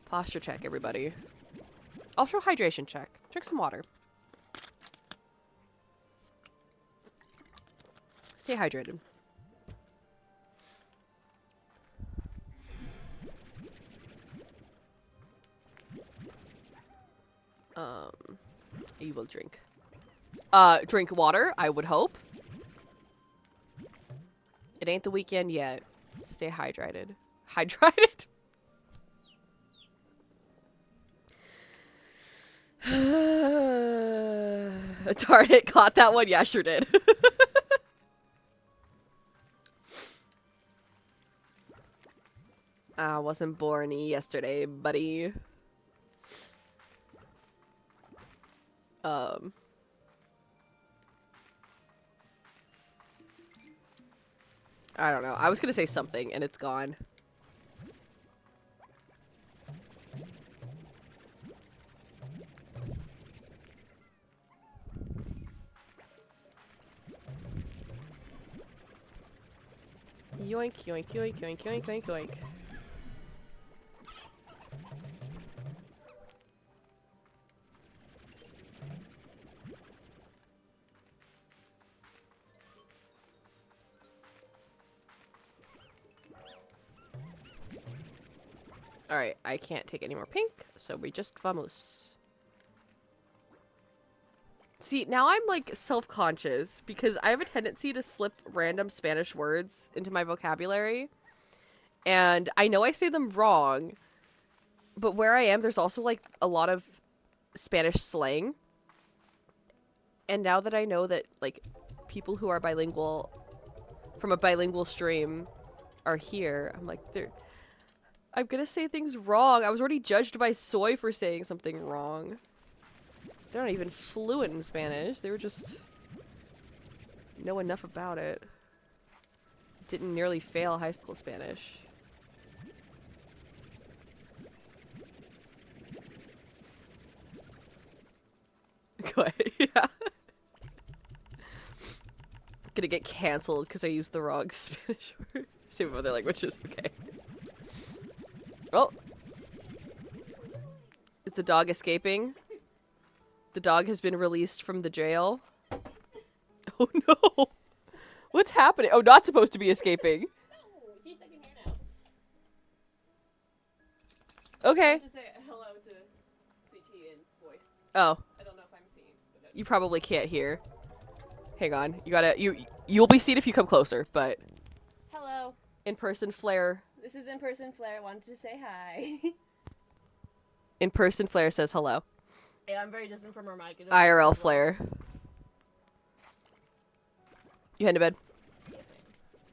Posture check, everybody. Also hydration check. Drink some water. Stay hydrated. You will drink. Drink water, I would hope. It ain't the weekend yet. Stay hydrated. Hydrated? Darn it, caught that one? Yeah, sure did. I wasn't born yesterday, buddy. I don't know. I was gonna say something, and it's gone. Yoink, yoink, yoink, yoink, yoink, yoink, yoink. Alright, I can't take any more pink, so we just vamos. See, now I'm like self-conscious because I have a tendency to slip random Spanish words into my vocabulary. And I know I say them wrong, but where I am, there's also like a lot of Spanish slang. And now that I know that like people who are bilingual from a bilingual stream are here, I'm like, I'm gonna say things wrong. I was already judged by Soy for saying something wrong. They're not even fluent in Spanish. They were just know enough about it. Didn't nearly fail high school Spanish. Go ahead. Yeah. Gonna get canceled because I used the wrong Spanish word. Same with other languages. Okay. Oh. Is the dog escaping? The dog has been released from the jail. Oh no. What's happening? Oh, not supposed to be escaping. No, she's stuck in here now. Okay. I have to say hello to Sweet Tea in voice. Oh. I don't know if I'm seen. But You probably can't hear. Hang on. You'll be seen if you come closer, but Hello. in person Flare. This is in-person Flare. Wanted to say hi. In person Flare says hello. Yeah, I'm very distant from her mic. It doesn't IRL work well. Flare. You heading to bed? Yes, I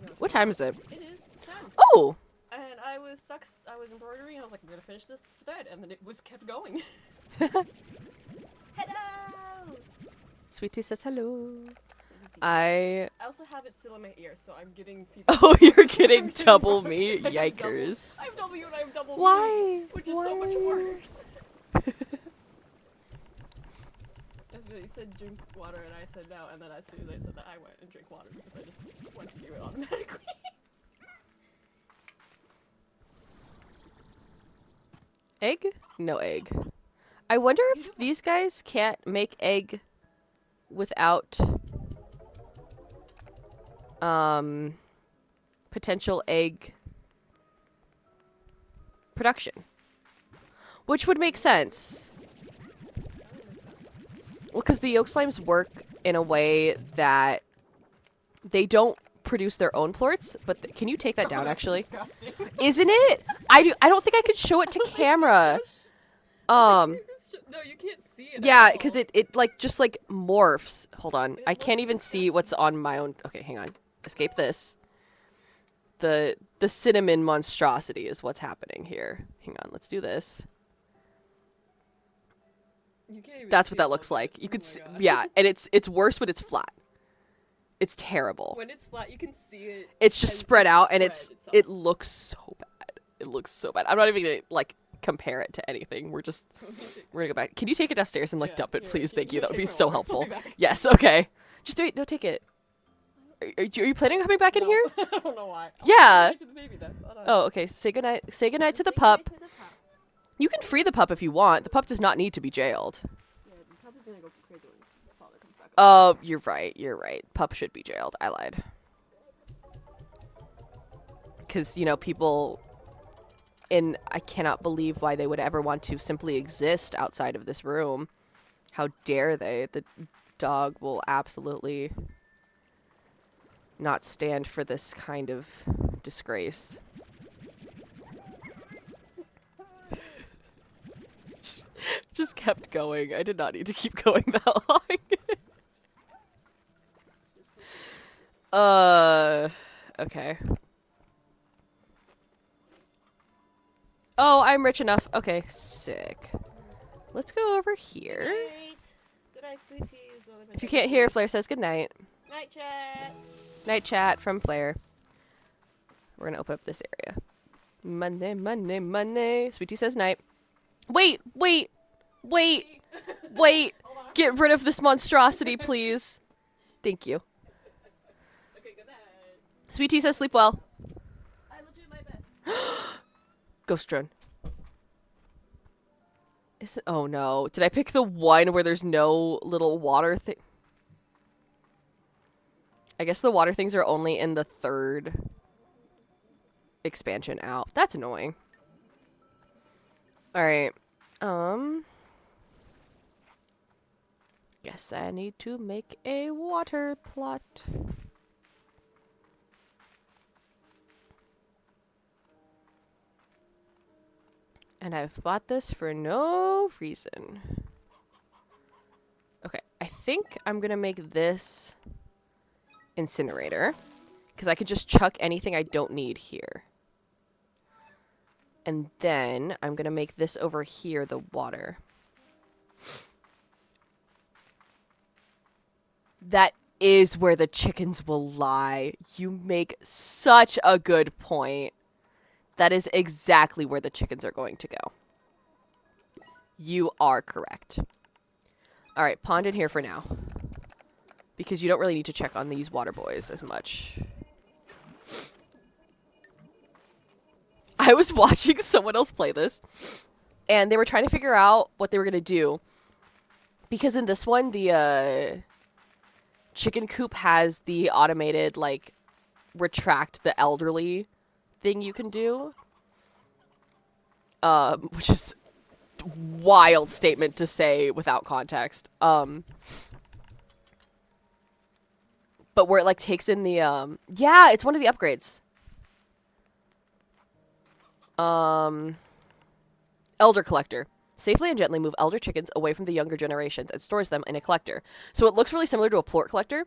am. No, What time is it? It is 10. Oh! And I was embroidering, and I was like, I'm gonna finish this thread, and then it was kept going. Hello! Sweet Tea says hello. I also have it still in my ear, so I'm getting feedback. Oh, you're getting double me? I have Yikers. I have double you and I have double me. Why? Which is Why so much are you- worse. He said drink water, and I said no, and then as soon as I said that, I went and drank water because I just went to do it automatically. Egg? No egg. I wonder if these guys can't make egg without potential egg production. Which would make sense. Well, because the yolk slimes work in a way that they don't produce their own plorts, but can you take that down actually? Disgusting. Isn't it? I don't think I could show it to camera. No, you can't see it. Yeah, at because all. it like just like morphs. Hold on. It I can't looks even see disgusting. what's on my own. Okay, hang on. Escape this. The cinnamon monstrosity is what's happening here. Hang on. Let's do this. You can't even That's see what that above looks like. it. You Oh could my see, gosh. yeah, and it's worse when it's flat. It's terrible. When it's flat, you can see it. It's just and spread out and spread itself. it looks so bad. It looks so bad. I'm not even gonna like compare it to anything. We're gonna go back. Can you take it downstairs and like Yeah, dump it, here, please? here, Thank you. here, That would be take my so water. I'll helpful. be back. Yes. Okay. Just do it. No, take it. Are you planning on coming back in No. here? I don't know why. Yeah. Say goodnight to the baby then. Hold on. Oh, okay. Say goodnight. Say goodnight to the Say pup. goodnight to the pup. You can free the pup if you want. The pup does not need to be jailed. Yeah, the pup is gonna go crazy when the father comes back. Oh, you're right. You're right. Pup should be jailed. I lied. Because, you know, people... And I cannot believe why they would ever want to simply exist outside of this room. How dare they? The dog will absolutely not stand for this kind of disgrace. Just kept going. I did not need to keep going that long. Okay. Oh, I'm rich enough. Okay, sick. Let's go over here. Good night, sweeties. If you can't hear, Flare says goodnight. Night chat. Night chat from Flare. We're gonna open up this area. Monday, Monday, Monday. Sweetie says night. Wait. Hold on. Get rid of this monstrosity, please. Thank you. Okay, good night. Sweetie says sleep well. I will do my best. Ghost drone. Oh no. Did I pick the one where there's no little water thing? I guess the water things are only in the third expansion out. That's annoying. Alright. Guess I need to make a water plot. And I've bought this for no reason. Okay, I think I'm gonna make this incinerator. Because I could just chuck anything I don't need here. And then I'm gonna make this over here the water. That is where the chickens will lie. You make such a good point. That is exactly where the chickens are going to go. You are correct. Alright, pond in here for now. Because you don't really need to check on these water boys as much. I was watching someone else play this. And they were trying to figure out what they were going to do. Because in this one, the chicken coop has the automated, like, retract the elderly thing you can do, which is wild statement to say without context. but where it like takes in the yeah, it's one of the upgrades. Elder collector. Safely and gently move elder chickens away from the younger generations and stores them in a collector. So it looks really similar to a plort collector.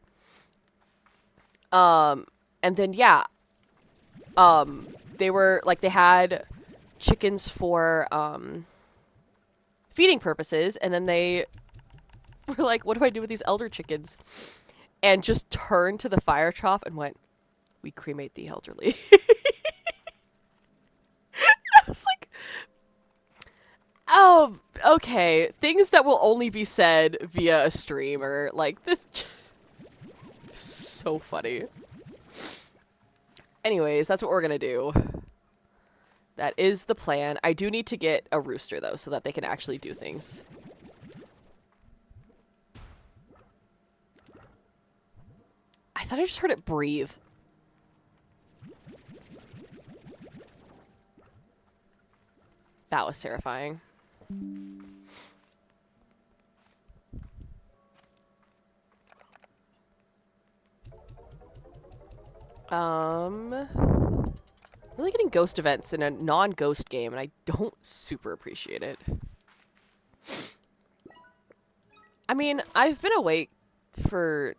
And then yeah, they were like they had chickens for feeding purposes, and then they were like, what do I do with these elder chickens? And just turned to the fire trough and went, we cremate the elderly. I was like, oh, okay. Things that will only be said via a streamer. Like, this. So funny. Anyways, that's what we're gonna do. That is the plan. I do need to get a rooster, though, so that they can actually do things. I thought I just heard it breathe. That was terrifying. Really getting ghost events in a non-ghost game, and I don't super appreciate it. I mean, I've been awake for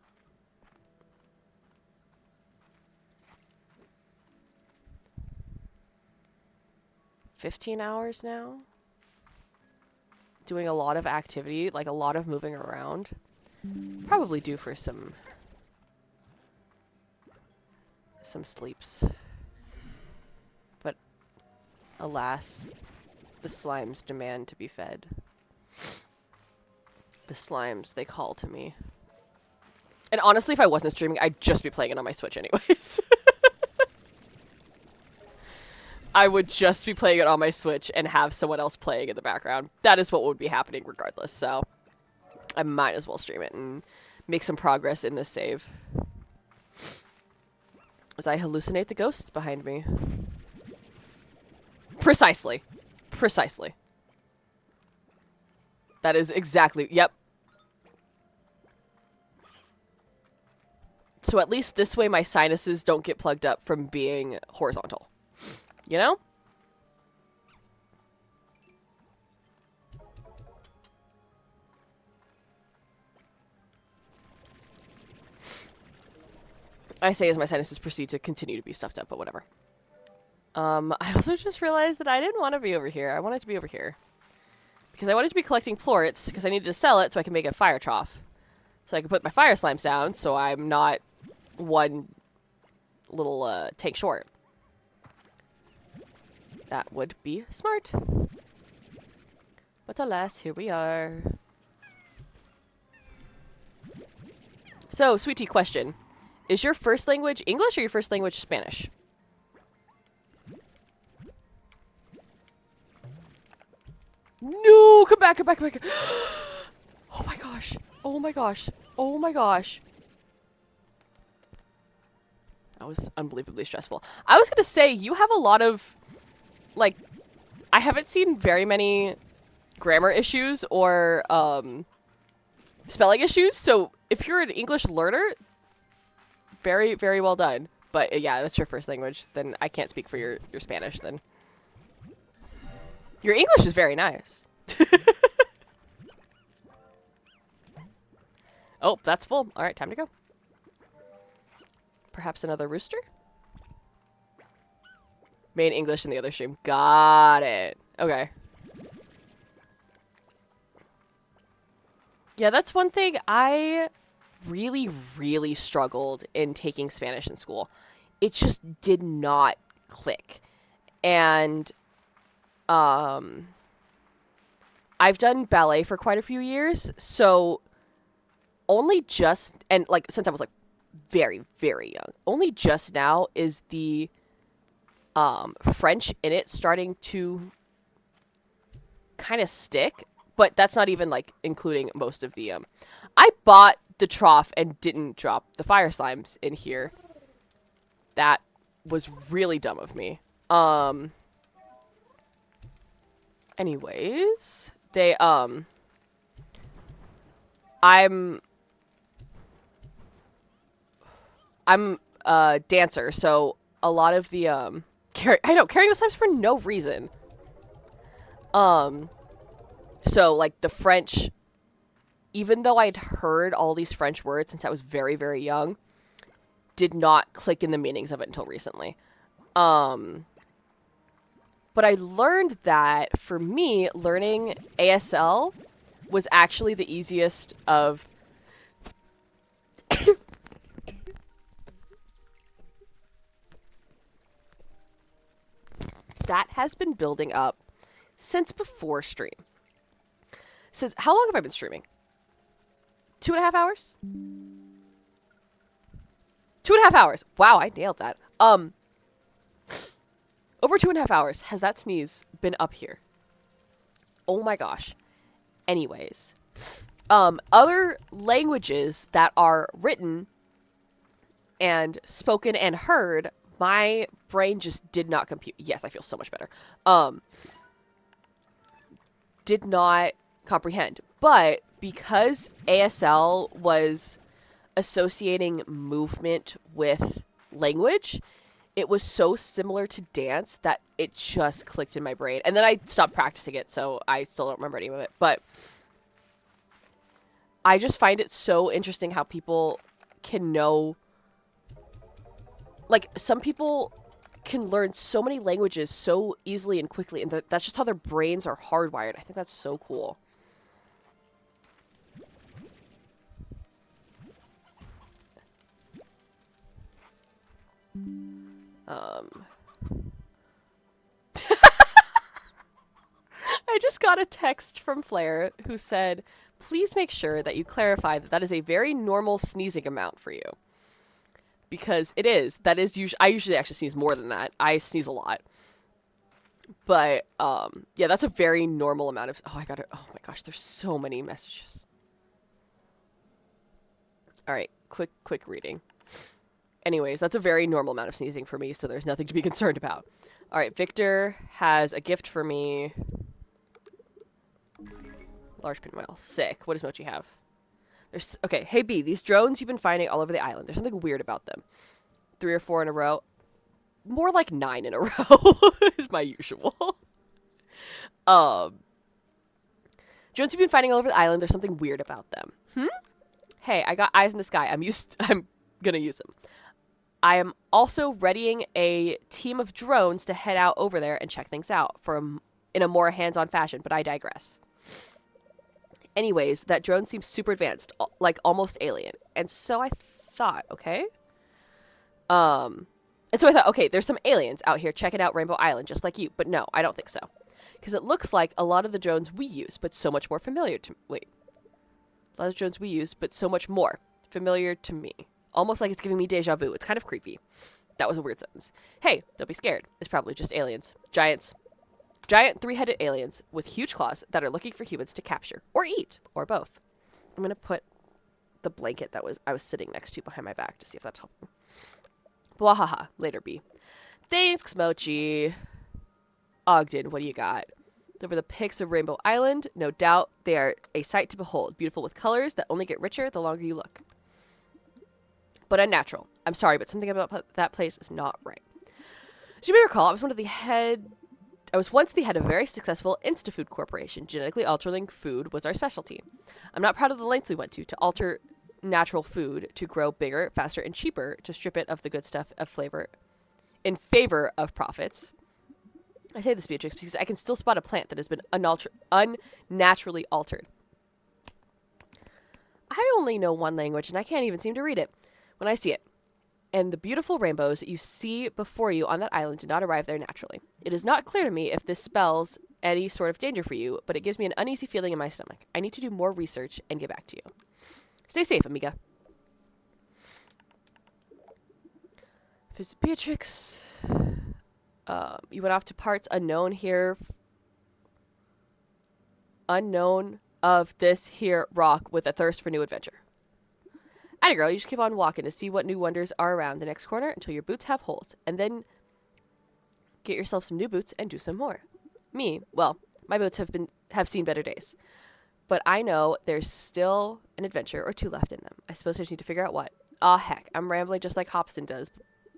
15 hours now. Doing a lot of activity, like a lot of moving around. Probably due for some sleeps. But alas, the slimes demand to be fed. The slimes, they call to me. And honestly, if I wasn't streaming, I'd just be playing it on my Switch anyways. I would just be playing it on my Switch and have someone else playing in the background. That is what would be happening regardless, so I might as well stream it and make some progress in this save. As I hallucinate the ghosts behind me. Precisely. Precisely. That is exactly, yep. So at least this way my sinuses don't get plugged up from being horizontal. You know? I say as my sinuses proceed to continue to be stuffed up, but whatever. I also just realized that I didn't want to be over here. I wanted to be over here. Because I wanted to be collecting plorts, because I needed to sell it so I can make a fire trough. So I can put my fire slimes down, so I'm not one little tank short. That would be smart. But alas, here we are. So, Sweet Tea, question. Is your first language English or your first language Spanish? No! Come back, come back, come back! Oh my gosh. Oh my gosh. Oh my gosh. That was unbelievably stressful. I was gonna say, you have a lot of... Like, I haven't seen very many grammar issues or spelling issues, so if you're an English learner, very, very well done. But yeah, that's your first language, then I can't speak for your Spanish then. Your English is very nice. Oh, that's full. All right, time to go. Perhaps another rooster? Main English in the other stream. Got it. Okay. Yeah, that's one thing I really, really struggled in taking Spanish in school. It just did not click. And I've done ballet for quite a few years, so only just, and like since I was like very, very young, only just now is the French in it starting to kind of stick, but that's not even like including most of the I bought the trough and didn't drop the fire slimes in here. That was really dumb of me. Anyways, they I'm a dancer, so a lot of the carrying the slimes for no reason. So like the French, even though I'd heard all these French words since I was very, very young, did not click in the meanings of it until recently. But I learned that for me, learning ASL was actually the easiest of that has been building up since before stream. Since how long have I been streaming? 2.5 hours? 2.5 hours. Wow, I nailed that. Over 2.5 hours has that sneeze been up here. Oh my gosh. Anyways. Other languages that are written and spoken and heard, my brain just did not compute. Yes, I feel so much better. Did not comprehend. But because ASL was associating movement with language, it was so similar to dance that it just clicked in my brain. And then I stopped practicing it, so I still don't remember any of it. But I just find it so interesting how people can know. Like, some people can learn so many languages so easily and quickly, and that's just how their brains are hardwired. I think that's so cool. I just got a text from Flair who said, please make sure that you clarify that that is a very normal sneezing amount for you. Because it is. That is usually, I usually actually sneeze more than that. I sneeze a lot. But, yeah, that's a very normal amount of, oh my gosh, there's so many messages. All right, quick reading. Anyways, that's a very normal amount of sneezing for me, so there's nothing to be concerned about. All right, Victor has a gift for me. Large pinwheel. Sick. What does Mochi have? Okay, hey B, these drones you've been finding all over the island. There's something weird about them. 3 or 4 in a row. More like 9 in a row is my usual. Drones you've been finding all over the island. There's something weird about them. Hey, I got eyes in the sky. I'm gonna use them. I am also readying a team of drones to head out over there and check things out in a more hands-on fashion, but I digress. Anyways, that drone seems super advanced, like almost alien. And so I thought, okay. And so I thought, okay, there's some aliens out here checking out Rainbow Island just like you. But no, I don't think so. Because it looks like a lot of the drones we use, but so much more familiar to... Wait. A lot of drones we use, but so much more familiar to me. Almost like it's giving me deja vu. It's kind of creepy. That was a weird sentence. Hey, don't be scared. It's probably just aliens. Giant 3-headed aliens with huge claws that are looking for humans to capture or eat or both. I'm going to put the blanket that I was sitting next to behind my back to see if that's helping. Bwahaha. Later, B. Thanks, Mochi. Ogden, what do you got? Over the pics of Rainbow Island, no doubt they are a sight to behold, beautiful with colors that only get richer the longer you look. But unnatural. I'm sorry, but something about that place is not right. As you may recall, I was once the head of a very successful Instafood corporation. Genetically altering food was our specialty. I'm not proud of the lengths we went to alter natural food to grow bigger, faster, and cheaper to strip it of the good stuff of flavor in favor of profits. I say this, Beatrix, because I can still spot a plant that has been unnaturally altered. I only know one language, and I can't even seem to read it when I see it. And the beautiful rainbows that you see before you on that island did not arrive there naturally. It is not clear to me if this spells any sort of danger for you, but it gives me an uneasy feeling in my stomach. I need to do more research and get back to you. Stay safe, amiga. Visit Beatrix. You went off to parts unknown here. Unknown of this here rock with a thirst for new adventure. Atta girl, you just keep on walking to see what new wonders are around the next corner until your boots have holes. And then get yourself some new boots and do some more. Me, well, my boots have seen better days. But I know there's still an adventure or two left in them. I suppose I just need to figure out what. Aw, heck, I'm rambling just like Hobson does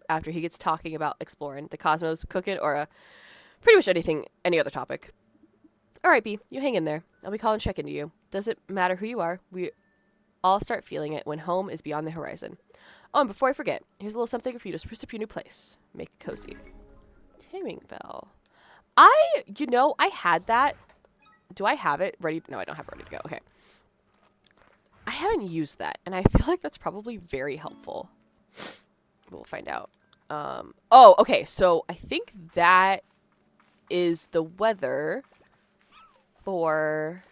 after he gets talking about exploring the cosmos, cooking, or pretty much anything, any other topic. All right, B, you hang in there. I'll be calling check into you. Doesn't matter who you are. We all start feeling it when home is beyond the horizon. Oh, and before I forget, here's a little something for you to spruce up your new place. Make it cozy. Taming bell. I had that. Do I have it ready? No, I don't have it ready to go. Okay. I haven't used that, and I feel like that's probably very helpful. We'll find out. Okay, so I think that is the weather for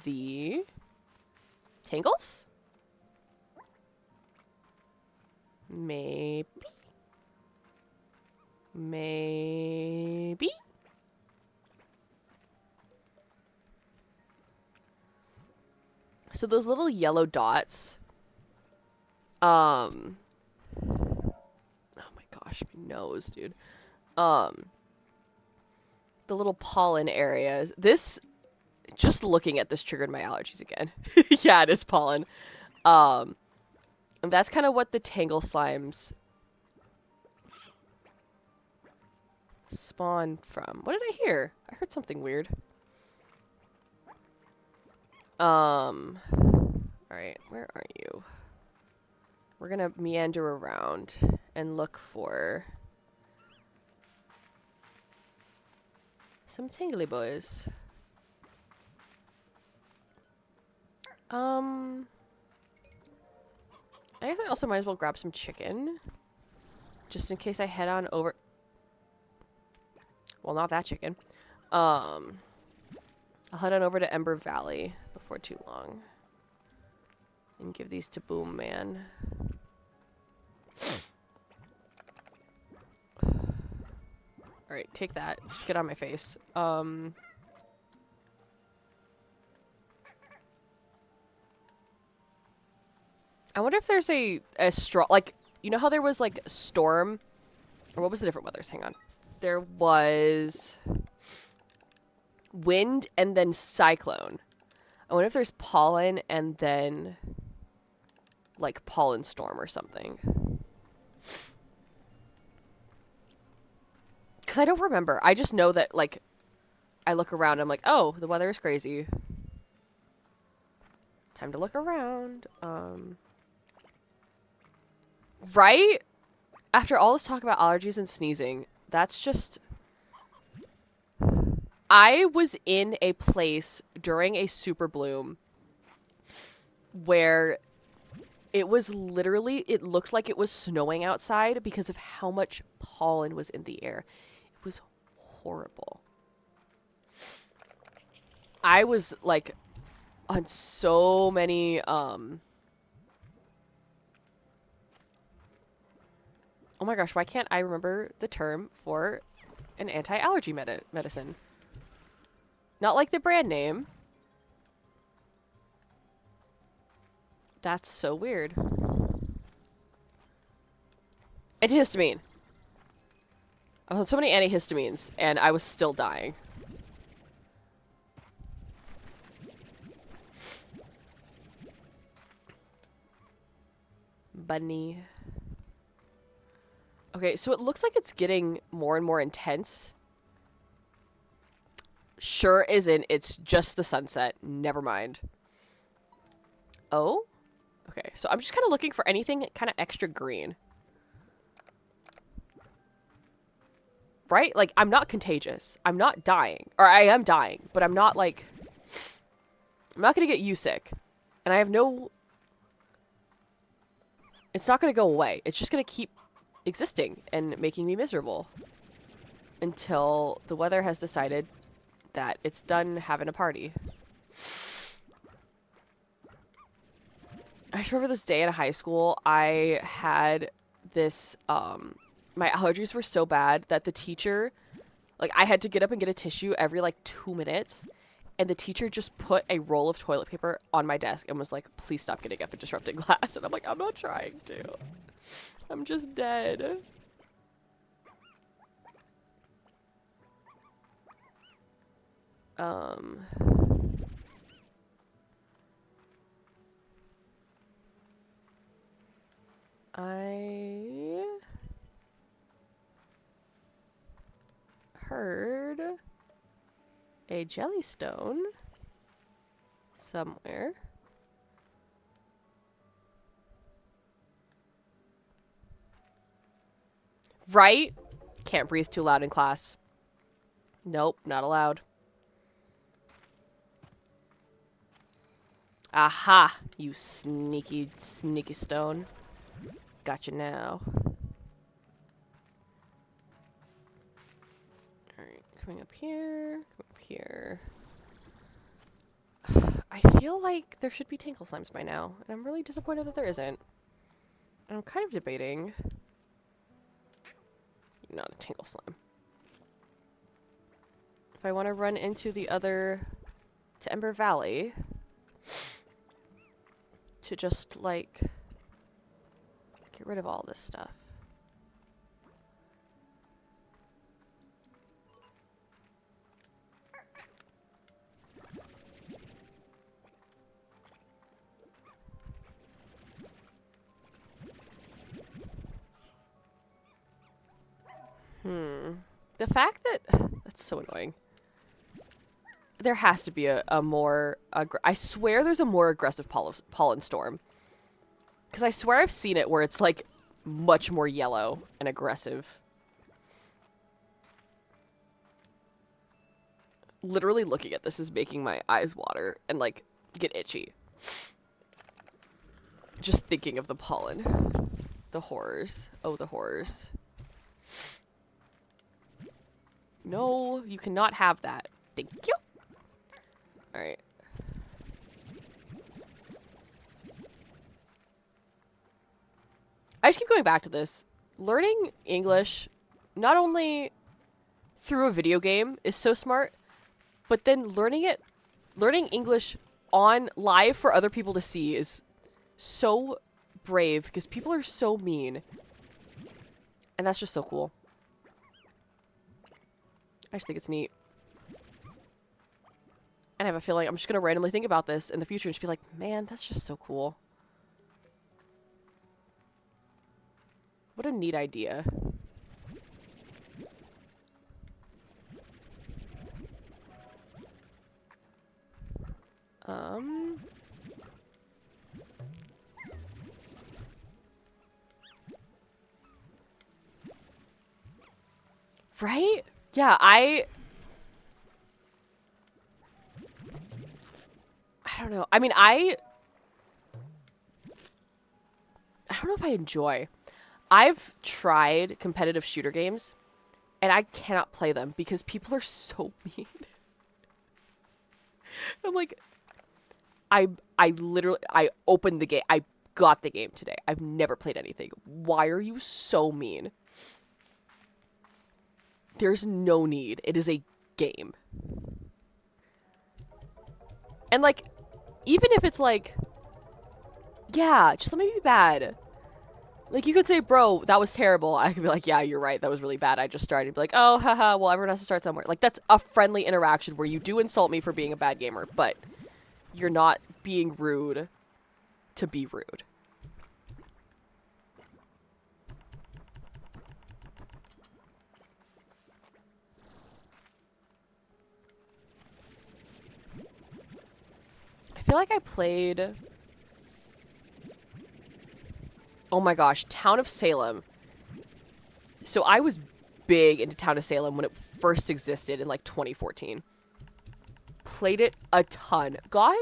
the Tangles? Maybe? Maybe? So those little yellow dots, oh my gosh, my nose, dude. The little pollen areas. This, just looking at this triggered my allergies again. Yeah, it is pollen. And that's kind of what the Tangle slimes spawn from. What did I hear? I heard something weird. Alright, where are you? We're gonna meander around and look for some tingly boys. I guess I also might as well grab some chicken. Just in case I head on over. Well, not that chicken. I'll head on over to Ember Valley before too long. And give these to Boom Man. Alright, take that. Just get on my face. I wonder if there's a strong, like, you know how there was, like, storm? Or what was the different weathers? Hang on. There was wind and then cyclone. I wonder if there's pollen and then, like, pollen storm or something. Because I don't remember. I just know that, like, I look around and I'm like, oh, the weather is crazy. Time to look around. Right? After all this talk about allergies and sneezing, that's just... I was in a place during a super bloom where it was literally, it looked like it was snowing outside because of how much pollen was in the air. It was horrible. I was like on so many oh my gosh, why can't I remember the term for an anti-allergy medicine? Not like the brand name. That's so weird. Antihistamine. I was on so many antihistamines, and I was still dying. Bunny. Okay, so it looks like it's getting more and more intense. Sure isn't. It's just the sunset. Never mind. Oh? Okay, so I'm just kind of looking for anything kind of extra green. Right? Like, I'm not contagious. I'm not dying. Or I am dying, but I'm not, like... I'm not gonna get you sick. And I have no... It's not gonna go away. It's just gonna keep existing and making me miserable. Until the weather has decided that it's done having a party. I just remember this day in high school, I had this, my allergies were so bad that the teacher, like, I had to get up and get a tissue every, like, 2 minutes, and the teacher just put a roll of toilet paper on my desk and was like, please stop getting up and disrupting class. And I'm like, I'm not trying to. I'm just dead. I heard a jellystone somewhere. Right? Can't breathe too loud in class. Nope, not allowed. Aha! You sneaky, sneaky stone. Gotcha now. Alright, coming up here. Come up here. I feel like there should be tinkle slimes by now, and I'm really disappointed that there isn't. And I'm kind of debating. Not a tinkle slime. If I want to run into the other, to Ember Valley, to just like get rid of all this stuff. The fact that that's so annoying. There has to be a more I swear there's a more aggressive pollen storm. Because I swear I've seen it where it's like much more yellow and aggressive. Literally looking at this is making my eyes water and like get itchy. Just thinking of the pollen. The horrors. Oh, the horrors. No, you cannot have that. Thank you. Alright. I just keep going back to this. Learning English, not only through a video game, is so smart, but then learning English on live for other people to see is so brave because people are so mean. And that's just so cool. I just think it's neat. And I have a feeling I'm just going to randomly think about this in the future and just be like, man, that's just so cool. What a neat idea. Right? Yeah, I don't know. I mean, I don't know if I enjoy. I've tried competitive shooter games, and I cannot play them because people are so mean. I'm like, I literally, I opened the game. I got the game today. I've never played anything. Why are you so mean? There's no need. It is a game. And like, even if it's like, yeah, just let me be bad. Like, you could say, bro, that was terrible. I could be like, yeah, you're right. That was really bad. I just started. Be like, oh, haha, well, everyone has to start somewhere. Like, that's a friendly interaction where you do insult me for being a bad gamer, but you're not being rude to be rude. I feel like I played... Oh my gosh, Town of Salem. So I was big into Town of Salem when it first existed in like 2014. Played it a ton. Got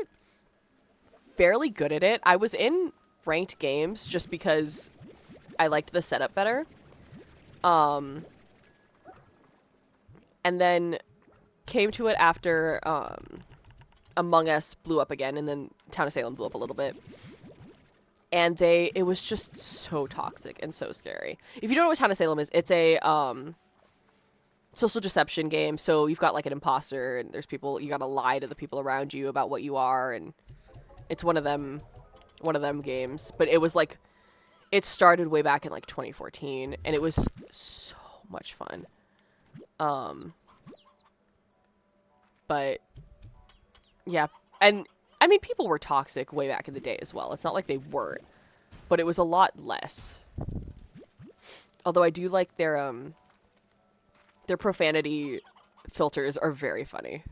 fairly good at it. I was in ranked games just because I liked the setup better. And then came to it after Among Us blew up again, and then Town of Salem blew up a little bit. And it was just so toxic and so scary. If you don't know what Town of Salem is, it's a social deception game. So you've got like an imposter, and there's people, you gotta lie to the people around you about what you are, and it's one of them games. But it was like, it started way back in like 2014, and it was so much fun. But yeah, and I mean, people were toxic way back in the day as well. It's not like they weren't, but it was a lot less. Although I do like their profanity filters are very funny.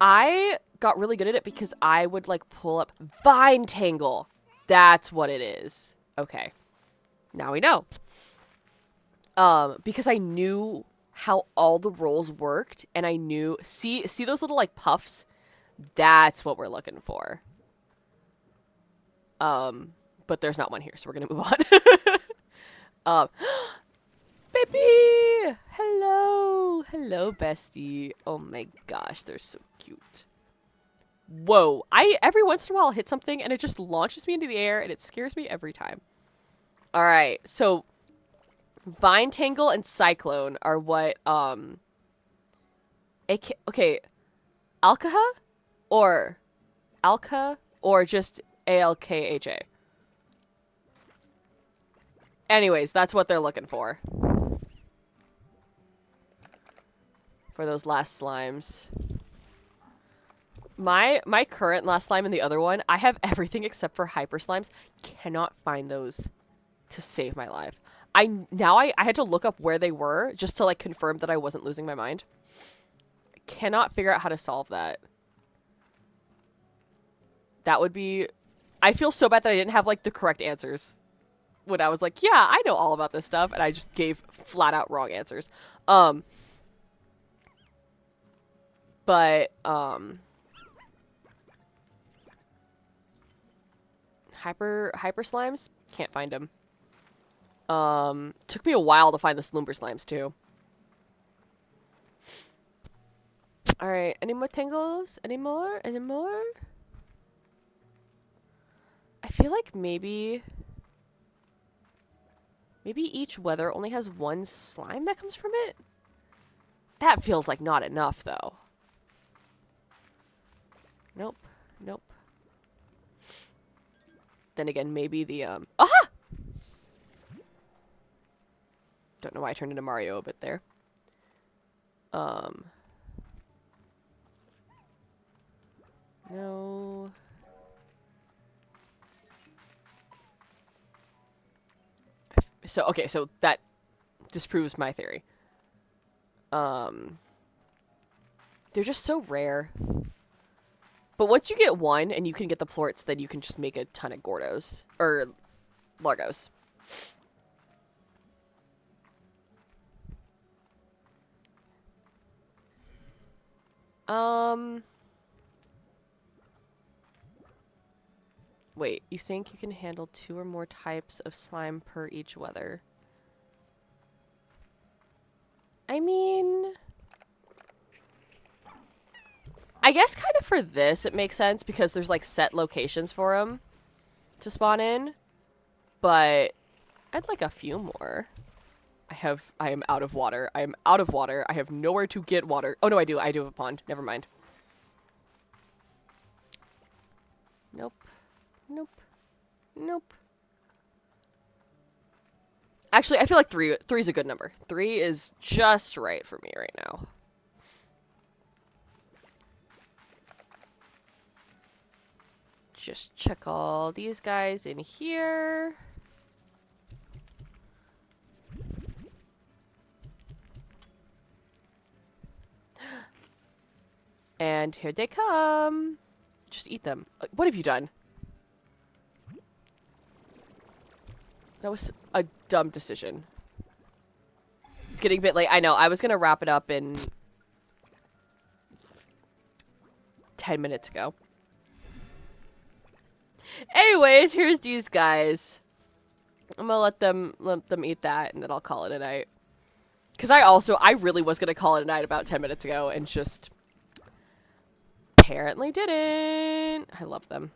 I got really good at it because I would like pull up Vine Tangle. That's what it is. Okay. Now we know. Because I knew how all the rolls worked and I knew see those little like puffs? That's what we're looking for. But there's not one here, so we're gonna move on. Baby! Hello! Hello, bestie. Oh my gosh, they're so cute. Whoa. Every once in a while I'll hit something and it just launches me into the air and it scares me every time. Alright, so Vine Tangle and Cyclone are what, okay, Alkaha? Or Alka? Or just ALKHA? Anyways, that's what they're looking for. For those last slimes. My current last slime and the other one, I have everything except for hyper slimes. Cannot find those to save my life. I had to look up where they were just to like confirm that I wasn't losing my mind. Cannot figure out how to solve that. That would be... I feel so bad that I didn't have like the correct answers. When I was like, yeah, I know all about this stuff, and I just gave flat out wrong answers. Hyper slimes? Can't find them. Took me a while to find the Slumber slimes too. Alright, any more tangles? Any more? Any more? I feel like maybe each weather only has one slime that comes from it? That feels like not enough though. Nope. Nope. Then again, maybe the, aha! Don't know why I turned into Mario a bit there. No. So, okay, so that disproves my theory. They're just so rare. But once you get one and you can get the plorts, then you can just make a ton of Gordos. Or Largos. Wait, you think you can handle 2 or more types of slime per each weather? I mean... I guess kind of for this it makes sense because there's like set locations for them to spawn in. But I'd like a few more. I am out of water. I am out of water. I have nowhere to get water. Oh no, I do. I do have a pond. Never mind. Nope. Nope. Nope. Actually, I feel like three is a good number. 3 is just right for me right now. Just check all these guys in here. And here they come. Just eat them. What have you done? That was a dumb decision. It's getting a bit late. I know. I was going to wrap it up in 10 minutes ago. Anyways, here's these guys. I'm gonna let them eat that, and then I'll call it a night. Because I really was gonna call it a night about 10 minutes ago, and just apparently didn't. I love them.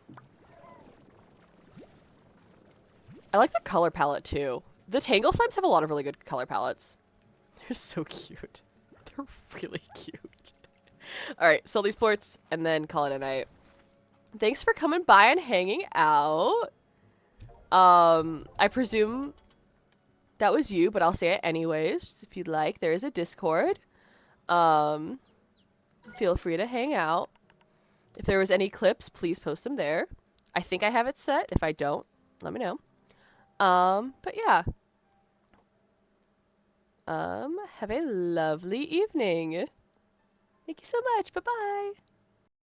I like the color palette too. The Tangle Slimes have a lot of really good color palettes. They're so cute. They're really cute. Alright, sell these plorts, and then call it a night. Thanks for coming by and hanging out. I presume that was you, but I'll say it anyways, just if you'd like. There is a Discord. Feel free to hang out. If there was any clips, please post them there. I think I have it set. If I don't, let me know. But yeah. Have a lovely evening. Thank you so much. Bye-bye.